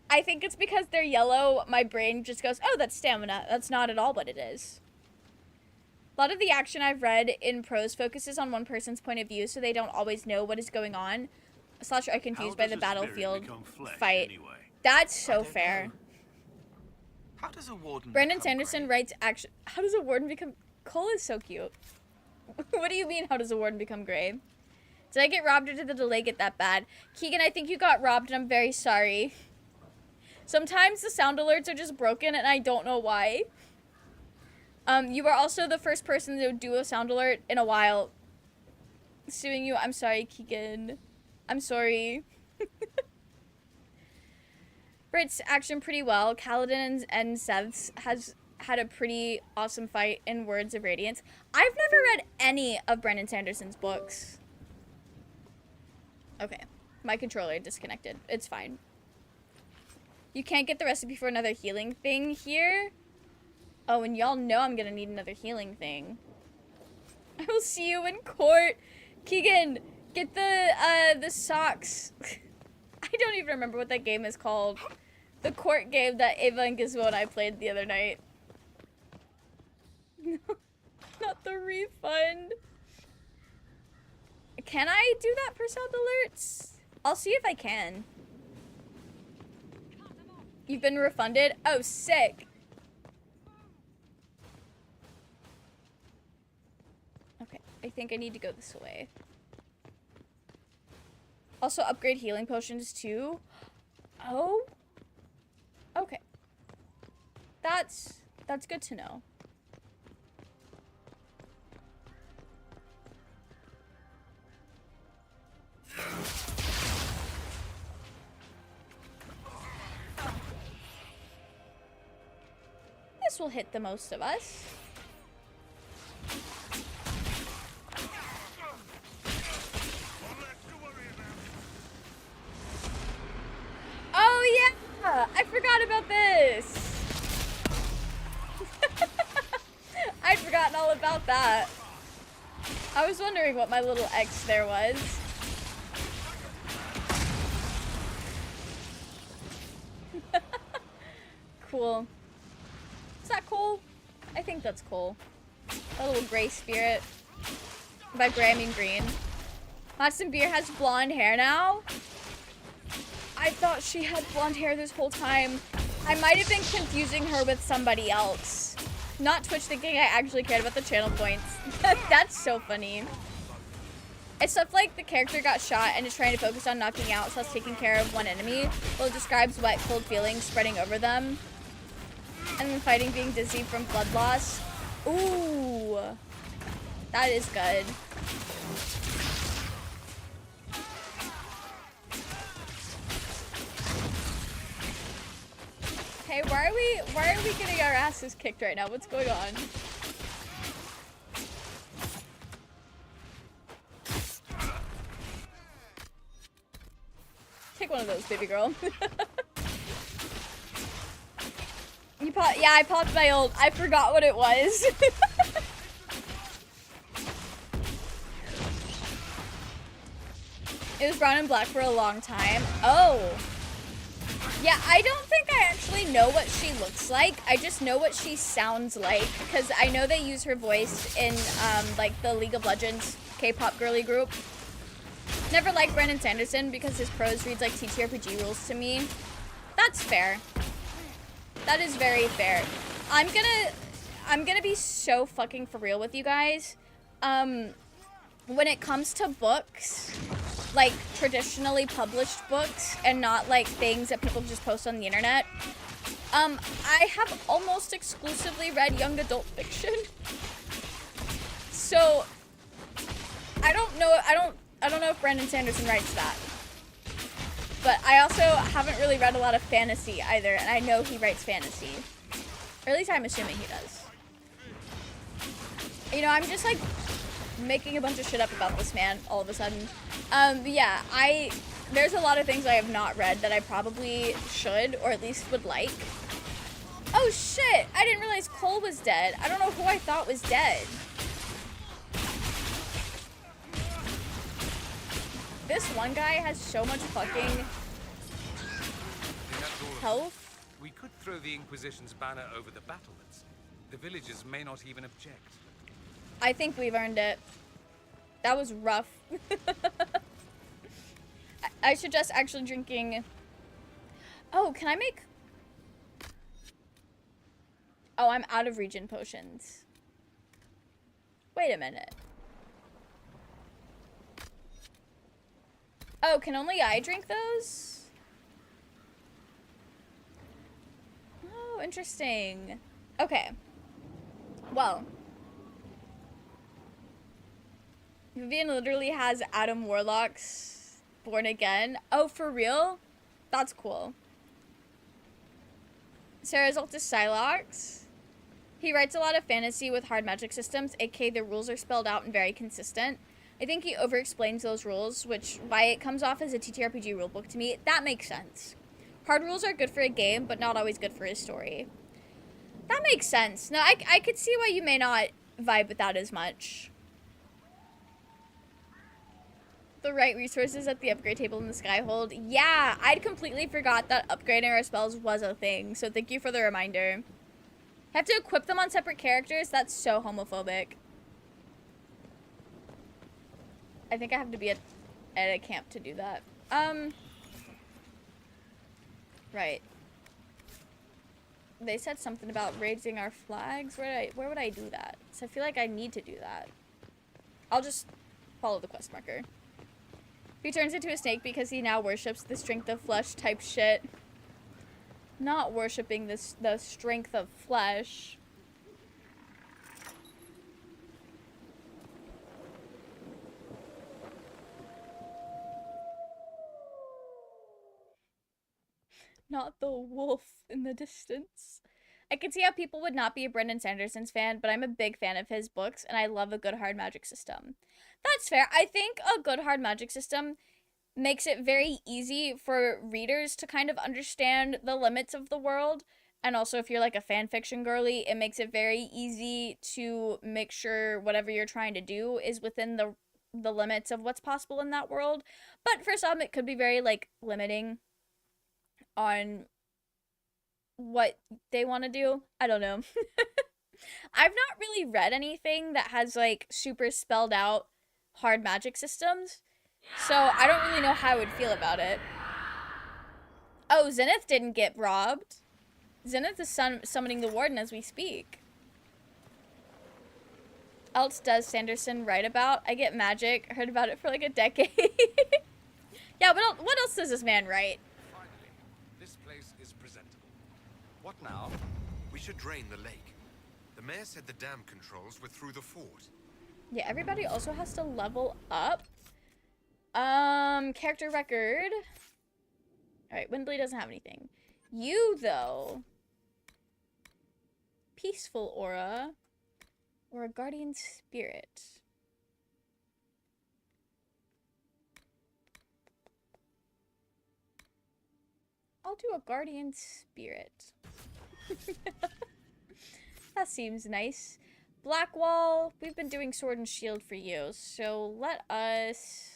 I think it's because they're yellow, my brain just goes, oh, that's stamina. That's not at all what it is. A lot of the action I've read in prose focuses on one person's point of view, so they don't always know what is going on. Slash are confused by the battlefield fight. Anyway? That's so fair. How does a warden Brandon Sanderson writes action. How does a warden become? Cole is so cute. What do you mean? How does a warden become gray? Did I get robbed or did the delay get that bad? Keegan, I think you got robbed and I'm very sorry. Sometimes the sound alerts are just broken and I don't know why. You are also the first person to do a sound alert in a while. Suing you, I'm sorry, Keegan. I'm sorry. Brit's action pretty well. Kaladin and Seth's has had a pretty awesome fight in Words of Radiance. I've never read any of Brandon Sanderson's books. Okay, my controller disconnected. It's fine. You can't get the recipe for another healing thing here. Oh, and y'all know I'm gonna need another healing thing. I will see you in court. Keegan, get the socks. I don't even remember what that game is called. The court game that Ava and Gizmo and I played the other night. No, not the refund. Can I do that for sound alerts? I'll see if I can. You've been refunded? Oh, sick. Okay, I think I need to go this way. Also upgrade healing potions too. Oh. Okay. That's good to know. This will hit the most of us. Oh yeah! I forgot about this! I'd forgotten all about that. I was wondering what my little X there was. Cool. Is that cool? I think that's cool. A little gray spirit. By gray, I mean green. Hudson Beer has blonde hair now? I thought she had blonde hair this whole time. I might have been confusing her with somebody else. Not Twitch thinking I actually cared about the channel points. That's so funny. It's stuff like the character got shot and is trying to focus on knocking out so it's taking care of one enemy. Well, it describes wet, cold feelings spreading over them. And then fighting being dizzy from blood loss. Ooh. That is good. Hey, why are we getting our asses kicked right now? What's going on? Take one of those, baby girl. Yeah, I popped my ult. I forgot what it was. It was brown and black for a long time. Oh. Yeah, I don't think I actually know what she looks like. I just know what she sounds like because I know they use her voice in like the League of Legends K-pop girly group. Never liked Brandon Sanderson because his prose reads like TTRPG rules to me. That's fair. That is very fair. I'm gonna be so fucking for real with you guys. When it comes to books, like traditionally published books and not like things that people just post on the internet, I have almost exclusively read young adult fiction. So I don't know if Brandon Sanderson writes that. But I also haven't really read a lot of fantasy either, and I know he writes fantasy. Or at least I'm assuming he does. You know, I'm just like making a bunch of shit up about this man all of a sudden. But yeah, there's a lot of things I have not read that I probably should, or at least would like. Oh shit! I didn't realize Cole was dead. I don't know who I thought was dead. This one guy has so much fucking health. We could throw the Inquisition's banner over the battlements. The villagers may not even object. I think we've earned it. That was rough. I suggest actually drinking... Oh, can I make... Oh, I'm out of regen potions. Wait a minute. Oh, can only I drink those? Oh, interesting. Okay. Well. Vivian literally has Adam Warlock's Born Again. Oh, for real? That's cool. Sarah's ult is Psylocke. He writes a lot of fantasy with hard magic systems, aka the rules are spelled out and very consistent. I think he over-explains those rules, which why it comes off as a TTRPG rulebook to me. That makes sense. Hard rules are good for a game, but not always good for a story. That makes sense. Now, I could see why you may not vibe with that as much. The right resources at the upgrade table in the Skyhold. Yeah, I'd completely forgot that upgrading our spells was a thing, so thank you for the reminder. Have to equip them on separate characters? That's so homophobic. I think I have to be at a camp to do that. Right. They said something about raising our flags. Where would I do that? So I feel like I need to do that. I'll just follow the quest marker. He turns into a snake because he now worships the strength of flesh type shit. Not worshipping the strength of flesh. Not the wolf in the distance. I can see how people would not be a Brendan Sanderson's fan, but I'm a big fan of his books, and I love a good hard magic system. That's fair. I think a good hard magic system makes it very easy for readers to kind of understand the limits of the world. And also, if you're like a fan fiction girly, it makes it very easy to make sure whatever you're trying to do is within the limits of what's possible in that world. But for some, it could be very like limiting on what they want to do. I don't know. I've not really read anything that has like super spelled out hard magic systems, so I don't really know how I would feel about it. Oh, Zenith didn't get robbed. Zenith is summoning the warden as we speak. Else does Sanderson write about? I get magic. Heard about it for like a decade. Yeah, but what else does this man write? Finally, this place is presentable. What now? We should drain the lake. The mayor said the dam controls were through the fort. Yeah, everybody also has to level up. Character record. Alright, Windley doesn't have anything. You, though. Peaceful aura. Or a guardian spirit. I'll do a guardian spirit. That seems nice. Blackwall, we've been doing sword and shield for you, so let us...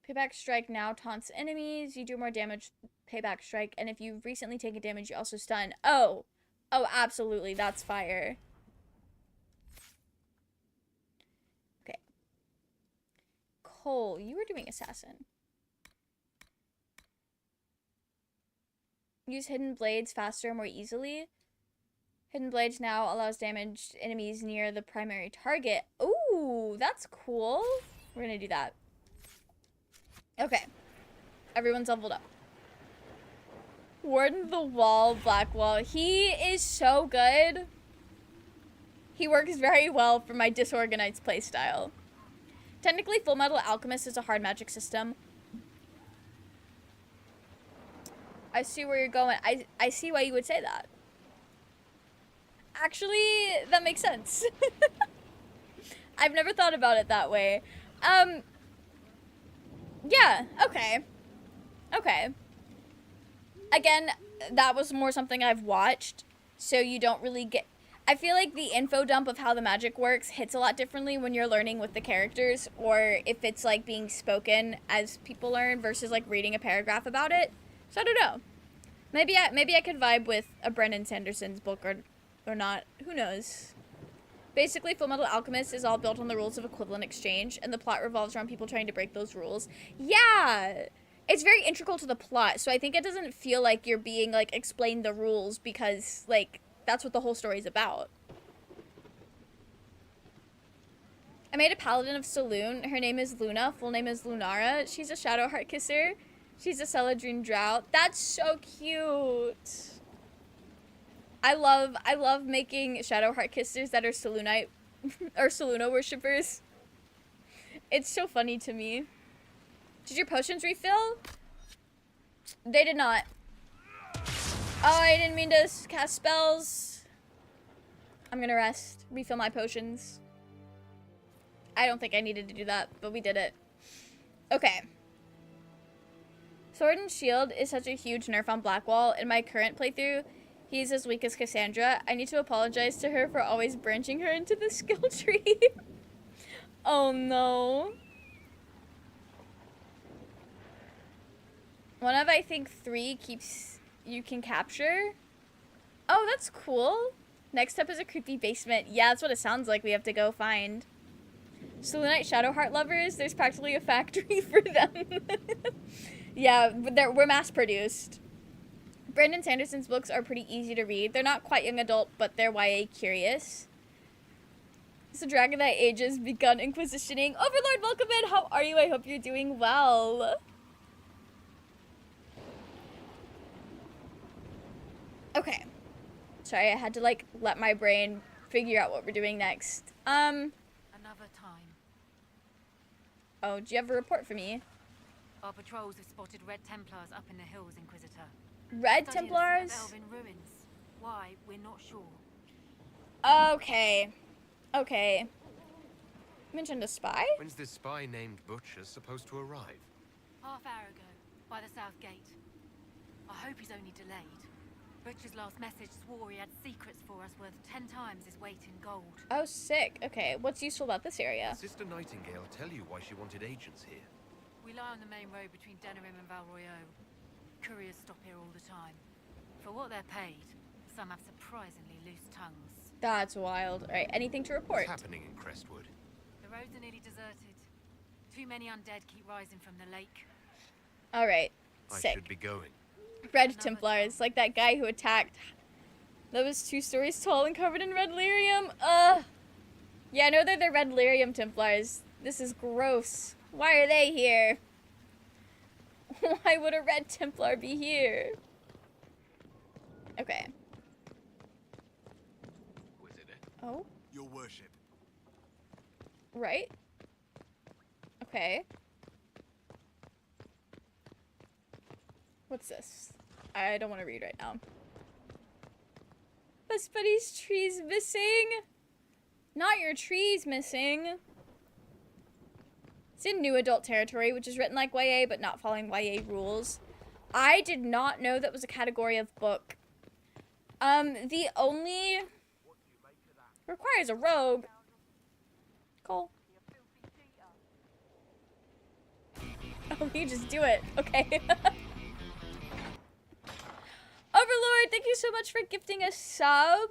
Payback strike now taunts enemies. You do more damage, payback strike, and if you've recently taken damage, you also stun. Oh, absolutely, that's fire. Okay. Cole, you were doing assassin. Use hidden blades faster, more easily. Hidden blades now allows damaged enemies near the primary target. Ooh, that's cool. We're gonna do that. Okay. Everyone's leveled up. Warden the Wall, Blackwall. He is so good. He works very well for my disorganized playstyle. Technically, Full Metal Alchemist is a hard magic system. I see where you're going. I see why you would say that. Actually, that makes sense. I've never thought about it that way. Yeah, okay. Okay. Again, that was more something I've watched, so you don't really get... I feel like the info dump of how the magic works hits a lot differently when you're learning with the characters, or if it's, like, being spoken as people learn versus, like, reading a paragraph about it. So I don't know. Maybe I could vibe with a Brendan Sanderson's book or not. Who knows? Basically, Fullmetal Alchemist is all built on the rules of equivalent exchange, and the plot revolves around people trying to break those rules. Yeah! It's very integral to the plot, so I think it doesn't feel like you're being, like, explained the rules because, like, that's what the whole story's about. I made a paladin of Saloon. Her name is Luna. Full name is Lunara. She's a Shadow Heart Kisser. She's a Celadrine Drought. That's so cute. I love making Shadow Heart Kissers that are Saloonite or Saluna worshippers. It's so funny to me. Did your potions refill? They did not. Oh, I didn't mean to cast spells. I'm gonna rest. Refill my potions. I don't think I needed to do that, but we did it. Okay. Sword and Shield is such a huge nerf on Blackwall. In my current playthrough, he's as weak as Cassandra. I need to apologize to her for always branching her into the skill tree. Oh no. One of, I think, 3 keeps you can capture. Oh, that's cool. Next up is a creepy basement. Yeah, that's what it sounds like we have to go find. Selunite Shadowheart lovers, there's practically a factory for them. Yeah, but we're mass-produced. Brandon Sanderson's books are pretty easy to read. They're not quite young adult, but they're YA curious. So Dragon Knight Age has begun inquisitioning. Overlord, welcome in. How are you? I hope you're doing well. Okay. Sorry, I had to like let my brain figure out what we're doing next. Another time. Oh, do you have a report for me? Our patrols have spotted Red Templars up in the hills, Inquisitor. Red Studying Templars? the set of elven ruins. Why, we're not sure. Okay. Okay. Mentioned a spy? When's this spy named Butcher supposed to arrive? Half hour ago, by the south gate. I hope he's only delayed. Butcher's last message swore he had secrets for us worth 10 times his weight in gold. Oh, sick. Okay, what's useful about this area? Did Sister Nightingale tell you why she wanted agents here? We lie on the main road between Denerim and Valroyo. Couriers stop here all the time. For what they're paid, some have surprisingly loose tongues. That's wild. Alright, anything to report? What's happening in Crestwood? The roads are nearly deserted. Too many undead keep rising from the lake. Alright, I sick. should be going. Red Templars, like that guy who attacked. That was 2 stories tall and covered in red lyrium. Yeah, I know they're the red lyrium Templars. This is gross. Why are they here? Why would a red Templar be here? Okay. Oh? Your worship. Right? Okay. What's this? I don't want to read right now. Best buddy's tree's missing. Not your tree's missing. It's in new adult territory, which is written like YA, but not following YA rules. I did not know that was a category of book. The only requires a rogue. Cool. Oh, you just do it. Okay. Overlord, thank you so much for gifting a sub.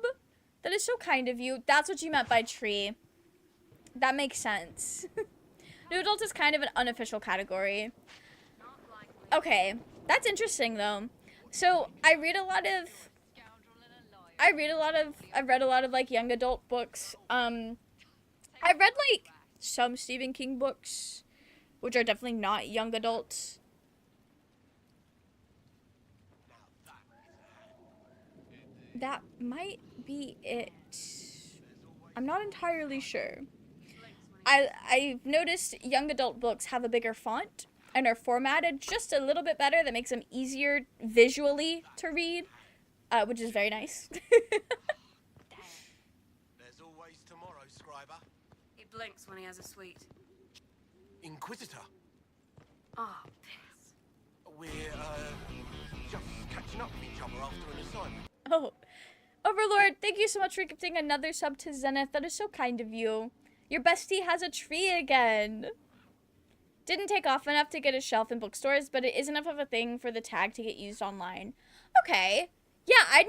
That is so kind of you. That's what you meant by tree. That makes sense. New adult is kind of an unofficial category. Okay, that's interesting though. So I've read a lot of like young adult books. I've read like some Stephen King books, which are definitely not young adult. That might be it. I'm not entirely sure. I've noticed young adult books have a bigger font and are formatted just a little bit better. That makes them easier visually to read, which is very nice. There's always tomorrow, Scriber. He blinks when he has a sweet. Inquisitor. Ah, piss. We're, just catching up with each other after an assignment. Oh, Overlord, thank you so much for gifting another sub to Zenith. That is so kind of you. Your bestie has a tree again. Didn't take off enough to get a shelf in bookstores, but it is enough of a thing for the tag to get used online. Okay. Yeah, I'd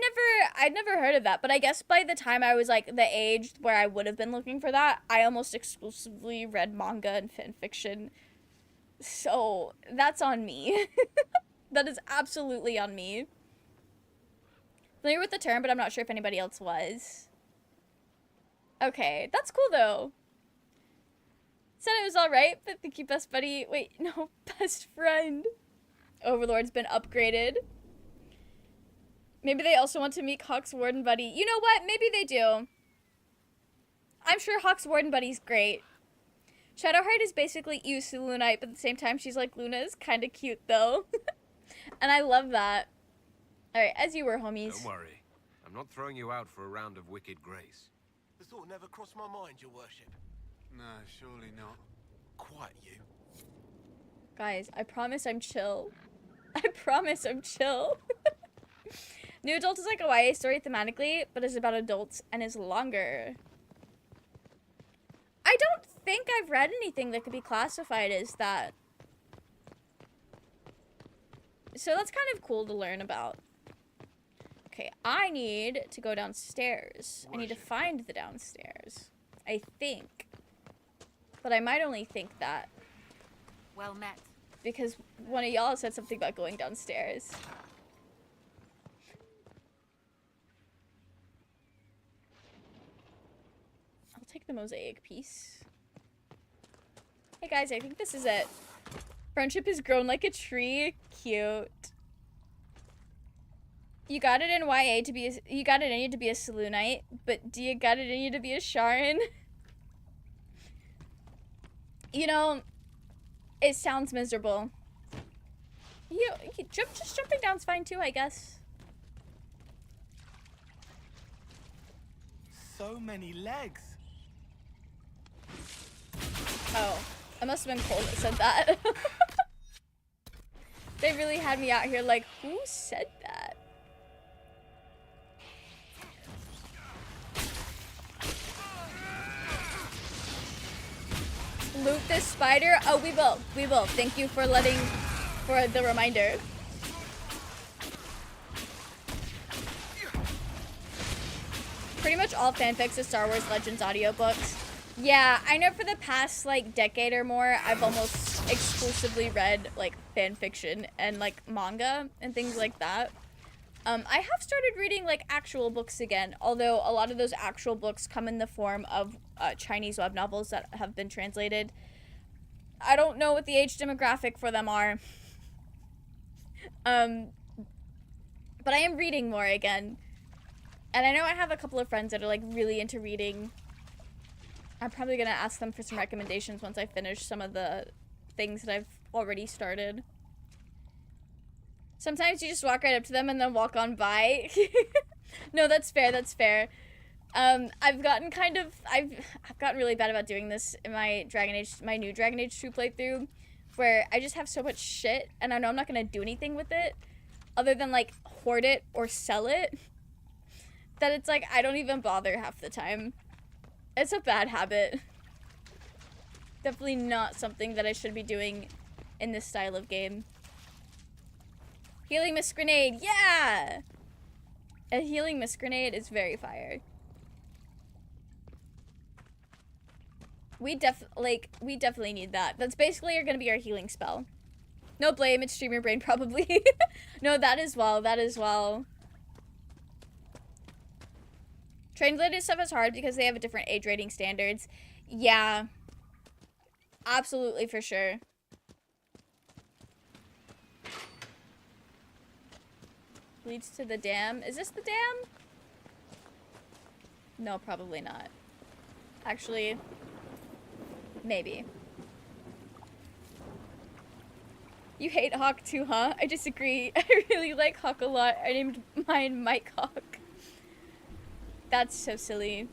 never heard of that, but I guess by the time I was like the age where I would have been looking for that, I almost exclusively read manga and fan fiction. So, that's on me. That is absolutely on me. Familiar with the term, but I'm not sure if anybody else was. Okay, that's cool though. Said it was alright, but thank you, best buddy. Wait, no, best friend. Overlord's been upgraded. Maybe they also want to meet Hawk's Warden Buddy. You know what? Maybe they do. I'm sure Hawk's Warden Buddy's great. Shadowheart is basically Eus Lunite, but at the same time, she's like, Luna is kind of cute, though. And I love that. Alright, as you were, homies. Don't worry. I'm not throwing you out for a round of wicked grace. The thought never crossed my mind, your worship. No, surely not. Quite you. Guys, I promise I'm chill. I promise I'm chill. New Adult is like a YA story thematically, but is about adults and is longer. I don't think I've read anything that could be classified as that. So that's kind of cool to learn about. Okay, I need to go downstairs. I need to find the downstairs. I think. But I might only think that. Well met. Because one of y'all said something about going downstairs. I'll take the mosaic piece. Hey guys, I think this is it. Friendship has grown like a tree. Cute. You got it in YA to be a, you got it in you to be a Saloonite, but do you got it in you to be a Sharon? You know, it sounds miserable. Just jumping down's fine too, I guess. So many legs. Oh, it must have been Cole that said that. They really had me out here like, who said that? Loot this spider? Oh, we will. We will. Thank you for the reminder. Pretty much all fanfics of Star Wars Legends audiobooks. Yeah, I know for the past, like, decade or more, I've almost exclusively read, like, fanfiction and, like, manga and things like that. I have started reading, like, actual books again, although a lot of those actual books come in the form of Chinese web novels that have been translated. I don't know what the age demographic for them are. But I am reading more again. And I know I have a couple of friends that are, like, really into reading. I'm probably gonna ask them for some recommendations once I finish some of the things that I've already started. Sometimes you just walk right up to them and then walk on by. No, that's fair, that's fair. I've gotten I've gotten really bad about doing this in my new Dragon Age 2 playthrough, where I just have so much shit, and I know I'm not gonna do anything with it, other than, like, hoard it or sell it, that it's like, I don't even bother half the time. It's a bad habit. Definitely not something that I should be doing in this style of game. Healing Mist Grenade, yeah! A Healing Mist Grenade is very fire. We definitely need that. That's basically gonna be our healing spell. No blame, it's streamer brain probably. No, that as well, that as well. Translated stuff is hard because they have a different age rating standards. Yeah. Absolutely, for sure. Leads to the dam. Is this the dam? No, probably not. Actually, maybe. You hate Hawk too, huh? I disagree. I really like Hawk a lot. I named mine Mike Hawk. That's so silly.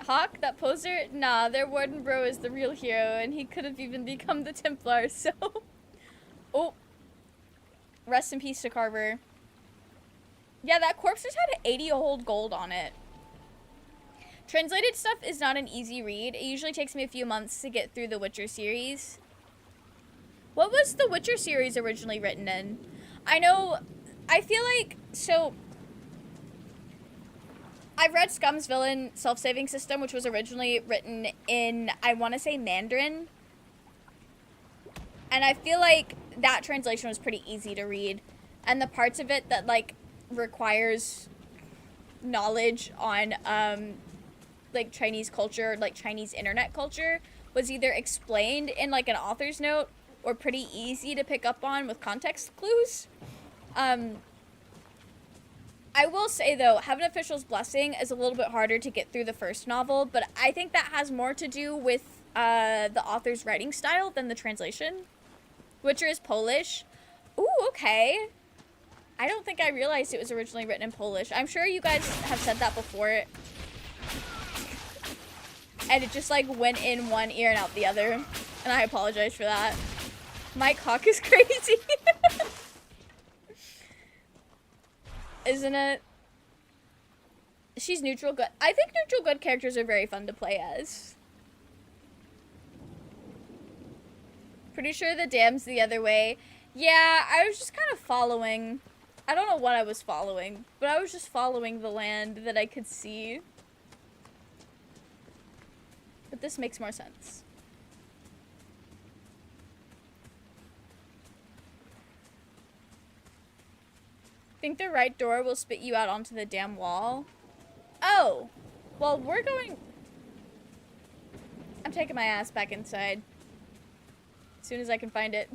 Hawk, that poser? Nah, their warden bro is the real hero, and he could have even become the Templar, so... Oh. Rest in peace to Carver. Yeah, that corpse just had 80 old gold on it. Translated stuff is not an easy read. It usually takes me a few months to get through the Witcher series. What was the Witcher series originally written in? I feel like, so... I've read Scum's Villain Self-Saving System, which was originally written in, I want to say, Mandarin. And I feel like that translation was pretty easy to read. And the parts of it that, like, requires knowledge on, like, Chinese culture, like, Chinese internet culture, was either explained in, like, an author's note or pretty easy to pick up on with context clues. I will say, though, Heaven Official's Blessing is a little bit harder to get through the first novel, but I think that has more to do with the author's writing style than the translation. Witcher is Polish. Ooh, okay. I don't think I realized it was originally written in Polish. I'm sure you guys have said that before. And it just, like, went in one ear and out the other. And I apologize for that. Mike Hawk is crazy. Isn't it? She's neutral good. I think neutral good characters are very fun to play as. Pretty sure the dam's the other way. Yeah, I was just kind of following. I don't know what I was following, but I was just following the land that I could see. But this makes more sense. Think the right door will spit you out onto the damn wall? Oh! Well, we're going... I'm taking my ass back inside. As soon as I can find it.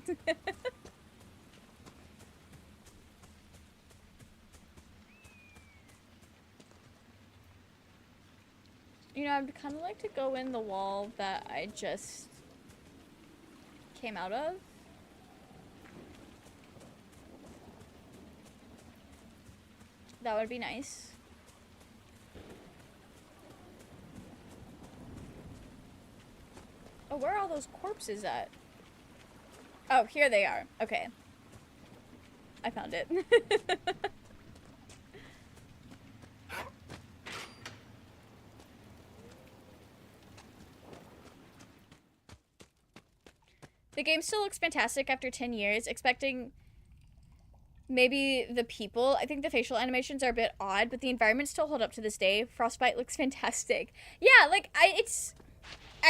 You know, I'd kind of like to go in the wall that I just came out of. That would be nice. Oh, where are all those corpses at? Oh, here they are. Okay. I found it. The game still looks fantastic after 10 years, expecting maybe the people. I think the facial animations are a bit odd, but the environments still hold up to this day. Frostbite looks fantastic. Yeah, like, I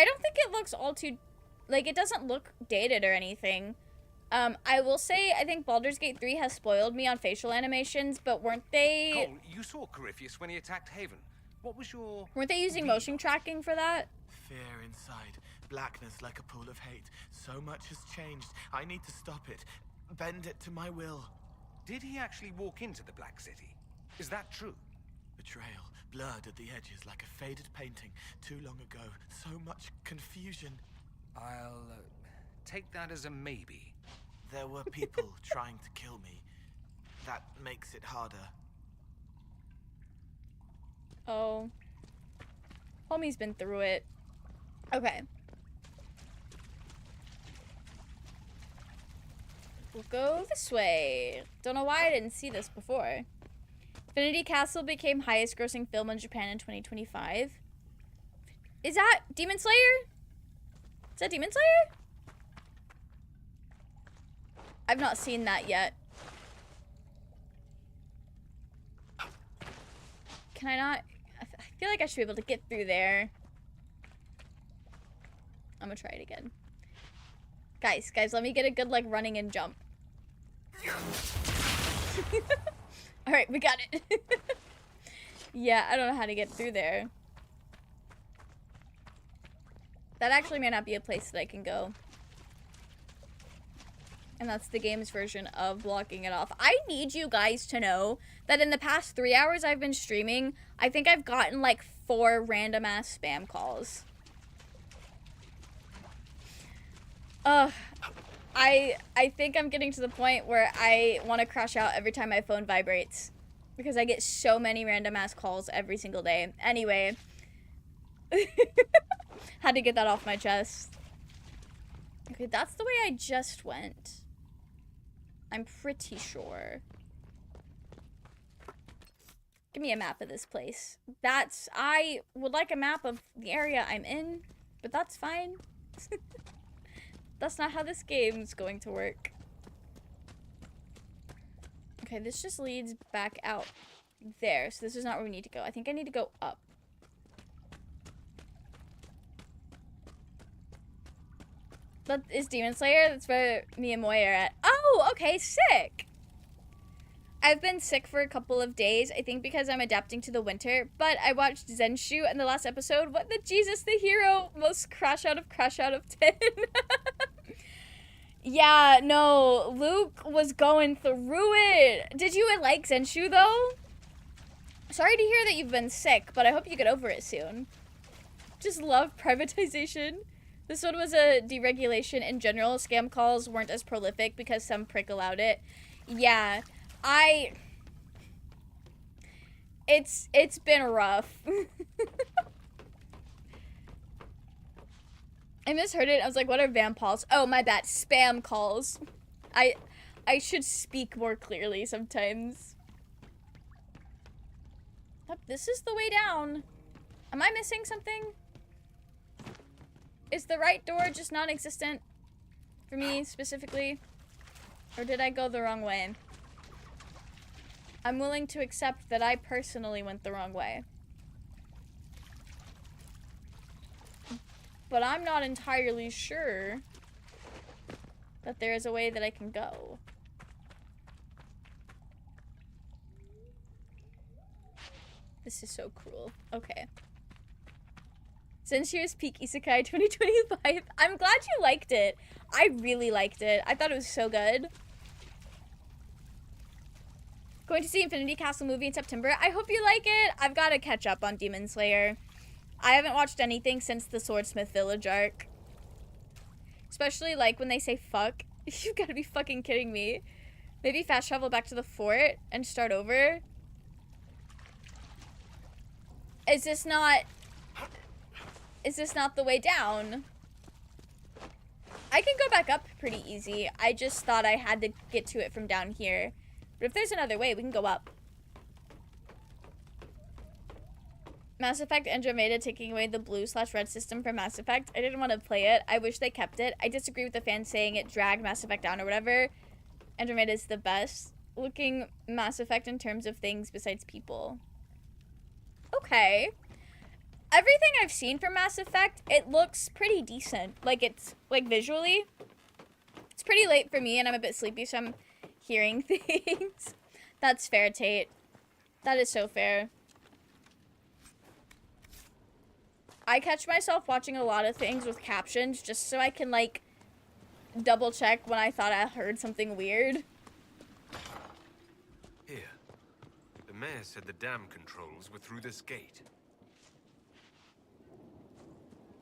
don't think it looks all too, like, it doesn't look dated or anything. I will say, I think Baldur's Gate 3 has spoiled me on facial animations, but weren't they... Cole, you saw Corypheus when he attacked Haven. What was your... Weren't they using motion tracking for that? Fear inside. Blackness like a pool of hate. So much has changed. I need to stop it. Bend it to my will. Did he actually walk into the Black City? Is that true? Betrayal. Blurred at the edges like a faded painting. Too long ago. So much confusion. I'll take that as a maybe. There were people trying to kill me. That makes it harder. Oh. Homie's been through it. Okay. We'll go this way. Don't know why I didn't see this before. Infinity Castle became highest grossing film in Japan in 2025. Is that Demon Slayer? Is that Demon Slayer? I've not seen that yet. Can I not? I feel like I should be able to get through there. I'm gonna try it again. Guys, let me get a good, like, running and jump. Alright, we got it. Yeah, I don't know how to get through there. That actually may not be a place that I can go. And that's the game's version of blocking it off. I need you guys to know that in the past 3 hours I've been streaming, I think I've gotten like 4 random ass spam calls. I think I'm getting to the point where I want to crash out every time my phone vibrates. Because I get so many random ass calls every single day. Anyway. Had to get that off my chest. Okay, that's the way I just went. I'm pretty sure. Give me a map of this place. I would like a map of the area I'm in, but that's fine. That's not how this game's going to work. Okay, this just leads back out there, so this is not where we need to go. I think I need to go up. That is Demon Slayer. That's where me and Moy are at. Oh, okay, sick. I've been sick for a couple of days, I think because I'm adapting to the winter, but I watched Zenshu in the last episode. What the Jesus, the hero, most crash out of 10. Yeah, no, Luke was going through it. Did you like Zenshu, though? Sorry to hear that you've been sick, but I hope you get over it soon. Just love privatization. This one was a deregulation in general. Scam calls weren't as prolific because some prick allowed it. Yeah, it's been rough. I misheard it. I was like, what are vampals? Oh, my bad. Spam calls. I should speak more clearly sometimes. Oh, this is the way down. Am I missing something? Is the right door just non-existent for me specifically? Or did I go the wrong way? I'm willing to accept that I personally went the wrong way. But I'm not entirely sure that there is a way that I can go. This is so cruel. Okay. Since Year's Peak Isekai 2025. I'm glad you liked it. I really liked it. I thought it was so good. Going to see Infinity Castle movie in September. I hope you like it. I've got to catch up on Demon Slayer. I haven't watched anything since the Swordsmith Village arc. Especially like when they say fuck. You've got to be fucking kidding me. Maybe fast travel back to the fort and start over. Is this not the way down? I can go back up pretty easy. I just thought I had to get to it from down here. But if there's another way, we can go up. Mass Effect Andromeda taking away the blue/red system from Mass Effect. I didn't want to play it. I wish they kept it. I disagree with the fans saying it dragged Mass Effect down or whatever. Andromeda is the best looking Mass Effect in terms of things besides people. Okay. Everything I've seen from Mass Effect, it looks pretty decent. Like, it's, like, visually. It's pretty late for me, and I'm a bit sleepy, so I'm hearing things. That's fair, Tate. That is so fair. I catch myself watching a lot of things with captions just so I can, like, double check when I thought I heard something weird. Here. The mayor said the dam controls were through this gate.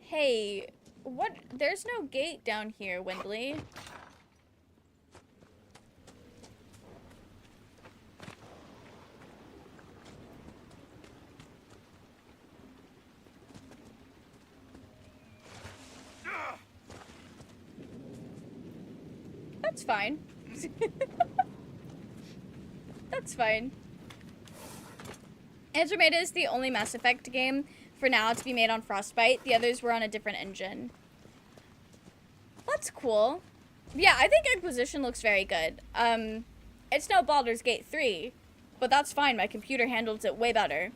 Hey, what? There's no gate down here, Wendley. That's fine. That's fine. Andromeda is the only Mass Effect game for now to be made on Frostbite. The others were on a different engine. That's cool. Yeah, I think Inquisition looks very good. It's no Baldur's Gate 3, but that's fine. My computer handles it way better.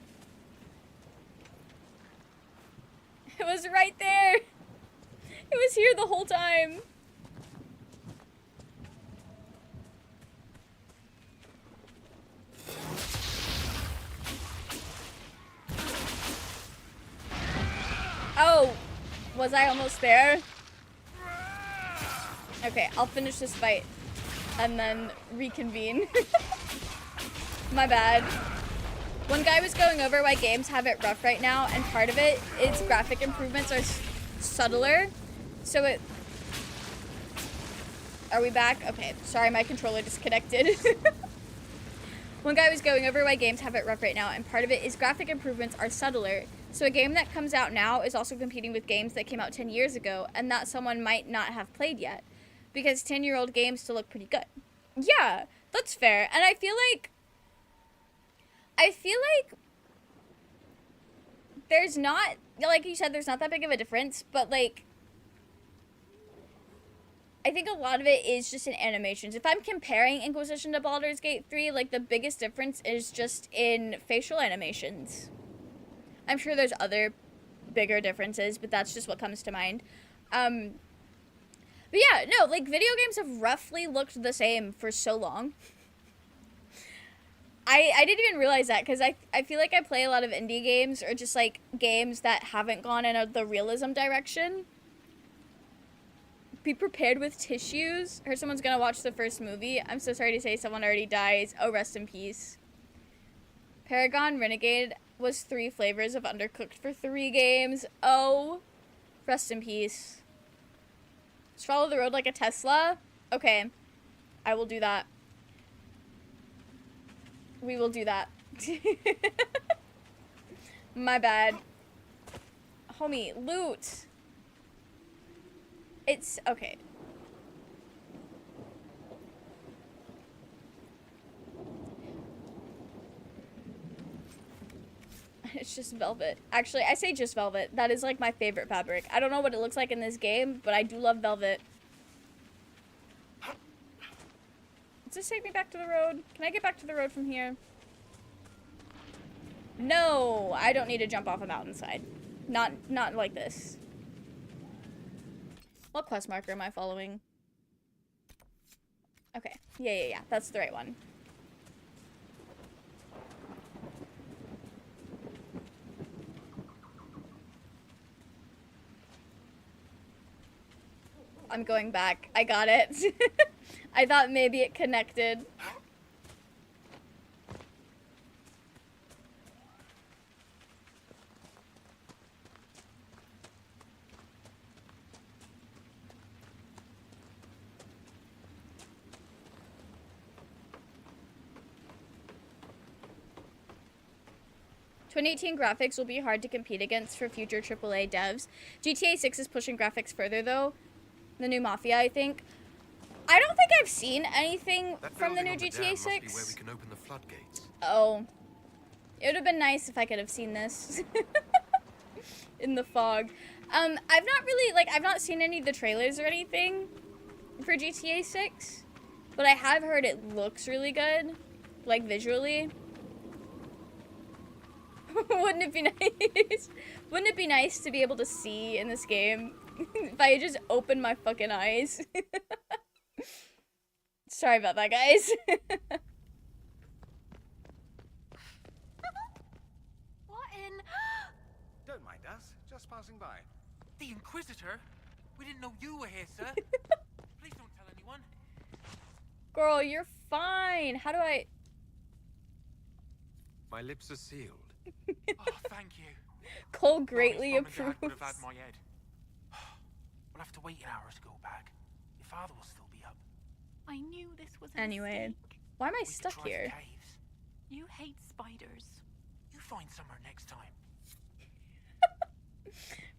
It was right there. It was here the whole time. Oh, was I almost there? Okay, I'll finish this fight and then reconvene. My bad. One guy was going over why games have it rough right now, and part of it is graphic improvements are subtler. So it... Are we back? Okay, sorry, my controller disconnected. One guy was going over why games have it rough right now, and part of it is graphic improvements are subtler. So a game that comes out now is also competing with games that came out 10 years ago, and that someone might not have played yet. Because 10-year-old games still look pretty good. Yeah, that's fair. And I feel like there's not, like you said, there's not that big of a difference, but like, I think a lot of it is just in animations. If I'm comparing Inquisition to Baldur's Gate 3, like the biggest difference is just in facial animations. I'm sure there's other bigger differences, but that's just what comes to mind. But yeah, no, like video games have roughly looked the same for so long. I didn't even realize that because I feel like I play a lot of indie games or just like games that haven't gone in the realism direction. Be prepared with tissues. Heard someone's gonna watch the first movie. I'm so sorry to say someone already dies. Oh, rest in peace. Paragon Renegade was 3 flavors of Undercooked for 3 games. Oh, rest in peace. Just follow the road like a Tesla? Okay, I will do that. We will do that. My bad. Homie, loot. It's, okay. It's just velvet. Actually, I say just velvet. That is like my favorite fabric. I don't know what it looks like in this game, but I do love velvet. Does this take me back to the road? Can I get back to the road from here? No, I don't need to jump off a mountainside. Not like this. What quest marker am I following? Okay. Yeah. That's the right one. I'm going back. I got it. I thought maybe it connected. "2018 graphics will be hard to compete against for future AAA devs. GTA 6 is pushing graphics further, though. The new Mafia, I think. I don't think I've seen anything from the new GTA 6. Must be where we can open the floodgates. Oh. It would have been nice if I could have seen this. In the fog. I've not really, like, I've not seen any of the trailers or anything for GTA 6. But I have heard it looks really good. Like, visually. Wouldn't it be nice? Wouldn't it be nice to be able to see in this game? If I just opened my fucking eyes. Sorry about that, guys. What in? Don't mind us, just passing by. The Inquisitor? We didn't know you were here, sir. Please don't tell anyone. Girl, you're fine. How do I... My lips are sealed. Oh, thank you. Cole greatly Mom and Dad approves. would have had my head. We'll have to wait an hour to go back. Your father will still be up. I knew this was a Anyway, mistake. why am I We could stuck try the here? caves. You hate spiders. You find somewhere next time.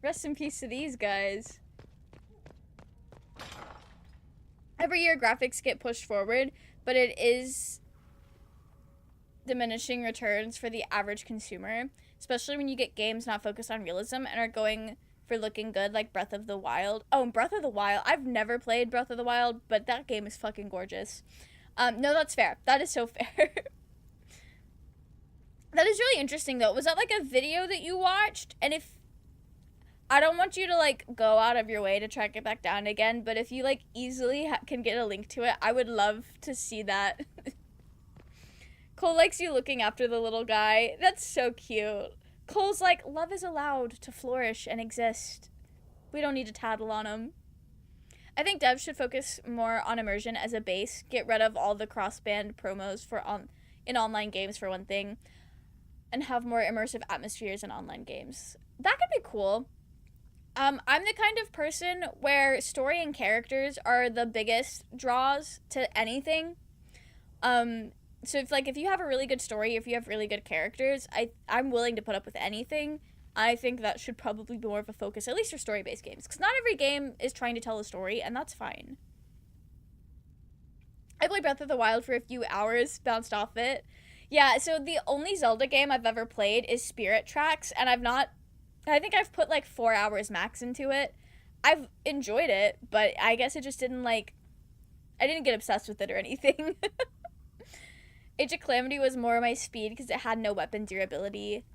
Rest in peace to these guys. Every year graphics get pushed forward, but it is diminishing returns for the average consumer, especially when you get games not focused on realism and are going for looking good, like Breath of the Wild. Oh, Breath of the Wild. I've never played Breath of the Wild, but that game is fucking gorgeous. No, that's fair. That is so fair. That is really interesting, though. Was that like a video that you watched? And if... I don't want you to, like, go out of your way to track it back down again, but if you, like, easily can get a link to it, I would love to see that. Cole likes you looking after the little guy. That's so cute. Cole's like, love is allowed to flourish and exist. We don't need to tattle on him. I think devs should focus more on immersion as a base. Get rid of all the cross-band promos in online games, for one thing. And have more immersive atmospheres in online games. That could be cool. I'm the kind of person where story and characters are the biggest draws to anything. So if you have a really good story, if you have really good characters, I'm willing to put up with anything. I think that should probably be more of a focus, at least for story-based games, because not every game is trying to tell a story, and that's fine. I played Breath of the Wild for a few hours, bounced off it. Yeah, so the only Zelda game I've ever played is Spirit Tracks, and I think I've put like 4 hours max into it. I've enjoyed it, but I guess it just didn't I didn't get obsessed with it or anything. Age of Calamity was more my speed because it had no weapon durability.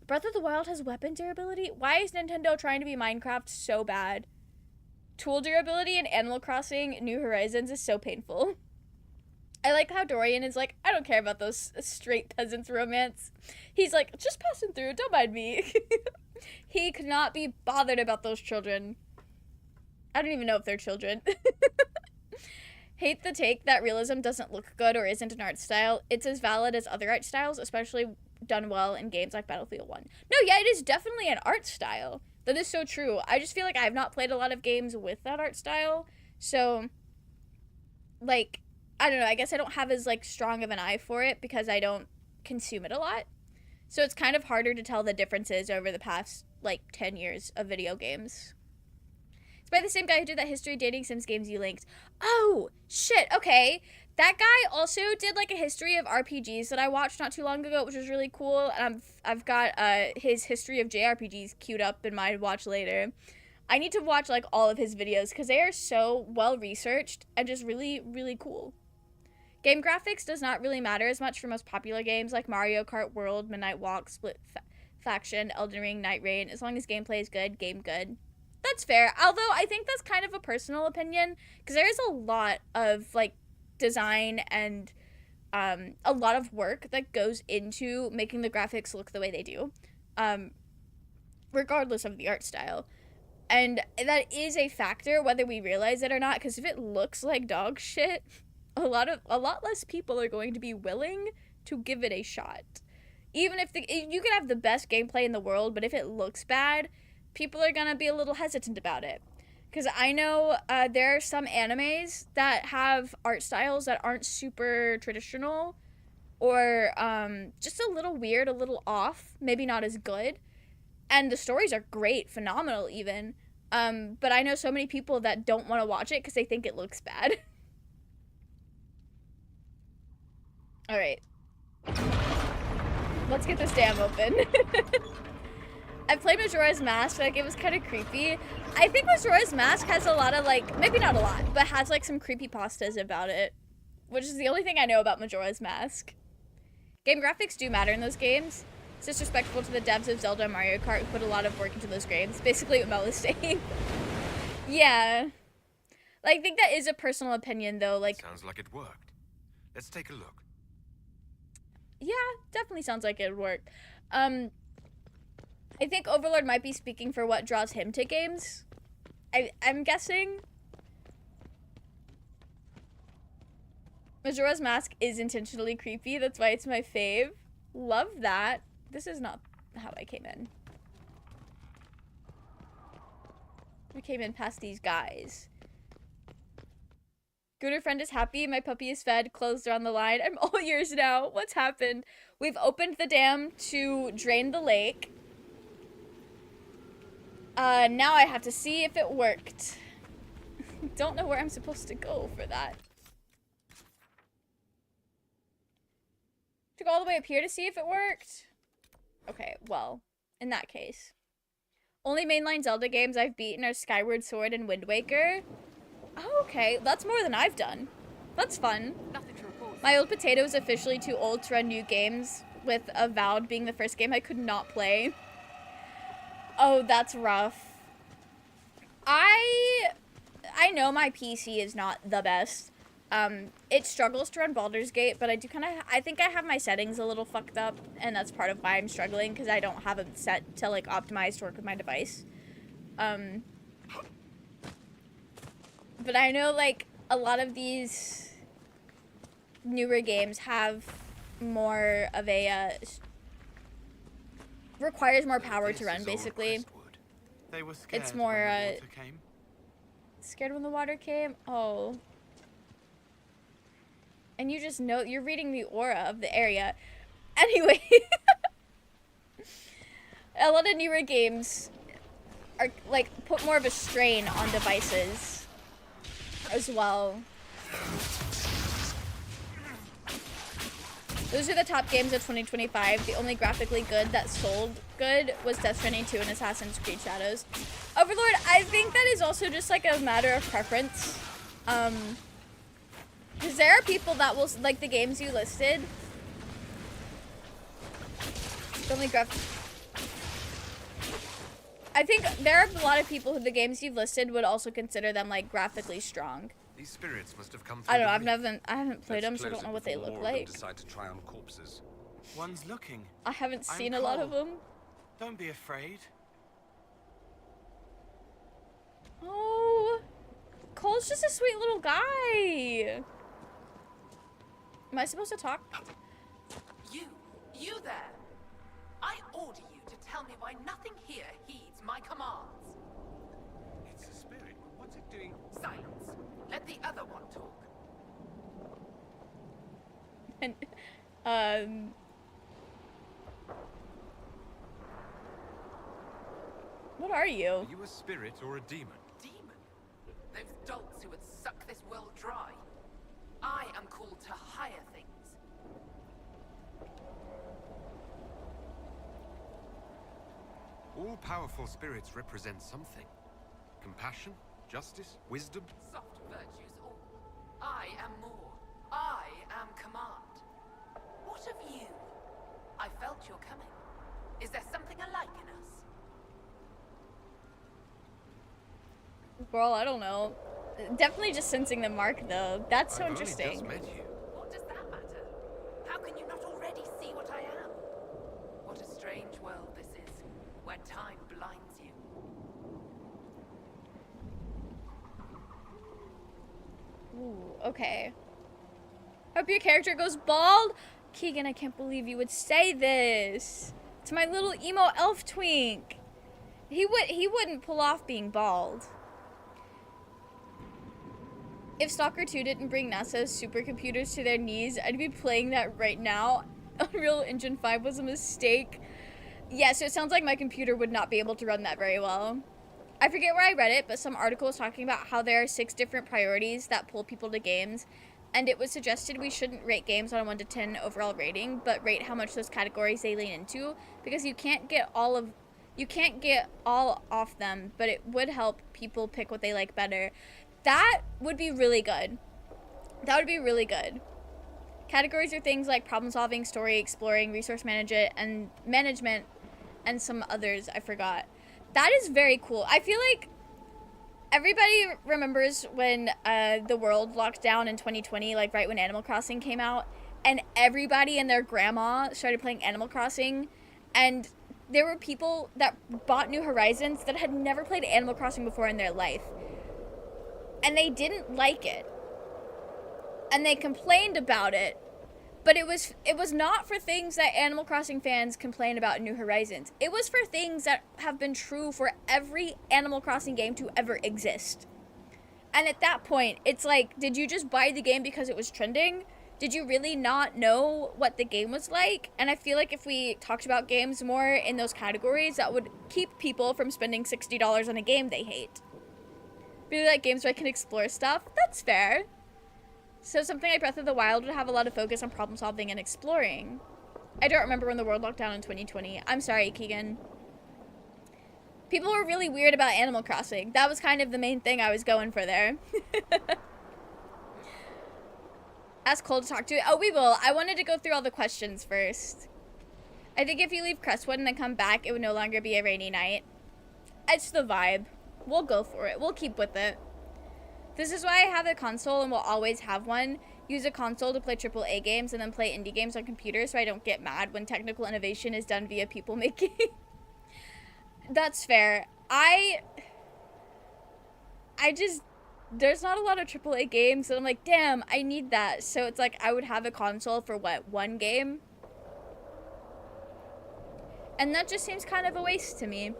Breath of the Wild has weapon durability? Why is Nintendo trying to be Minecraft so bad? Tool durability in Animal Crossing New Horizons is so painful. I like how Dorian is like, I don't care about those straight peasants romance. He's like, just passing through, don't mind me. He could not be bothered about those children. I don't even know if they're children. Hate the take that realism doesn't look good or isn't an art style. It's as valid as other art styles, especially done well in games like Battlefield 1. No, yeah, it is definitely an art style. That is so true. I just feel like I have not played a lot of games with that art style. So, like, I don't know. I guess I don't have as, like, strong of an eye for it because I don't consume it a lot. So it's kind of harder to tell the differences over the past, like, 10 years of video games. It's by the same guy who did that history dating Sims games you linked. Oh, shit, okay. That guy also did, like, a history of RPGs that I watched not too long ago, which was really cool. And I've got his history of JRPGs queued up in my watch later. I need to watch, like, all of his videos because they are so well-researched and just really, really cool. Game graphics does not really matter as much for most popular games like Mario Kart World, Midnight Walk, Split Faction, Elden Ring, Night Rain. As long as gameplay is good, game good. That's fair. Although I think that's kind of a personal opinion because there is a lot of like design and a lot of work that goes into making the graphics look the way they do, regardless of the art style. And that is a factor, whether we realize it or not, because if it looks like dog shit, a lot less people are going to be willing to give it a shot. Even if you could have the best gameplay in the world, but if it looks bad, people are gonna be a little hesitant about it. Because I know there are some animes that have art styles that aren't super traditional, or just a little weird, a little off, maybe not as good. And the stories are great, phenomenal even. But I know so many people that don't want to watch it because they think it looks bad. Alright. Let's get this dam open. I played Majora's Mask, like, it was kind of creepy. I think Majora's Mask has a lot of, like, maybe not a lot, but has, like, some creepypastas about it. Which is the only thing I know about Majora's Mask. Game graphics do matter in those games. It's disrespectful to the devs of Zelda and Mario Kart who put a lot of work into those games. Basically what Mel is saying. Yeah. Like, I think that is a personal opinion, though. Like, sounds like it worked. Let's take a look. Yeah, definitely sounds like it worked. I think Overlord might be speaking for what draws him to games. I'm guessing. Majora's Mask is intentionally creepy. That's why it's my fave. Love that. This is not how I came in. I came in past these guys. Gooder friend is happy. My puppy is fed. Clothes are on the line. I'm all yours now. What's happened? We've opened the dam to drain the lake. Now I have to see if it worked. Don't know where I'm supposed to go for that. To go all the way up here to see if it worked? Okay, well, in that case. Only mainline Zelda games I've beaten are Skyward Sword and Wind Waker. Oh, okay, that's more than I've done. That's fun. My old potato is officially too old to run new games, with Avowed being the first game I could not play. Oh, that's rough. I know my PC is not the best. It struggles to run Baldur's Gate, but I think I have my settings a little fucked up, and that's part of why I'm struggling, because I don't have them set to, like, optimize to work with my device. But I know, like, a lot of these newer games have more of a, requires more power to run, basically. They were scared It's more, when the water came. Scared when the water came? Oh. And you just know, you're reading the aura of the area. Anyway. A lot of newer games are, like, put more of a strain on devices as well. Those are the top games of 2025. The only graphically good that sold good was Death Stranding 2 and Assassin's Creed Shadows. Overlord, I think that is also just, like, a matter of preference. Because there are people that will, like, the games you listed. The only I think there are a lot of people who the games you've listed would also consider them, like, graphically strong. These spirits must have come through. I don't know, I haven't played them, so I don't know what they look like. Decide to try on corpses. One's looking. I haven't seen I'm a lot of Cole. them. Don't be afraid. Oh, Cole's just a sweet little guy. Am I supposed to talk? You there! I order you to tell me why nothing here heeds my commands. It's a spirit. What's it doing? Silence. Let the other one talk. And, what are you? Are you a spirit or a demon? Demon? Those dolts who would suck this world dry. I am called to higher things. All powerful spirits represent something. Compassion, justice, wisdom. Soft virtues all. I am more. I am command. What of you? I felt your coming. Is there something alike in us? Girl, I don't know. Definitely just sensing the mark, though. That's so interesting. I've only just met you. What does that matter? How can you not already see what I am? What a strange world this is, where time blinds you. Ooh, okay. Hope your character goes bald. Keegan, I can't believe you would say this. It's my little emo elf twink. He wouldn't pull off being bald. If Stalker 2 didn't bring NASA's supercomputers to their knees, I'd be playing that right now. Unreal Engine 5 was a mistake. Yeah, so it sounds like my computer would not be able to run that very well. I forget where I read it, but some article was talking about how there are 6 different priorities that pull people to games, and it was suggested we shouldn't rate games on a 1 to 10 overall rating, but rate how much those categories they lean into, because you can't get all off them, but it would help people pick what they like better. That would be really good. That would be really good. Categories are things like problem solving, story, exploring, resource management, and some others I forgot. That is very cool. I feel like everybody remembers when the world locked down in 2020, like right when Animal Crossing came out, and everybody and their grandma started playing Animal Crossing, and there were people that bought New Horizons that had never played Animal Crossing before in their life. And they didn't like it. And they complained about it. But it was not for things that Animal Crossing fans complain about in New Horizons. It was for things that have been true for every Animal Crossing game to ever exist. And at that point, it's like, did you just buy the game because it was trending? Did you really not know what the game was like? And I feel like if we talked about games more in those categories, that would keep people from spending $60 on a game they hate. Really like games where I can explore stuff? That's fair. So something like Breath of the Wild would have a lot of focus on problem solving and exploring. I don't remember when the world locked down in 2020. I'm sorry, Keegan. People were really weird about Animal Crossing. That was kind of the main thing I was going for there. Ask Cole to talk to it. Oh, we will. I wanted to go through all the questions first. I think if you leave Crestwood and then come back, it would no longer be a rainy night. It's the vibe. We'll go for it. We'll keep with it. This is why I have a console and will always have one. Use a console to play AAA games and then play indie games on computers so I don't get mad when technical innovation is done via people making. That's fair. There's not a lot of AAA games, and I'm like, damn, I need that. So it's like, I would have a console for what, one game? And that just seems kind of a waste to me.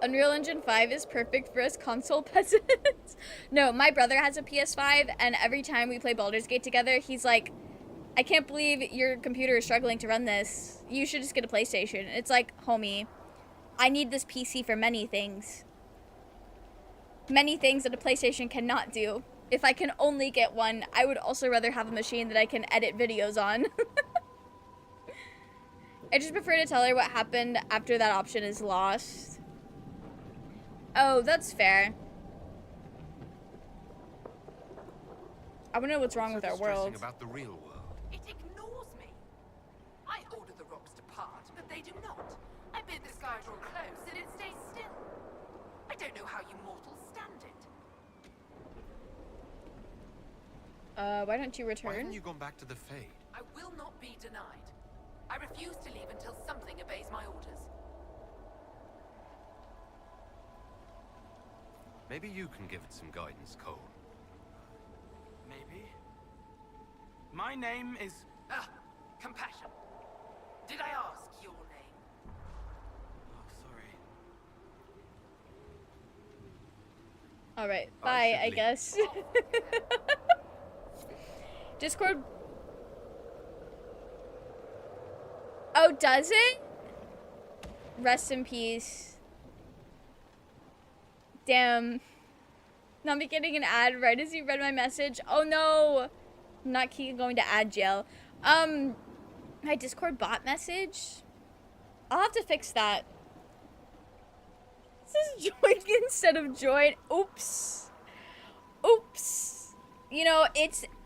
Unreal Engine 5 is perfect for us console peasants. No, my brother has a PS5, and every time we play Baldur's Gate together, he's like, I can't believe your computer is struggling to run this. You should just get a PlayStation. It's like, homie, I need this PC for many things. Many things that a PlayStation cannot do. If I can only get one, I would also rather have a machine that I can edit videos on. I just prefer to tell her what happened after that option is lost. Oh, that's fair. I want to know what's wrong with our world. About the real world. It ignores me. I order the rocks to part, but they do not. I bid the sky draw close, and it stays still. I don't know how you mortals stand it. Why don't you return? Why haven't you gone back to the Fade? I will not be denied. I refuse to leave until something obeys my orders. Maybe you can give it some guidance, Cole. Maybe. My name is... Ah, Compassion. Did I ask your name? Oh, sorry. Alright, bye, I guess. Discord... Oh, does it? Rest in peace. Damn. Not me getting an ad right as you read my message. Oh no. I'm not going to ad jail. My Discord bot message? I'll have to fix that. This is join instead of join. Oops. Oops. You know,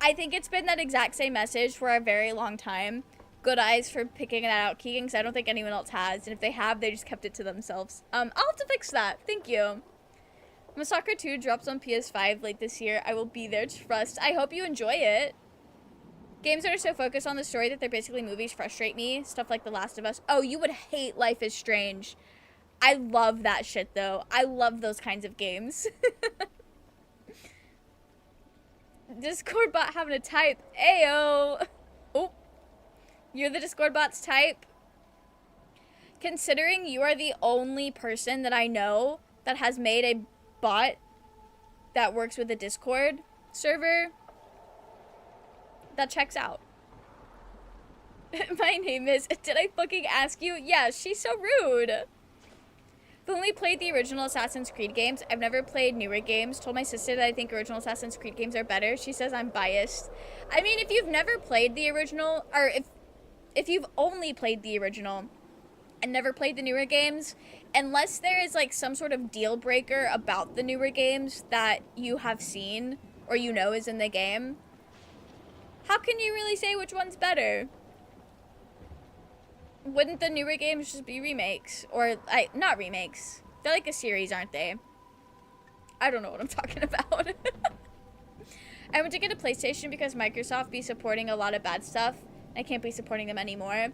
I think it's been that exact same message for a very long time. Good eyes for picking that out, Keegan, because I don't think anyone else has. And if they have, they just kept it to themselves. I'll have to fix that. Thank you. When Soccer 2 drops on PS5 late this year, I will be there, trust. I hope you enjoy it. Games that are so focused on the story that they're basically movies frustrate me. Stuff like The Last of Us. Oh, you would hate Life is Strange. I love that shit, though. I love those kinds of games. Discord bot having a type. Ayo. Oh. You're the Discord bot's type. Considering you are the only person that I know that has made a bot that works with a Discord server, that checks out. My name is, did I fucking ask you? Yeah, she's so rude. I've only played the original Assassin's Creed games. I've never played newer games. Told my sister that I think original Assassin's Creed games are better. She says I'm biased. I mean, if you've never played the original, or if you've only played the original and never played the newer games, unless there is like some sort of deal breaker about the newer games that you have seen or you know is in the game, how can you really say which one's better? Wouldn't the newer games just be remakes? Or, not remakes. They're like a series, aren't they? I don't know what I'm talking about. I went to get a PlayStation because Microsoft be supporting a lot of bad stuff. I can't be supporting them anymore.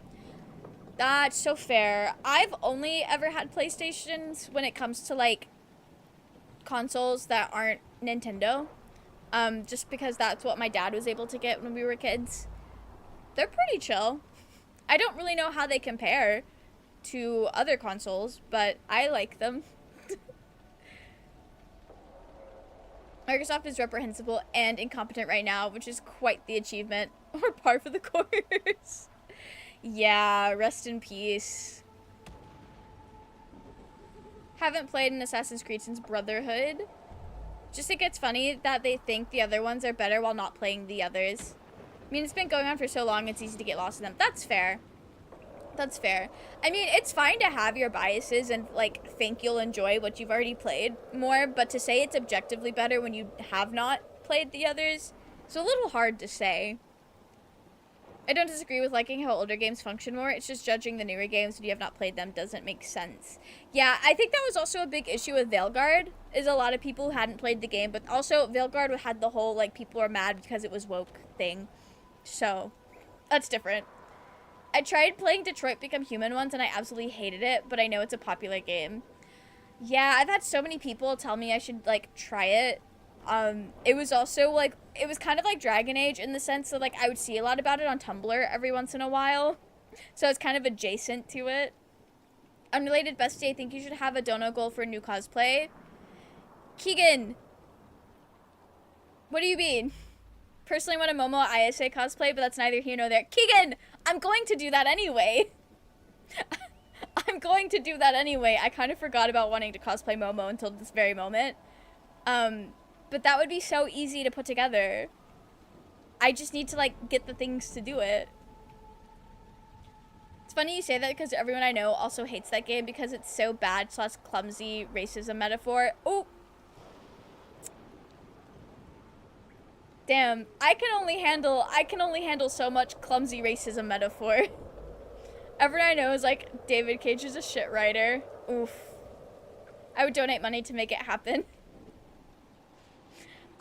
That's so fair. I've only ever had PlayStations when it comes to, like, consoles that aren't Nintendo. Just because that's what my dad was able to get when we were kids. They're pretty chill. I don't really know how they compare to other consoles, but I like them. Microsoft is reprehensible and incompetent right now, which is quite the achievement, or par for the course. Yeah, rest in peace. Haven't played an Assassin's Creed since Brotherhood. Just think it's funny that they think the other ones are better while not playing the others. I mean, it's been going on for so long, it's easy to get lost in them. That's fair. That's fair. I mean, it's fine to have your biases and, like, think you'll enjoy what you've already played more, but to say it's objectively better when you have not played the others, it's a little hard to say. I don't disagree with liking how older games function more. It's just judging the newer games when you have not played them doesn't make sense. Yeah, I think that was also a big issue with Veilguard, is a lot of people who hadn't played the game, but also Veilguard had the whole, like, people were mad because it was woke thing. So, that's different. I tried playing Detroit Become Human once and I absolutely hated it, but I know it's a popular game. Yeah, I've had so many people tell me I should, like, try it. It was also, like, it was kind of like Dragon Age in the sense that, like, I would see a lot about it on Tumblr every once in a while. So it's kind of adjacent to it. Unrelated bestie, I think you should have a dono goal for a new cosplay. Keegan! What do you mean? Personally want a Momo ISA cosplay, but that's neither here nor there. Keegan! I'm going to do that anyway! I'm going to do that anyway. I kind of forgot about wanting to cosplay Momo until this very moment. But that would be so easy to put together. I just need to, like, get the things to do it. It's funny you say that because everyone I know also hates that game because it's so bad / clumsy racism metaphor. Oh! Damn, I can only handle so much clumsy racism metaphor. Everyone I know is like, David Cage is a shit writer. Oof. I would donate money to make it happen.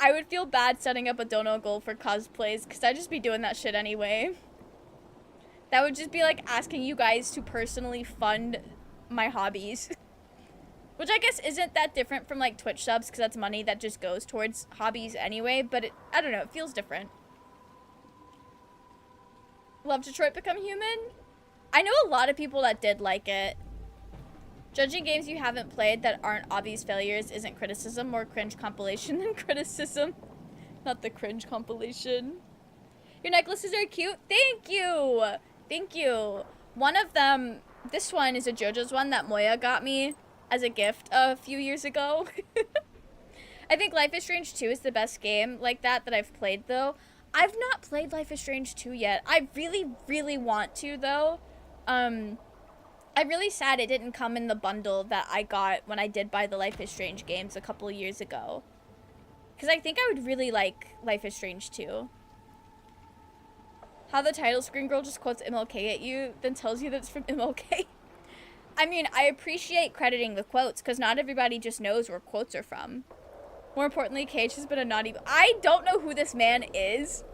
I would feel bad setting up a dono goal for cosplays, because I'd just be doing that shit anyway. That would just be like asking you guys to personally fund my hobbies. Which I guess isn't that different from like Twitch subs, because that's money that just goes towards hobbies anyway, but I don't know, it feels different. Love Detroit Become Human? I know a lot of people that did like it. Judging games you haven't played that aren't obvious failures isn't criticism, more cringe compilation than criticism. Not the cringe compilation. Your necklaces are cute. Thank you! Thank you. One of them, this one is a JoJo's one that Moya got me as a gift a few years ago. I think Life is Strange 2 is the best game like that I've played, though. I've not played Life is Strange 2 yet. I really, really want to, though. I'm really sad it didn't come in the bundle that I got when I did buy the Life is Strange games a couple of years ago. Because I think I would really like Life is Strange 2. How the title screen girl just quotes MLK at you, then tells you that it's from MLK. I mean, I appreciate crediting the quotes, because not everybody just knows where quotes are from. More importantly, Cage has been a naughty... I don't know who this man is,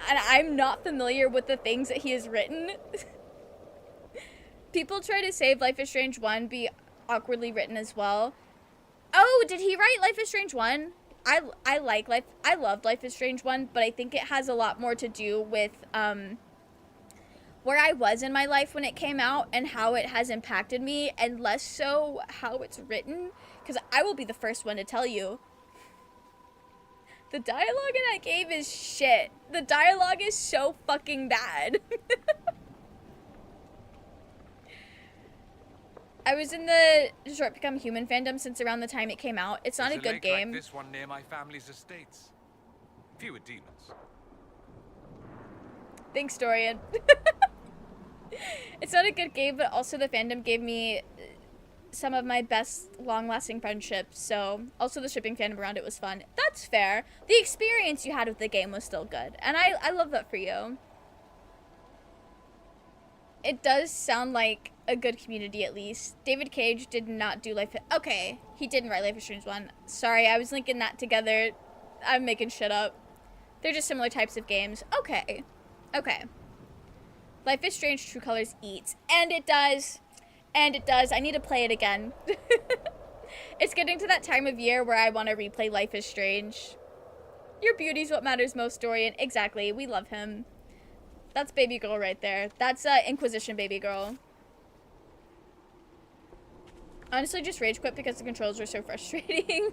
and I'm not familiar with the things that he has written. People try to save Life is Strange 1 be awkwardly written as well. Oh, did he write Life is Strange 1? I like Life. I loved Life is Strange 1, but I think it has a lot more to do with where I was in my life when it came out and how it has impacted me, and less so how it's written. Because I will be the first one to tell you, the dialogue in that game is shit. The dialogue is so fucking bad. I was in the Detroit Become Human fandom since around the time it came out. It's not a good game. Like this one near my family's estates. Fewer demons. Thanks, Dorian. It's not a good game, but also the fandom gave me some of my best long-lasting friendships, so also the shipping fandom around it was fun. That's fair. The experience you had with the game was still good, and I love that for you. It does sound like a good community, at least. David Cage did not do Life... Okay, he didn't write Life is Strange 1. Sorry, I was linking that together. I'm making shit up. They're just similar types of games. Okay. Okay. Life is Strange True Colors eats. And it does. And it does. I need to play it again. It's getting to that time of year where I want to replay Life is Strange. Your beauty's what matters most, Dorian. Exactly. We love him. That's baby girl right there. That's Inquisition baby girl. Honestly, just rage quit because the controls were so frustrating.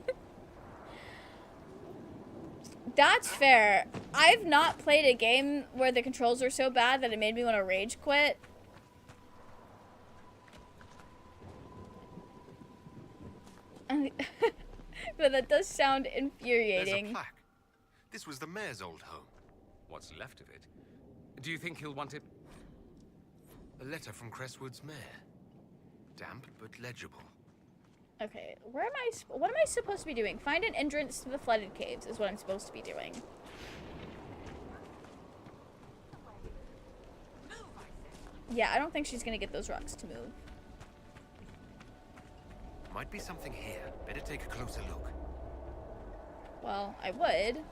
That's fair. I've not played a game where the controls were so bad that it made me want to rage quit. But that does sound infuriating. There's a plaque. This was the mayor's old home. What's left of it? Do you think he'll want it? A letter from Crestwood's mayor. Damp but legible. Okay, what am I supposed to be doing? Find an entrance to the flooded caves is what I'm supposed to be doing. Yeah, I don't think she's gonna get those rocks to move. Might be something here. Better take a closer look. Well, I would.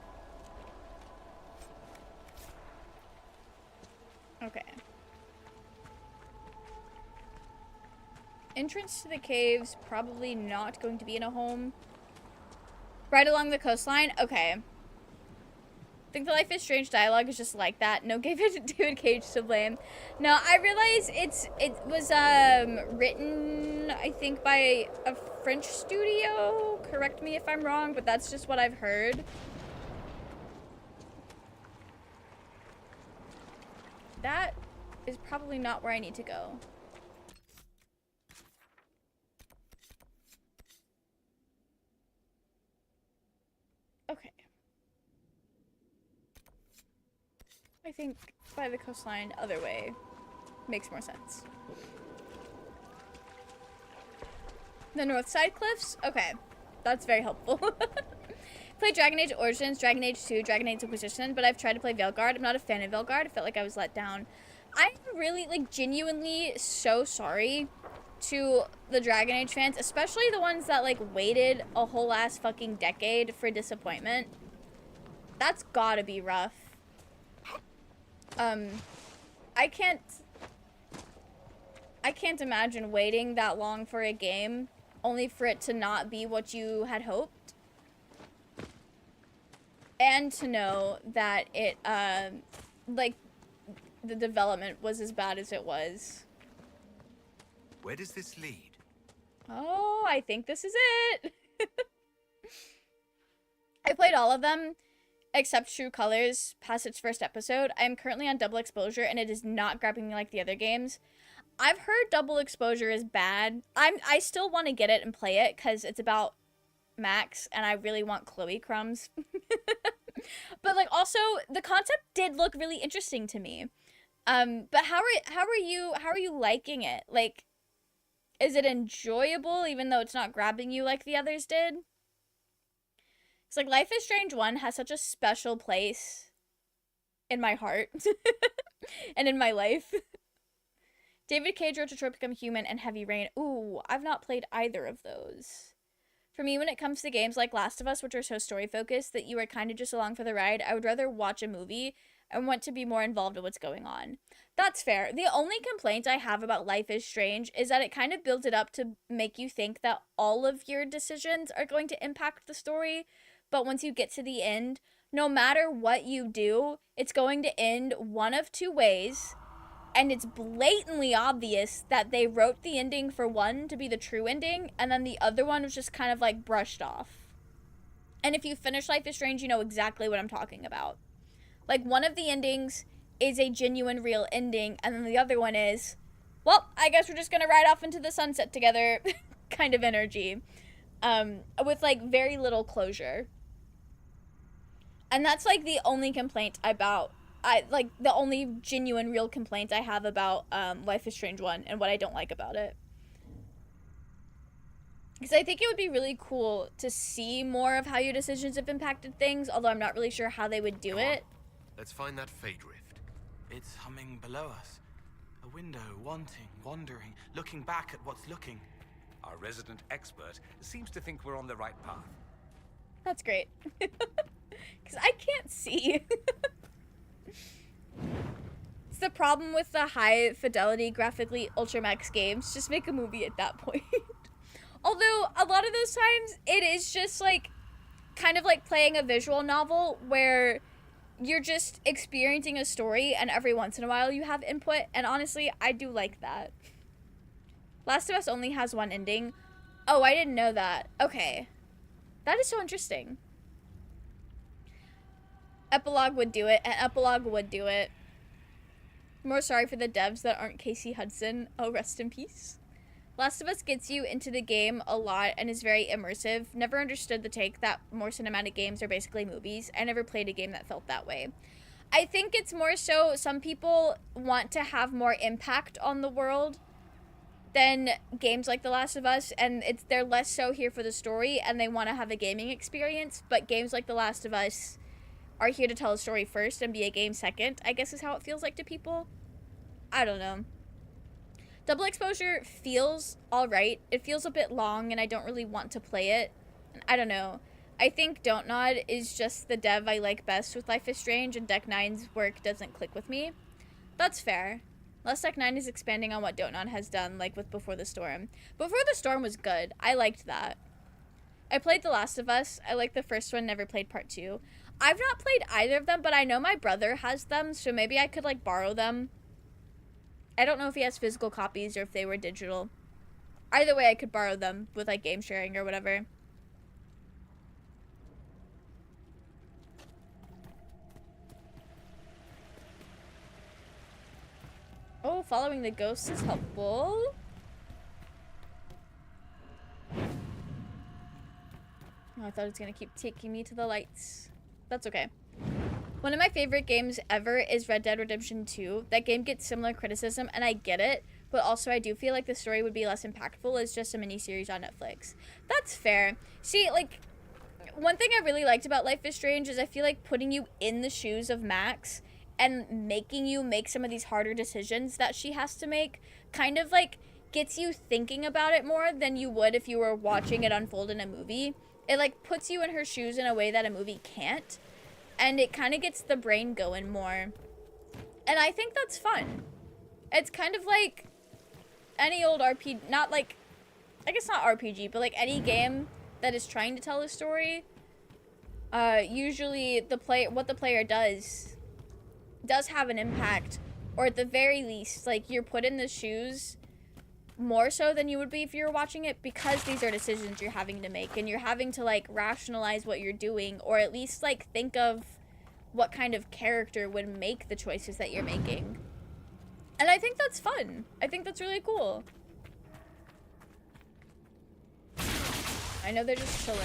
Okay. Entrance to the caves, probably not going to be in a home. Right along the coastline? Okay. I think the Life is Strange dialogue is just like that. No, give it to David Cage to blame. No, I realize it was written, I think, by a French studio. Correct me if I'm wrong, but that's just what I've heard. That is probably not where I need to go. Okay. I think by the coastline, other way, makes more sense. The north side cliffs? Okay. That's very helpful. Played Dragon Age Origins, Dragon Age 2, Dragon Age Inquisition, but I've tried to play Veilguard. I'm not a fan of Veilguard. I felt like I was let down. I'm really, like, genuinely so sorry to the Dragon Age fans, especially the ones that, like, waited a whole ass fucking decade for disappointment. That's gotta be rough. I can't imagine waiting that long for a game only for it to not be what you had hoped. And to know that it, like, the development was as bad as it was. Where does this lead? Oh, I think this is it. I played all of them, except True Colors, past its first episode. I am currently on Double Exposure, and it is not grabbing me like the other games. I've heard Double Exposure is bad. I still want to get it and play it, because it's about Max, and I really want Chloe crumbs. But, like, also, the concept did look really interesting to me. But how are you liking it? Like, is it enjoyable even though it's not grabbing you like the others did? It's like Life is Strange 1 has such a special place in my heart and in my life. David Cage wrote Detroit Become Human and Heavy Rain. Ooh, I've not played either of those. For me, when it comes to games like Last of Us, which are so story-focused that you are kind of just along for the ride, I would rather watch a movie and want to be more involved in what's going on. That's fair. The only complaint I have about Life is Strange is that it kind of builds it up to make you think that all of your decisions are going to impact the story, but once you get to the end, no matter what you do, it's going to end one of two ways. And it's blatantly obvious that they wrote the ending for one to be the true ending, and then the other one was just kind of like brushed off. And if you finish Life is Strange, you know exactly what I'm talking about. Like, one of the endings is a genuine, real ending, and then the other one is, well, I guess we're just gonna ride off into the sunset together kind of energy. With, like, very little closure. And that's, like, the only complaint about, the only genuine, real complaint I have about Life is Strange 1 and what I don't like about it. Because I think it would be really cool to see more of how your decisions have impacted things, although I'm not really sure how they would do it. Let's find that fade rift. It's humming below us. A window, wanting, wandering, looking back at what's looking. Our resident expert seems to think we're on the right path. That's great. Because I can't see. It's the problem with the high fidelity, graphically Ultramax games. Just make a movie at that point. Although, a lot of those times, it is just, like, kind of like playing a visual novel where you're just experiencing a story and every once in a while you have input. And honestly, I do like that. Last of Us only has one ending. Oh, I didn't know that. Okay. That is so interesting. Epilogue would do it, and Epilogue would do it. More sorry for the devs that aren't Casey Hudson. Oh, rest in peace. Last of Us gets you into the game a lot and is very immersive. Never understood the take that more cinematic games are basically movies. I never played a game that felt that way. I think it's more so some people want to have more impact on the world than games like The Last of Us, and they're less so here for the story and they want to have a gaming experience, but games like The Last of Us are here to tell a story first and be a game second, I guess is how it feels like to people. I don't know. Double Exposure feels alright. It feels a bit long and I don't really want to play it. I don't know. I think Don't Nod is just the dev I like best with Life is Strange, and Deck 9's work doesn't click with me. That's fair. Unless Deck 9 is expanding on what Don't Nod has done, like with Before the Storm. Before the Storm was good. I liked that. I played The Last of Us. I liked the first one, never played part 2. I've not played either of them, but I know my brother has them, so maybe I could, like, borrow them. I don't know if he has physical copies or if they were digital. Either way, I could borrow them with, like, game sharing or whatever. Oh, following the ghosts is helpful. Oh, I thought it was gonna keep taking me to the lights. That's okay. One of my favorite games ever is Red Dead Redemption 2. That game gets similar criticism, and I get it, but also I do feel like the story would be less impactful as just a miniseries on Netflix. That's fair. See, like, one thing I really liked about Life is Strange is I feel like putting you in the shoes of Max and making you make some of these harder decisions that she has to make kind of, like, gets you thinking about it more than you would if you were watching it unfold in a movie. It, like, puts you in her shoes in a way that a movie can't. And it kind of gets the brain going more. And I think that's fun. It's kind of like any old RPG, not like, I guess not RPG, but like any game that is trying to tell a story. Usually what the player does have an impact. Or at the very least, like, you're put in the shoes more so than you would be if you were watching it, because these are decisions you're having to make and you're having to, like, rationalize what you're doing, or at least, like, think of what kind of character would make the choices that you're making. And I think that's fun. I think that's really cool. I know they're just chilling.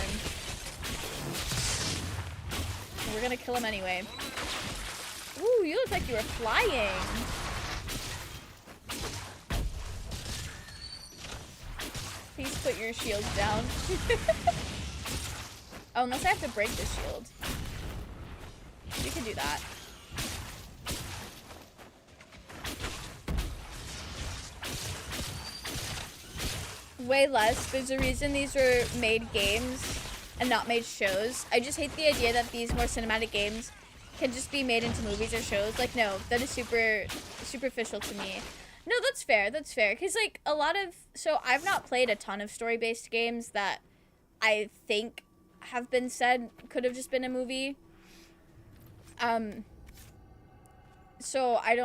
We're gonna kill them anyway. Ooh, you look like you were flying. Please put your shield down. Oh, unless I have to break the shield. We can do that. Way less. There's a reason these were made games and not made shows. I just hate the idea that these more cinematic games can just be made into movies or shows. Like, no, that is super superficial to me. No, that's fair. That's fair. Because, like, a lot of... So, I've not played a ton of story-based games that I think have been said could have just been a movie. So I've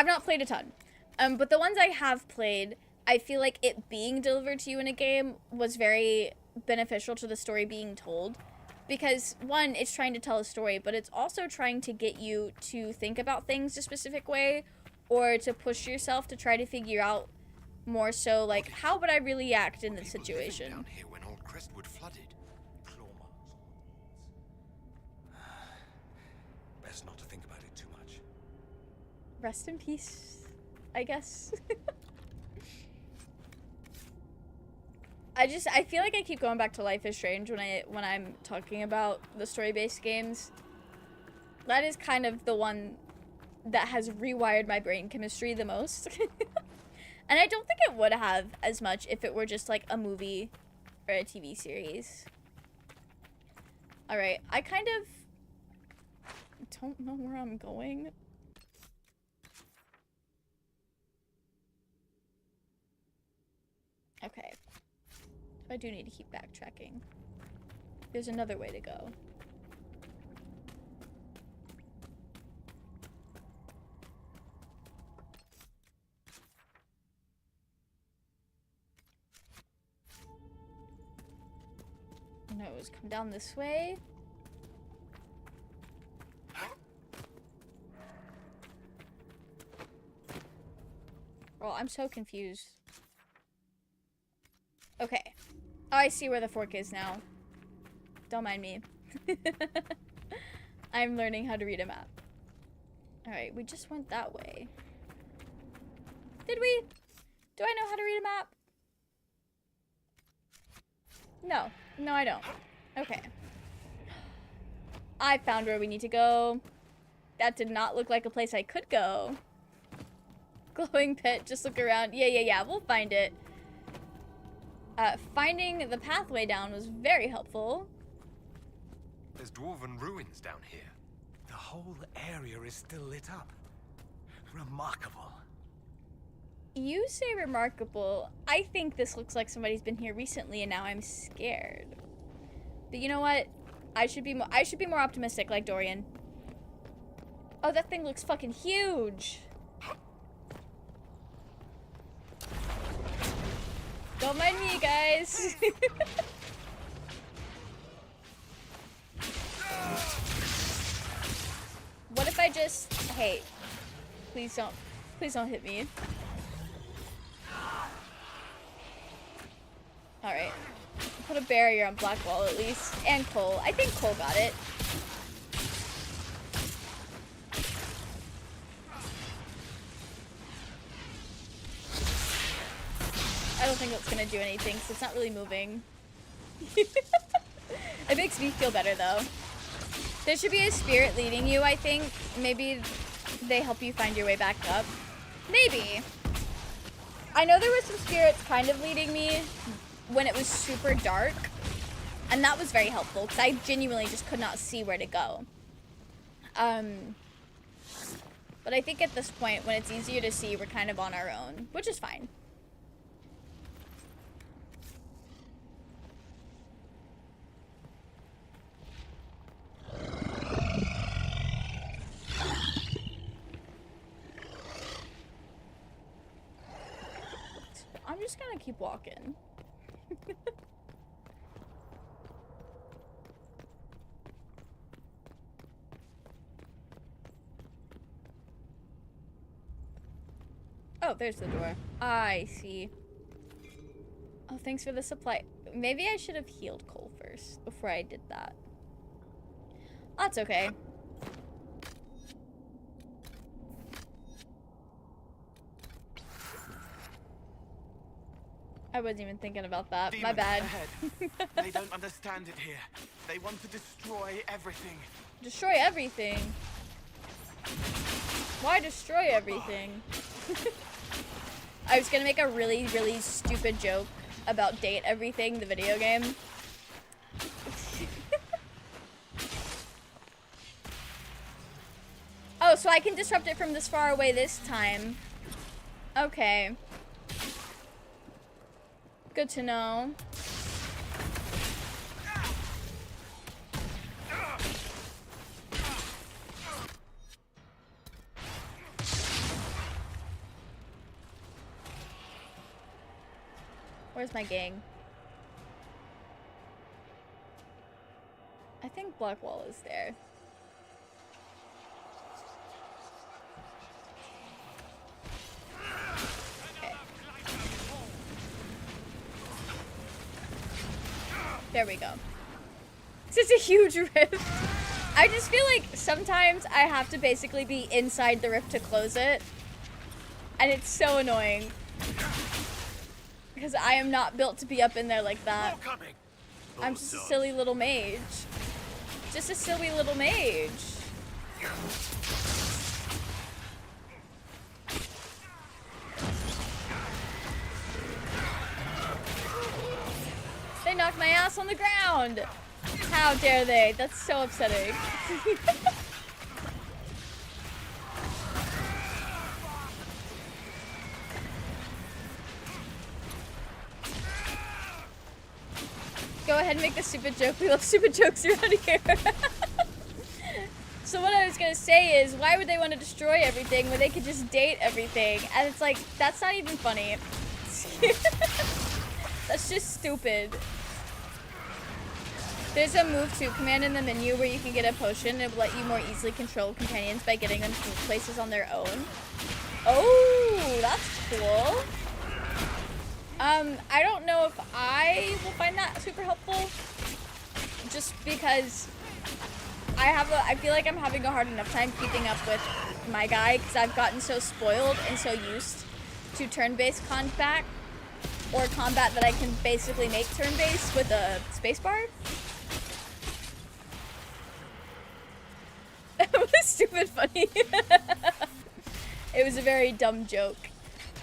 not played a ton. But the ones I have played, I feel like it being delivered to you in a game was very beneficial to the story being told. Because, one, it's trying to tell a story, but it's also trying to get you to think about things a specific way, or to push yourself to try to figure out more so, like, how would I really act in this situation? Down here when old Crestwood flooded. Best not to think about it too much. Rest in peace, I guess. I feel like I keep going back to Life is Strange when I'm talking about the story-based games. That is kind of the one that has rewired my brain chemistry the most. And I don't think it would have as much if it were just like a movie or a TV series. Alright, I kind of don't know where I'm going. Okay. I do need to keep backtracking. There's another way to go. Nose, come down this way. Oh, I'm so confused. Okay. Oh, I see where the fork is now. Don't mind me. I'm learning how to read a map. Alright, we just went that way. Did we? Do I know how to read a map? No. No, I don't. Okay. I found where we need to go. That did not look like a place I could go. Glowing pit, just look around. Yeah, we'll find it. Finding the pathway down was very helpful. There's dwarven ruins down here. The whole area is still lit up. Remarkable. You say remarkable. I think this looks like somebody's been here recently and now I'm scared. But you know what? I should be more optimistic like Dorian. Oh, that thing looks fucking huge. Don't mind me, guys. What if I just... Hey. Please don't hit me. Alright. Put a barrier on Blackwall at least. And Cole. I think Cole got it. I don't think that's gonna do anything, so it's not really moving. It makes me feel better, though. There should be a spirit leading you, I think. Maybe they help you find your way back up. Maybe. I know there were some spirits kind of leading me when it was super dark. And that was very helpful, because I genuinely just could not see where to go. But I think at this point, when it's easier to see, we're kind of on our own, which is fine. I'm just gonna keep walking. Oh, there's the door. I see. Oh, thanks for the supply. Maybe I should have healed Cole first before I did that. That's okay. I wasn't even thinking about that. Demons My bad. They don't understand it here. They want to destroy everything. Destroy everything? Why destroy everything? I was gonna make a really, really stupid joke about Date Everything, the video game. Oh, so I can disrupt it from this far away this time. Okay. Good to know. Where's my gang? I think Blackwall is there. Okay. There we go. It's a huge rift. I just feel like sometimes I have to basically be inside the rift to close it. And it's so annoying. Because I am not built to be up in there like that. I'm just a silly little mage. Just a silly little mage. They knocked my ass on the ground. How dare they? That's so upsetting. Go ahead and make the stupid joke. We love stupid jokes around here. So what I was gonna say is, why would they want to destroy everything when they could just date everything? And it's like, that's not even funny. That's just stupid. There's a move to command in the menu where you can get a potion. It will let you more easily control companions by getting them to places on their own. Oh, that's cool. I don't know if I will find that super helpful, just because I feel like I'm having a hard enough time keeping up with my guy, because I've gotten so spoiled and so used to turn-based combat, or combat that I can basically make turn-based with a spacebar. That was stupid funny. It was a very dumb joke.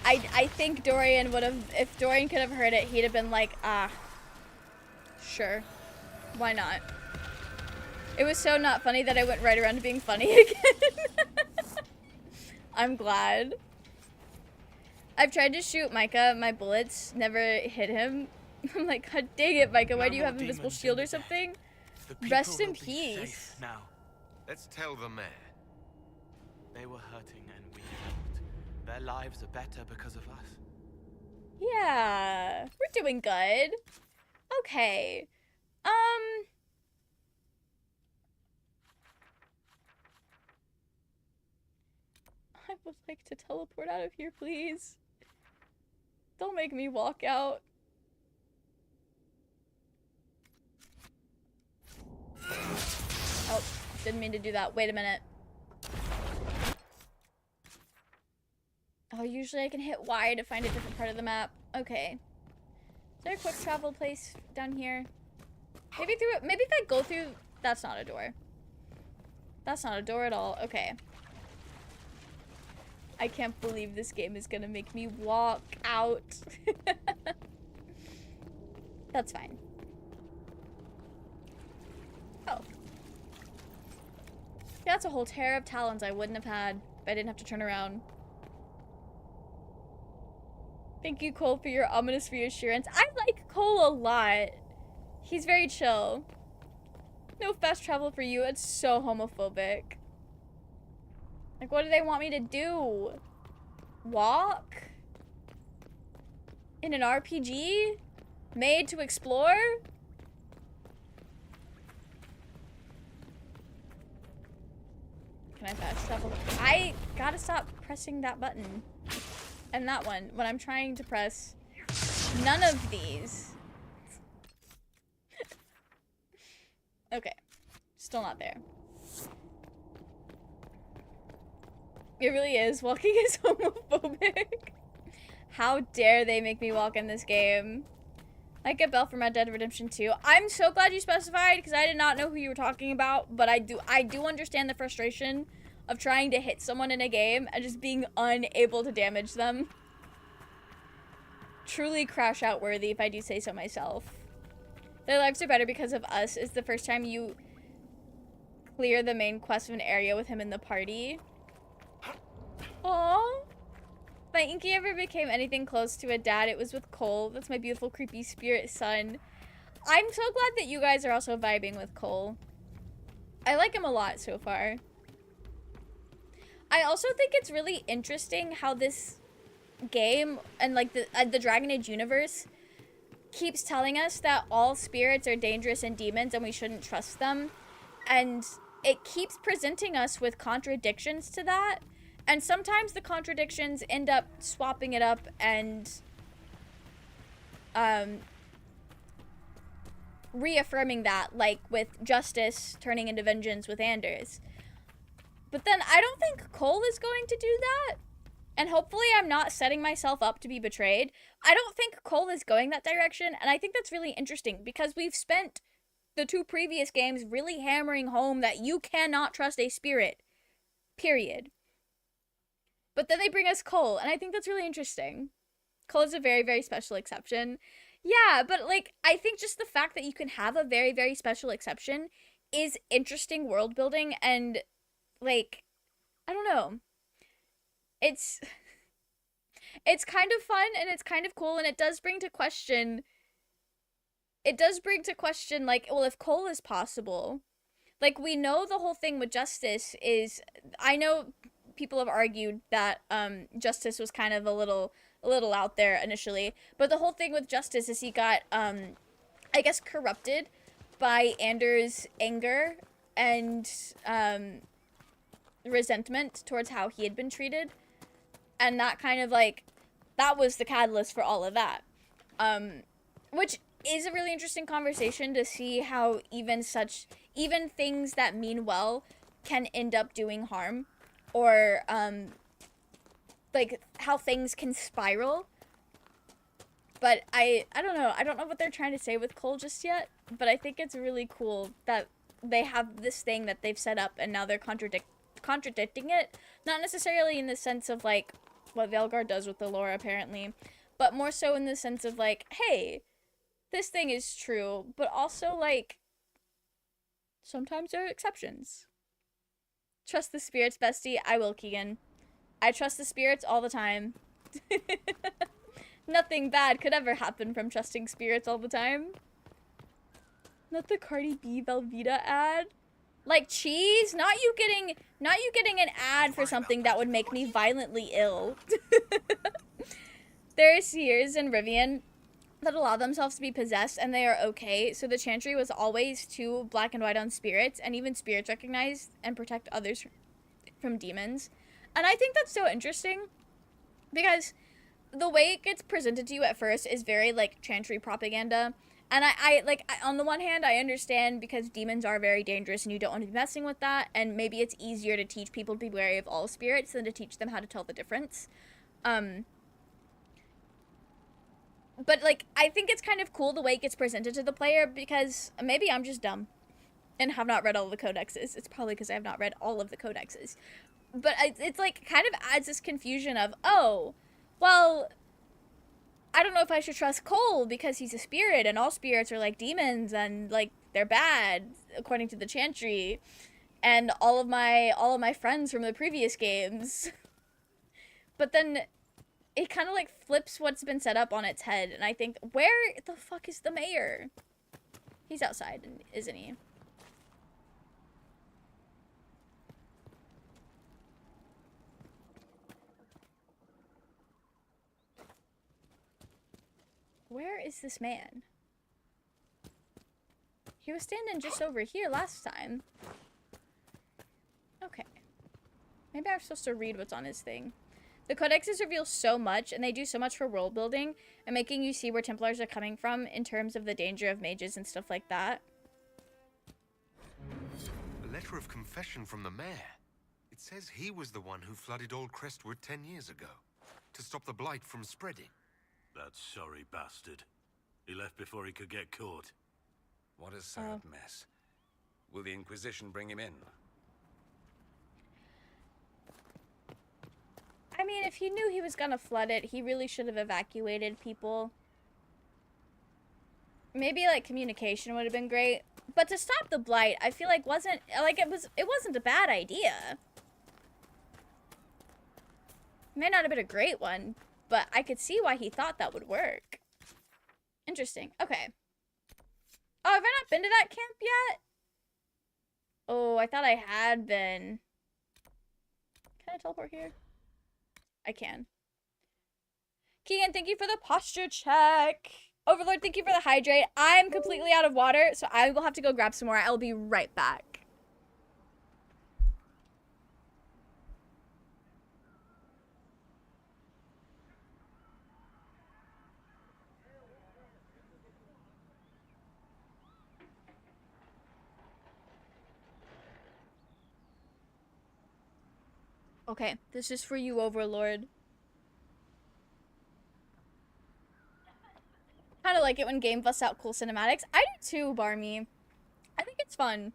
I think Dorian would have, if Dorian could have heard it, he'd have been like, ah, sure, why not? It was so not funny that I went right around to being funny again. I'm glad. I've tried to shoot Micah, my bullets never hit him. I'm like, God dang it, Micah, why do you have invisible shield or something? Rest in peace. Now, Let's tell the mayor. they were hurting and we helped. Their lives are better because of us. Yeah, we're doing good. Okay. I would like to teleport out of here, please. Don't make me walk out. Oh, didn't mean to do that. Wait a minute. Oh, usually I can hit Y to find a different part of the map. Okay. Is there a quick travel place down here? Maybe through it. Maybe if I go through. That's not a door. That's not a door at all. Okay. I can't believe this game is gonna make me walk out. That's fine. Oh. That's a whole tear of talons I wouldn't have had if I didn't have to turn around. Thank you, Cole, for your ominous reassurance. I like Cole a lot. He's very chill. No fast travel for you. It's so homophobic. Like, what do they want me to do? Walk? In an RPG? Made to explore? Can I fast travel? I gotta stop pressing that button. And that one, when I'm trying to press none of these. Okay. Still not there. It really is. Walking is homophobic. How dare they make me walk in this game? Like a bell from Red Dead Redemption 2. I'm so glad you specified, because I did not know who you were talking about, but I do understand the frustration of trying to hit someone in a game and just being unable to damage them. Truly crash out worthy, if I do say so myself. Their lives are better because of us is the first time you clear the main quest of an area with him in the party. Aww. If my Inky ever became anything close to a dad, it was with Cole. That's my beautiful, creepy spirit son. I'm so glad that you guys are also vibing with Cole. I like him a lot so far. I also think it's really interesting how this game and like the Dragon Age universe keeps telling us that all spirits are dangerous and demons and we shouldn't trust them. And it keeps presenting us with contradictions to that. And sometimes the contradictions end up swapping it up and reaffirming that, like with justice turning into vengeance with Anders. But then I don't think Cole is going to do that. And hopefully I'm not setting myself up to be betrayed. I don't think Cole is going that direction, and I think that's really interesting because we've spent the 2 previous games really hammering home that you cannot trust a spirit. Period. But then they bring us Cole, and I think that's really interesting. Cole is a very, very special exception. Yeah, but like, I think just the fact that you can have a very, very special exception is interesting world building, and like, I don't know. It's kind of fun and it's kind of cool, and it does bring to question like, well, if Cole is possible, like, we know the whole thing with Justice is, I know people have argued that Justice was kind of a little out there initially, but the whole thing with Justice is he got I guess corrupted by Anders' anger and resentment towards how he had been treated. And that kind of like, that was the catalyst for all of that. Which is a really interesting conversation to see how even things that mean well can end up doing harm. Or, like, how things can spiral. But I don't know. I don't know what they're trying to say with Cole just yet. But I think it's really cool that they have this thing that they've set up and now they're contradicting it. Not necessarily in the sense of, like, what Velgar does with the lore, apparently, but more so in the sense of, like, hey, this thing is true, but also, like, sometimes there are exceptions. Trust the spirits, bestie. I will, Keegan. I trust the spirits all the time. Nothing bad could ever happen from trusting spirits all the time. Not the Cardi B Velveeta ad. Like, cheese? Not you getting an ad for something that would make me violently ill. There are seers in Rivian that allow themselves to be possessed and they are okay. So the chantry was always too black and white on spirits, and even spirits recognize and protect others from demons. And I think that's so interesting because the way it gets presented to you at first is very, like, chantry propaganda. And I on the one hand, I understand because demons are very dangerous and you don't want to be messing with that. And maybe it's easier to teach people to be wary of all spirits than to teach them how to tell the difference. But, like, I think it's kind of cool the way it gets presented to the player because maybe I'm just dumb and have not read all of the codexes. It's probably because I have not read all of the codexes. But it's, like, kind of adds this confusion of, oh, well, I don't know if I should trust Cole because he's a spirit and all spirits are like demons and like they're bad according to the chantry and all of my friends from the previous games. But then it kind of like flips what's been set up on its head, and I think, where the fuck is the mayor? He's outside, isn't he? Where is this man? He was standing just over here last time. Okay. Maybe I'm supposed to read what's on his thing. The codexes reveal so much, and they do so much for world building, and making you see where Templars are coming from in terms of the danger of mages and stuff like that. A letter of confession from the mayor. It says he was the one who flooded Old Crestwood 10 years ago, to stop the blight from spreading. That sorry bastard. He left before he could get caught. What a sad mess. Will the Inquisition bring him in? I mean, if he knew he was gonna flood it, he really should have evacuated people. Maybe, like, communication would have been great. But to stop the blight, I feel like it wasn't a bad idea. It may not have been a great one, but I could see why he thought that would work. Interesting. Okay. Oh, have I not been to that camp yet? Oh, I thought I had been. Can I teleport here? I can. Keegan, thank you for the posture check. Overlord, thank you for the hydrate. I'm completely out of water, so I will have to go grab some more. I'll be right back. Okay, this is for you, Overlord. Kind of like it when game busts out cool cinematics. I do too, Barmy. I think it's fun.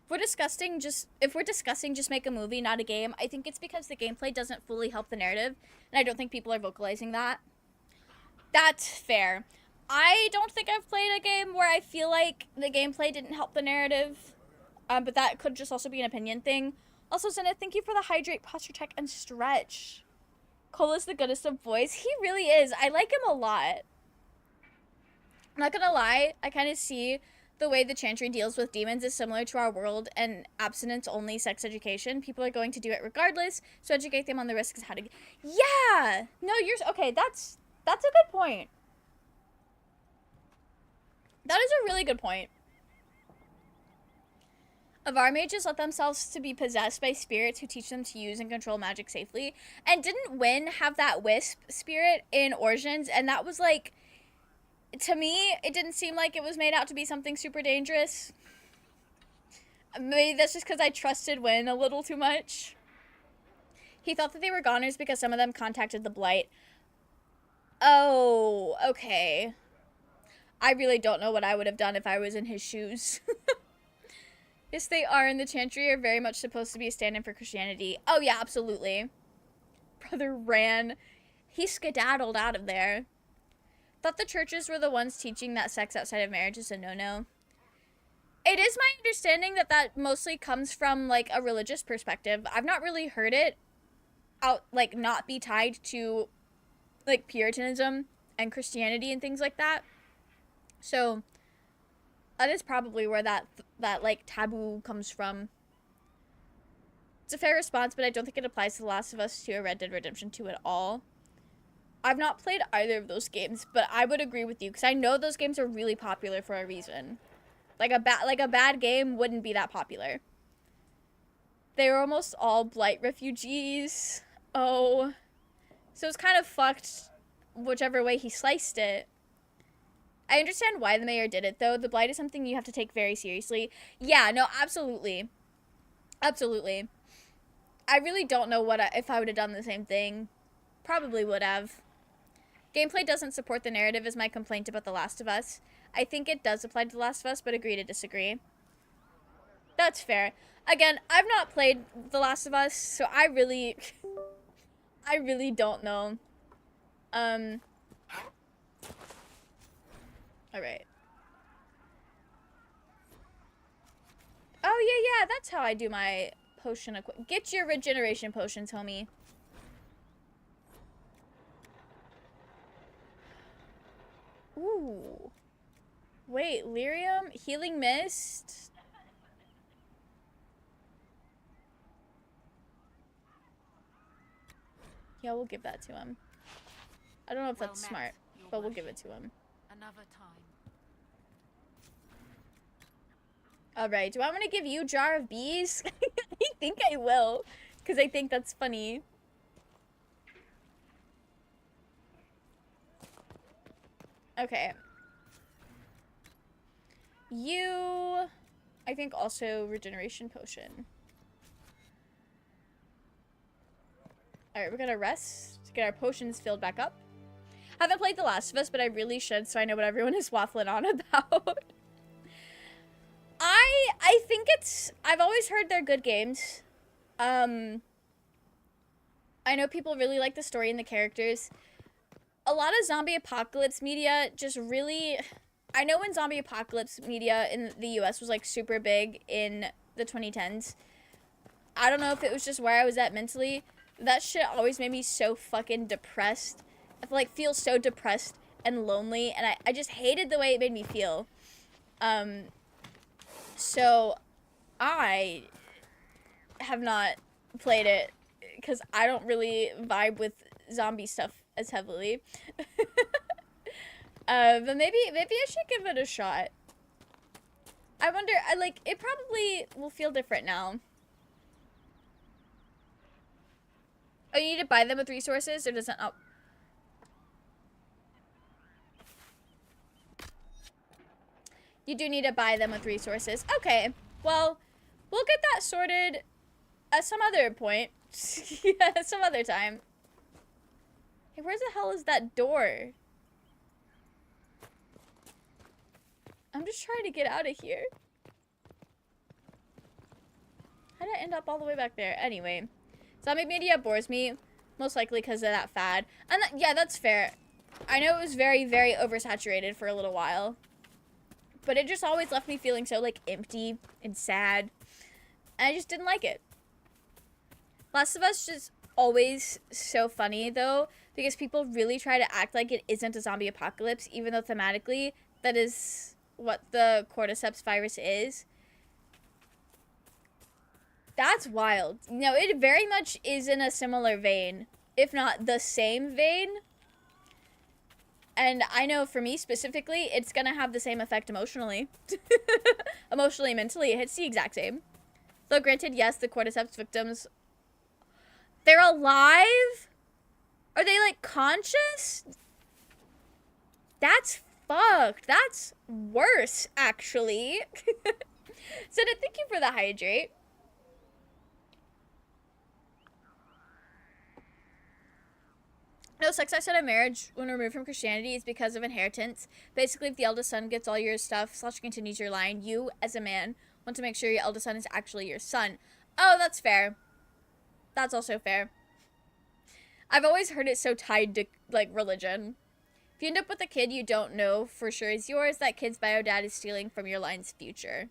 If we're discussing just make a movie, not a game, I think it's because the gameplay doesn't fully help the narrative, and I don't think people are vocalizing that. That's fair. I don't think I've played a game where I feel like the gameplay didn't help the narrative, but that could just also be an opinion thing. Also, Senna, thank you for the hydrate, posture check, and stretch. Cola's the goodest of boys. He really is. I like him a lot. I'm not gonna lie, I kind of see the way the Chantry deals with demons is similar to our world and abstinence-only sex education. People are going to do it regardless, so educate them on the risks how to... Yeah! No, okay, that's a good point. That is a really good point. Avar mages let themselves to be possessed by spirits who teach them to use and control magic safely. And didn't Wynn have that wisp spirit in Origins? And that was like... To me, it didn't seem like it was made out to be something super dangerous. Maybe that's just because I trusted Wynn a little too much. He thought that they were goners because some of them contacted the Blight. Oh, okay. I really don't know what I would have done if I was in his shoes. Yes, they are, and the Chantry are very much supposed to be a stand-in for Christianity. Oh, yeah, absolutely. Brother ran. He skedaddled out of there. Thought the churches were the ones teaching that sex outside of marriage is a no-no. It is my understanding that that mostly comes from, like, a religious perspective. I've not really heard it not be tied to, like, Puritanism and Christianity and things like that. So, that is probably where that like, taboo comes from. It's a fair response, but I don't think it applies to The Last of Us 2 or Red Dead Redemption 2 at all. I've not played either of those games, but I would agree with you because I know those games are really popular for a reason. Like a bad game wouldn't be that popular. They were almost all Blight refugees. Oh, so it's kind of fucked whichever way he sliced it. I understand why the mayor did it though. The Blight is something you have to take very seriously. Yeah, no, absolutely, absolutely. I really don't know if I would have done the same thing. Probably would have. Gameplay doesn't support the narrative is my complaint about The Last of Us. I think it does apply to The Last of Us, but agree to disagree. That's fair. Again, I've not played The Last of Us, so I really don't know. Alright. Oh, yeah, that's how I do my potion Get your regeneration potions, homie. Ooh. Wait, lyrium? Healing mist? Yeah, we'll give that to him. I don't know if that's smart, but we'll give it to him. Another time. Alright, do I want to give you Jar of Bees? I think I will, because I think that's funny. Okay. You, I think also regeneration potion. Alright, we're gonna rest to get our potions filled back up. Haven't played The Last of Us, but I really should so I know what everyone is waffling on about. I think I've always heard they're good games. I know people really like the story and the characters. A lot of zombie apocalypse media just really... I know when zombie apocalypse media in the US was like super big in the 2010s. I don't know if it was just where I was at mentally. That shit always made me so fucking depressed. I feel so depressed and lonely, and I just hated the way it made me feel. So I have not played it because I don't really vibe with zombie stuff as heavily. But maybe I should give it a shot. I wonder, like, it probably will feel different now. Oh, you need to buy them with resources, or does it not? You do need to buy them with resources. Okay, well, we'll get that sorted at some other point. Yeah, some other time. Hey, where the hell is that door? I'm just trying to get out of here. How did I end up all the way back there? Anyway, zombie media bores me, most likely because of that fad. And yeah, that's fair. I know it was very, very oversaturated for a little while, but it just always left me feeling so, like, empty and sad. And I just didn't like it. Last of Us is always so funny, though, because people really try to act like it isn't a zombie apocalypse, even though thematically that is what the cordyceps virus is. That's wild. No, it very much is in a similar vein, if not the same vein. And I know for me specifically, it's gonna have the same effect emotionally. Emotionally, mentally, it hits the exact same. Though granted, yes, the cordyceps victims, they're alive? Are they, like, conscious? That's fucked. That's worse, actually. Senna, thank you for the hydrate. No, sex outside of marriage when removed from Christianity is because of inheritance. Basically, if the eldest son gets all your stuff / continues your line, you, as a man, want to make sure your eldest son is actually your son. Oh, that's fair. That's also fair. I've always heard it so tied to, like, religion. If you end up with a kid you don't know for sure is yours, that kid's bio dad is stealing from your line's future.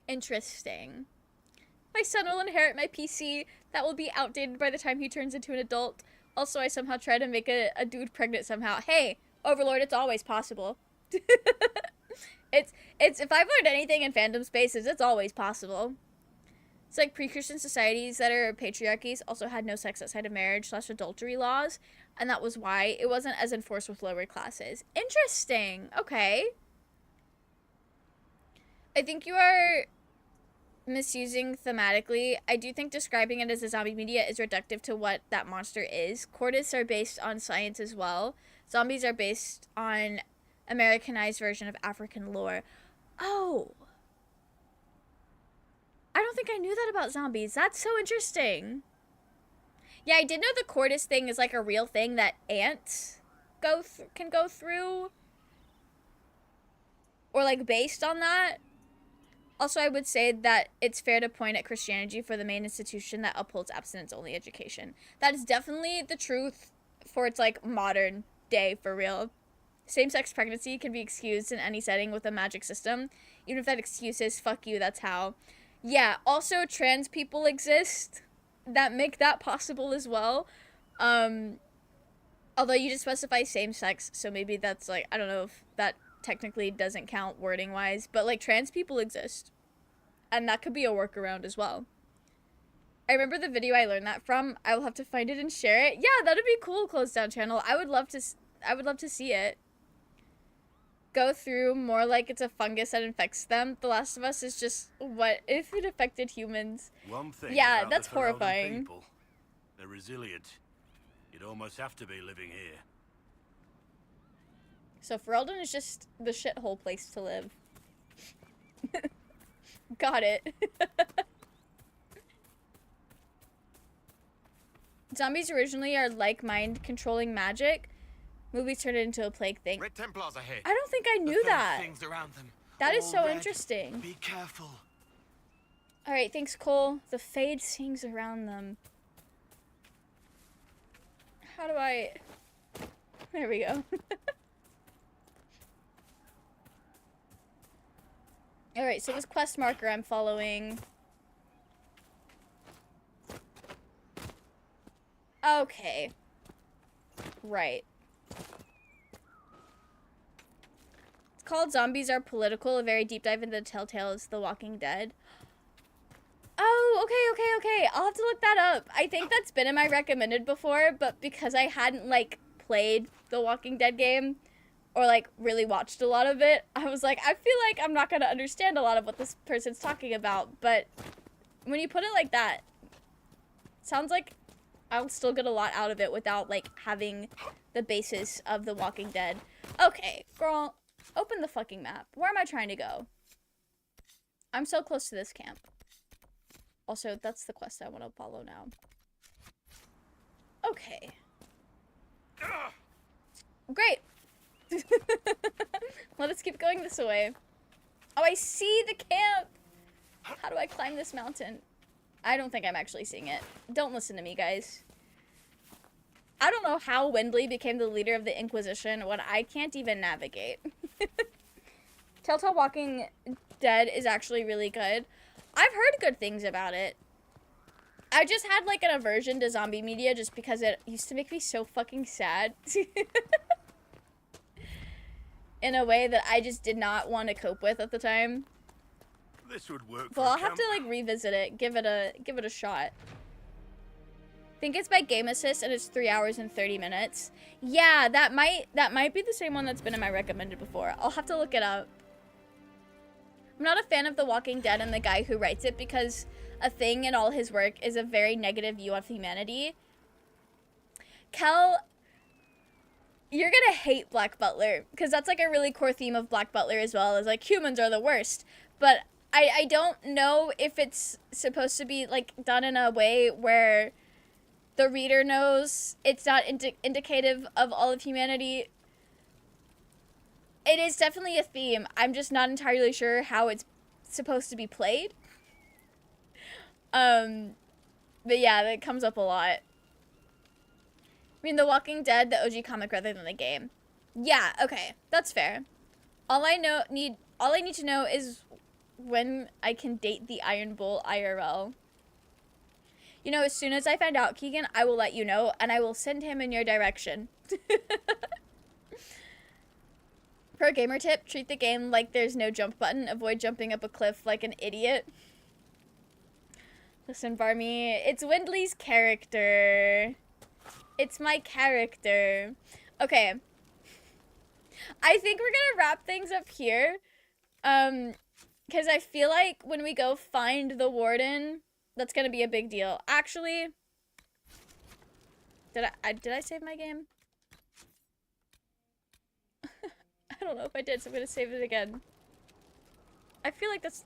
Interesting. My son will inherit my PC. That will be outdated by the time he turns into an adult. Also, I somehow try to make a dude pregnant somehow. Hey, Overlord, it's always possible. It's if I've learned anything in fandom spaces, it's always possible. It's like pre-Christian societies that are patriarchies also had no sex outside of marriage / adultery laws, and that was why it wasn't as enforced with lower classes. Interesting. Okay. I think you are misusing thematically. I do think describing it as a zombie media is reductive to what that monster is. Cordyceps are based on science as well. Zombies are based on Americanized version of African lore. Oh. I don't think I knew that about zombies. That's so interesting. Yeah, I did know the Cordis thing is like a real thing that ants can go through. Or like based on that. Also, I would say that it's fair to point at Christianity for the main institution that upholds abstinence-only education. That is definitely the truth for its, like, modern day, for real. Same-sex pregnancy can be excused in any setting with a magic system. Even if that excuse is, fuck you, that's how. Yeah, also trans people exist that make that possible as well. Although you just specify same-sex, so maybe that's, like, I don't know if that technically doesn't count wording wise, but like trans people exist, and that could be a workaround as well. I remember the video I learned that from. I will have to find it and share it. Yeah, that'd be cool. Closed down channel. I would love to see it. Go through more like it's a fungus that infects them. The Last of Us is just, what if it affected humans? One thing yeah, about that's the Ferelden horrifying. People, they're resilient. You'd almost have to be living here. So Ferelden is just the shithole place to live. Got it. Zombies originally are like mind controlling magic. Movies turned it into a plague thing. Red Templars ahead. I don't think I knew that. Things around them. That is All so red. interesting. Be careful. All right, thanks, Cole. The fade sings around them. How do I? There we go. All right, so this quest marker I'm following. Okay. Right. It's called Zombies Are Political, a very deep dive into the telltales of The Walking Dead. Oh, okay. I'll have to look that up. I think that's been in my recommended before, but because I hadn't, like, played the Walking Dead game, or like really watched a lot of it, I was like, I feel like I'm not gonna understand a lot of what this person's talking about, but when you put it like that, sounds like I'll still get a lot out of it without like having the basis of The Walking Dead. Okay, girl, open the fucking map. Where am I trying to go? I'm so close to this camp. Also, that's the quest I want to follow now. Okay. Great. Let us keep going this way. Oh, I see the camp. How do I climb this mountain? I don't think I'm actually seeing it. Don't listen to me, guys. I don't know how Windley became the leader of the Inquisition when I can't even navigate. Telltale Walking Dead is actually really good. I've heard good things about it. I just had like an aversion to zombie media just because it used to make me so fucking sad. In a way that I just did not want to cope with at the time. This would work. Well, I'll have to like revisit it, give it a shot. I think it's by Game Assist and it's 3 hours and 30 minutes. Yeah, that might be the same one that's been in my recommended before. I'll have to look it up. I'm not a fan of The Walking Dead and the guy who writes it because a thing in all his work is a very negative view of humanity. Kel, you're gonna hate Black Butler because that's like a really core theme of Black Butler as well, as like humans are the worst. But I don't know if it's supposed to be like done in a way where the reader knows it's not indicative of all of humanity. It is definitely a theme. I'm just not entirely sure how it's supposed to be played. But yeah, that comes up a lot. I mean, The Walking Dead, the OG comic rather than the game. Yeah, okay, that's fair. All I need to know is when I can date the Iron Bull IRL. You know, as soon as I find out, Keegan, I will let you know, and I will send him in your direction. Pro gamer tip, treat the game like there's no jump button. Avoid jumping up a cliff like an idiot. Listen, Barmy, it's Windley's character. It's my character. Okay. I think we're gonna wrap things up here. Because I feel like when we go find the warden, that's gonna be a big deal. Actually, did I save my game? I don't know if I did, so I'm gonna save it again. I feel like that's...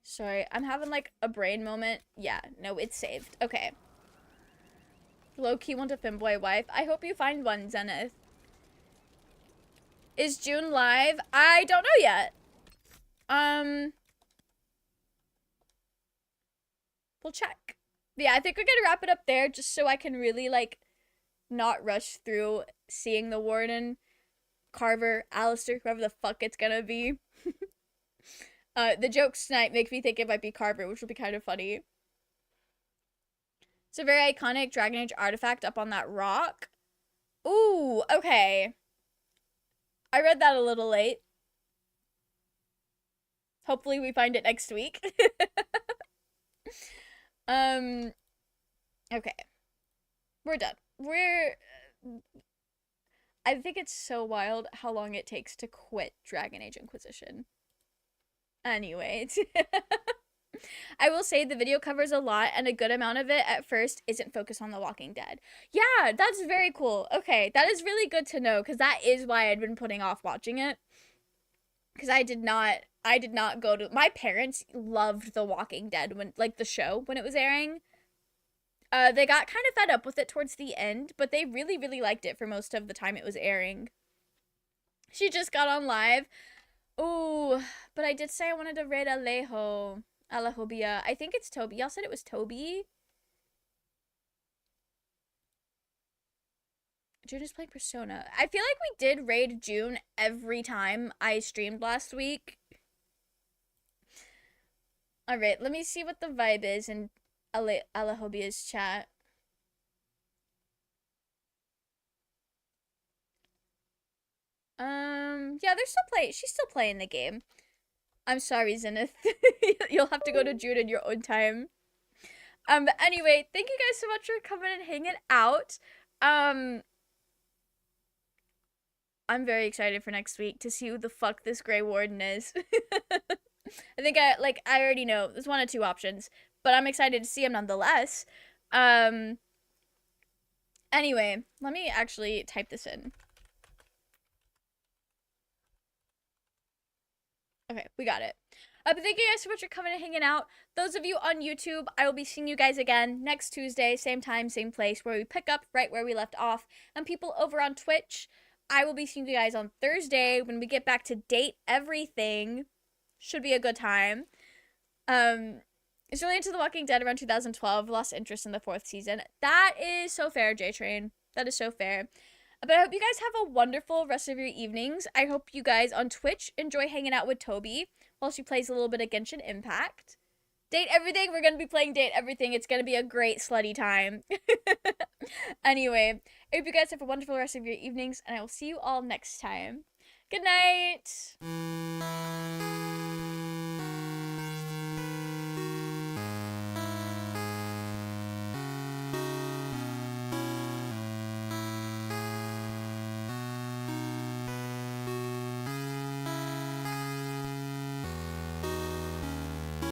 Sorry, I'm having like a brain moment. Yeah, no, it's saved. Okay. Low-key want a femboy wife. I hope you find one, Zenith. Is June live? I don't know yet. We'll check. But yeah, I think we're gonna wrap it up there just so I can really like not rush through seeing the warden, Carver, Alistair, whoever the fuck it's gonna be. The jokes tonight make me think it might be Carver, which will be kind of funny. It's a very iconic Dragon Age artifact up on that rock. Ooh, okay. I read that a little late. Hopefully we find it next week. Okay. We're done. I think it's so wild how long it takes to quit Dragon Age Inquisition. Anyway. I will say the video covers a lot, and a good amount of it at first isn't focused on The Walking Dead. Yeah, that's very cool. Okay, that is really good to know, because that is why I'd been putting off watching it. Because I did not go to... My parents loved The Walking Dead, when, like, the show, when it was airing. They got kind of fed up with it towards the end, but they really, really liked it for most of the time it was airing. She just got on live. Ooh, but I did say I wanted to raid Alejobia. I think it's Toby. Y'all said it was Toby. June is playing Persona. I feel like we did raid June every time I streamed last week. Alright, let me see what the vibe is in Alehobia's chat. Yeah, they're still playing. She's still playing the game. I'm sorry, Zenith. You'll have to go to June in your own time. But anyway, thank you guys so much for coming and hanging out. I'm very excited for next week to see who the fuck this Grey Warden is. I think I already know. There's one of two options, but I'm excited to see him nonetheless. Anyway, let me actually type this in. Okay, we got it. But thank you guys so much for coming and hanging out. Those of you on YouTube, I will be seeing you guys again next Tuesday, same time, same place, where we pick up right where we left off. And people over on Twitch, I will be seeing you guys on Thursday when we get back to date everything. Should be a good time. It's really into The Walking Dead around 2012. Lost interest in the 4th season. That is so fair, J-Train. That is so fair. But I hope you guys have a wonderful rest of your evenings. I hope you guys on Twitch enjoy hanging out with Toby while she plays a little bit of Genshin Impact. Date everything. We're going to be playing Date Everything. It's going to be a great slutty time. Anyway, I hope you guys have a wonderful rest of your evenings, and I will see you all next time. Good night.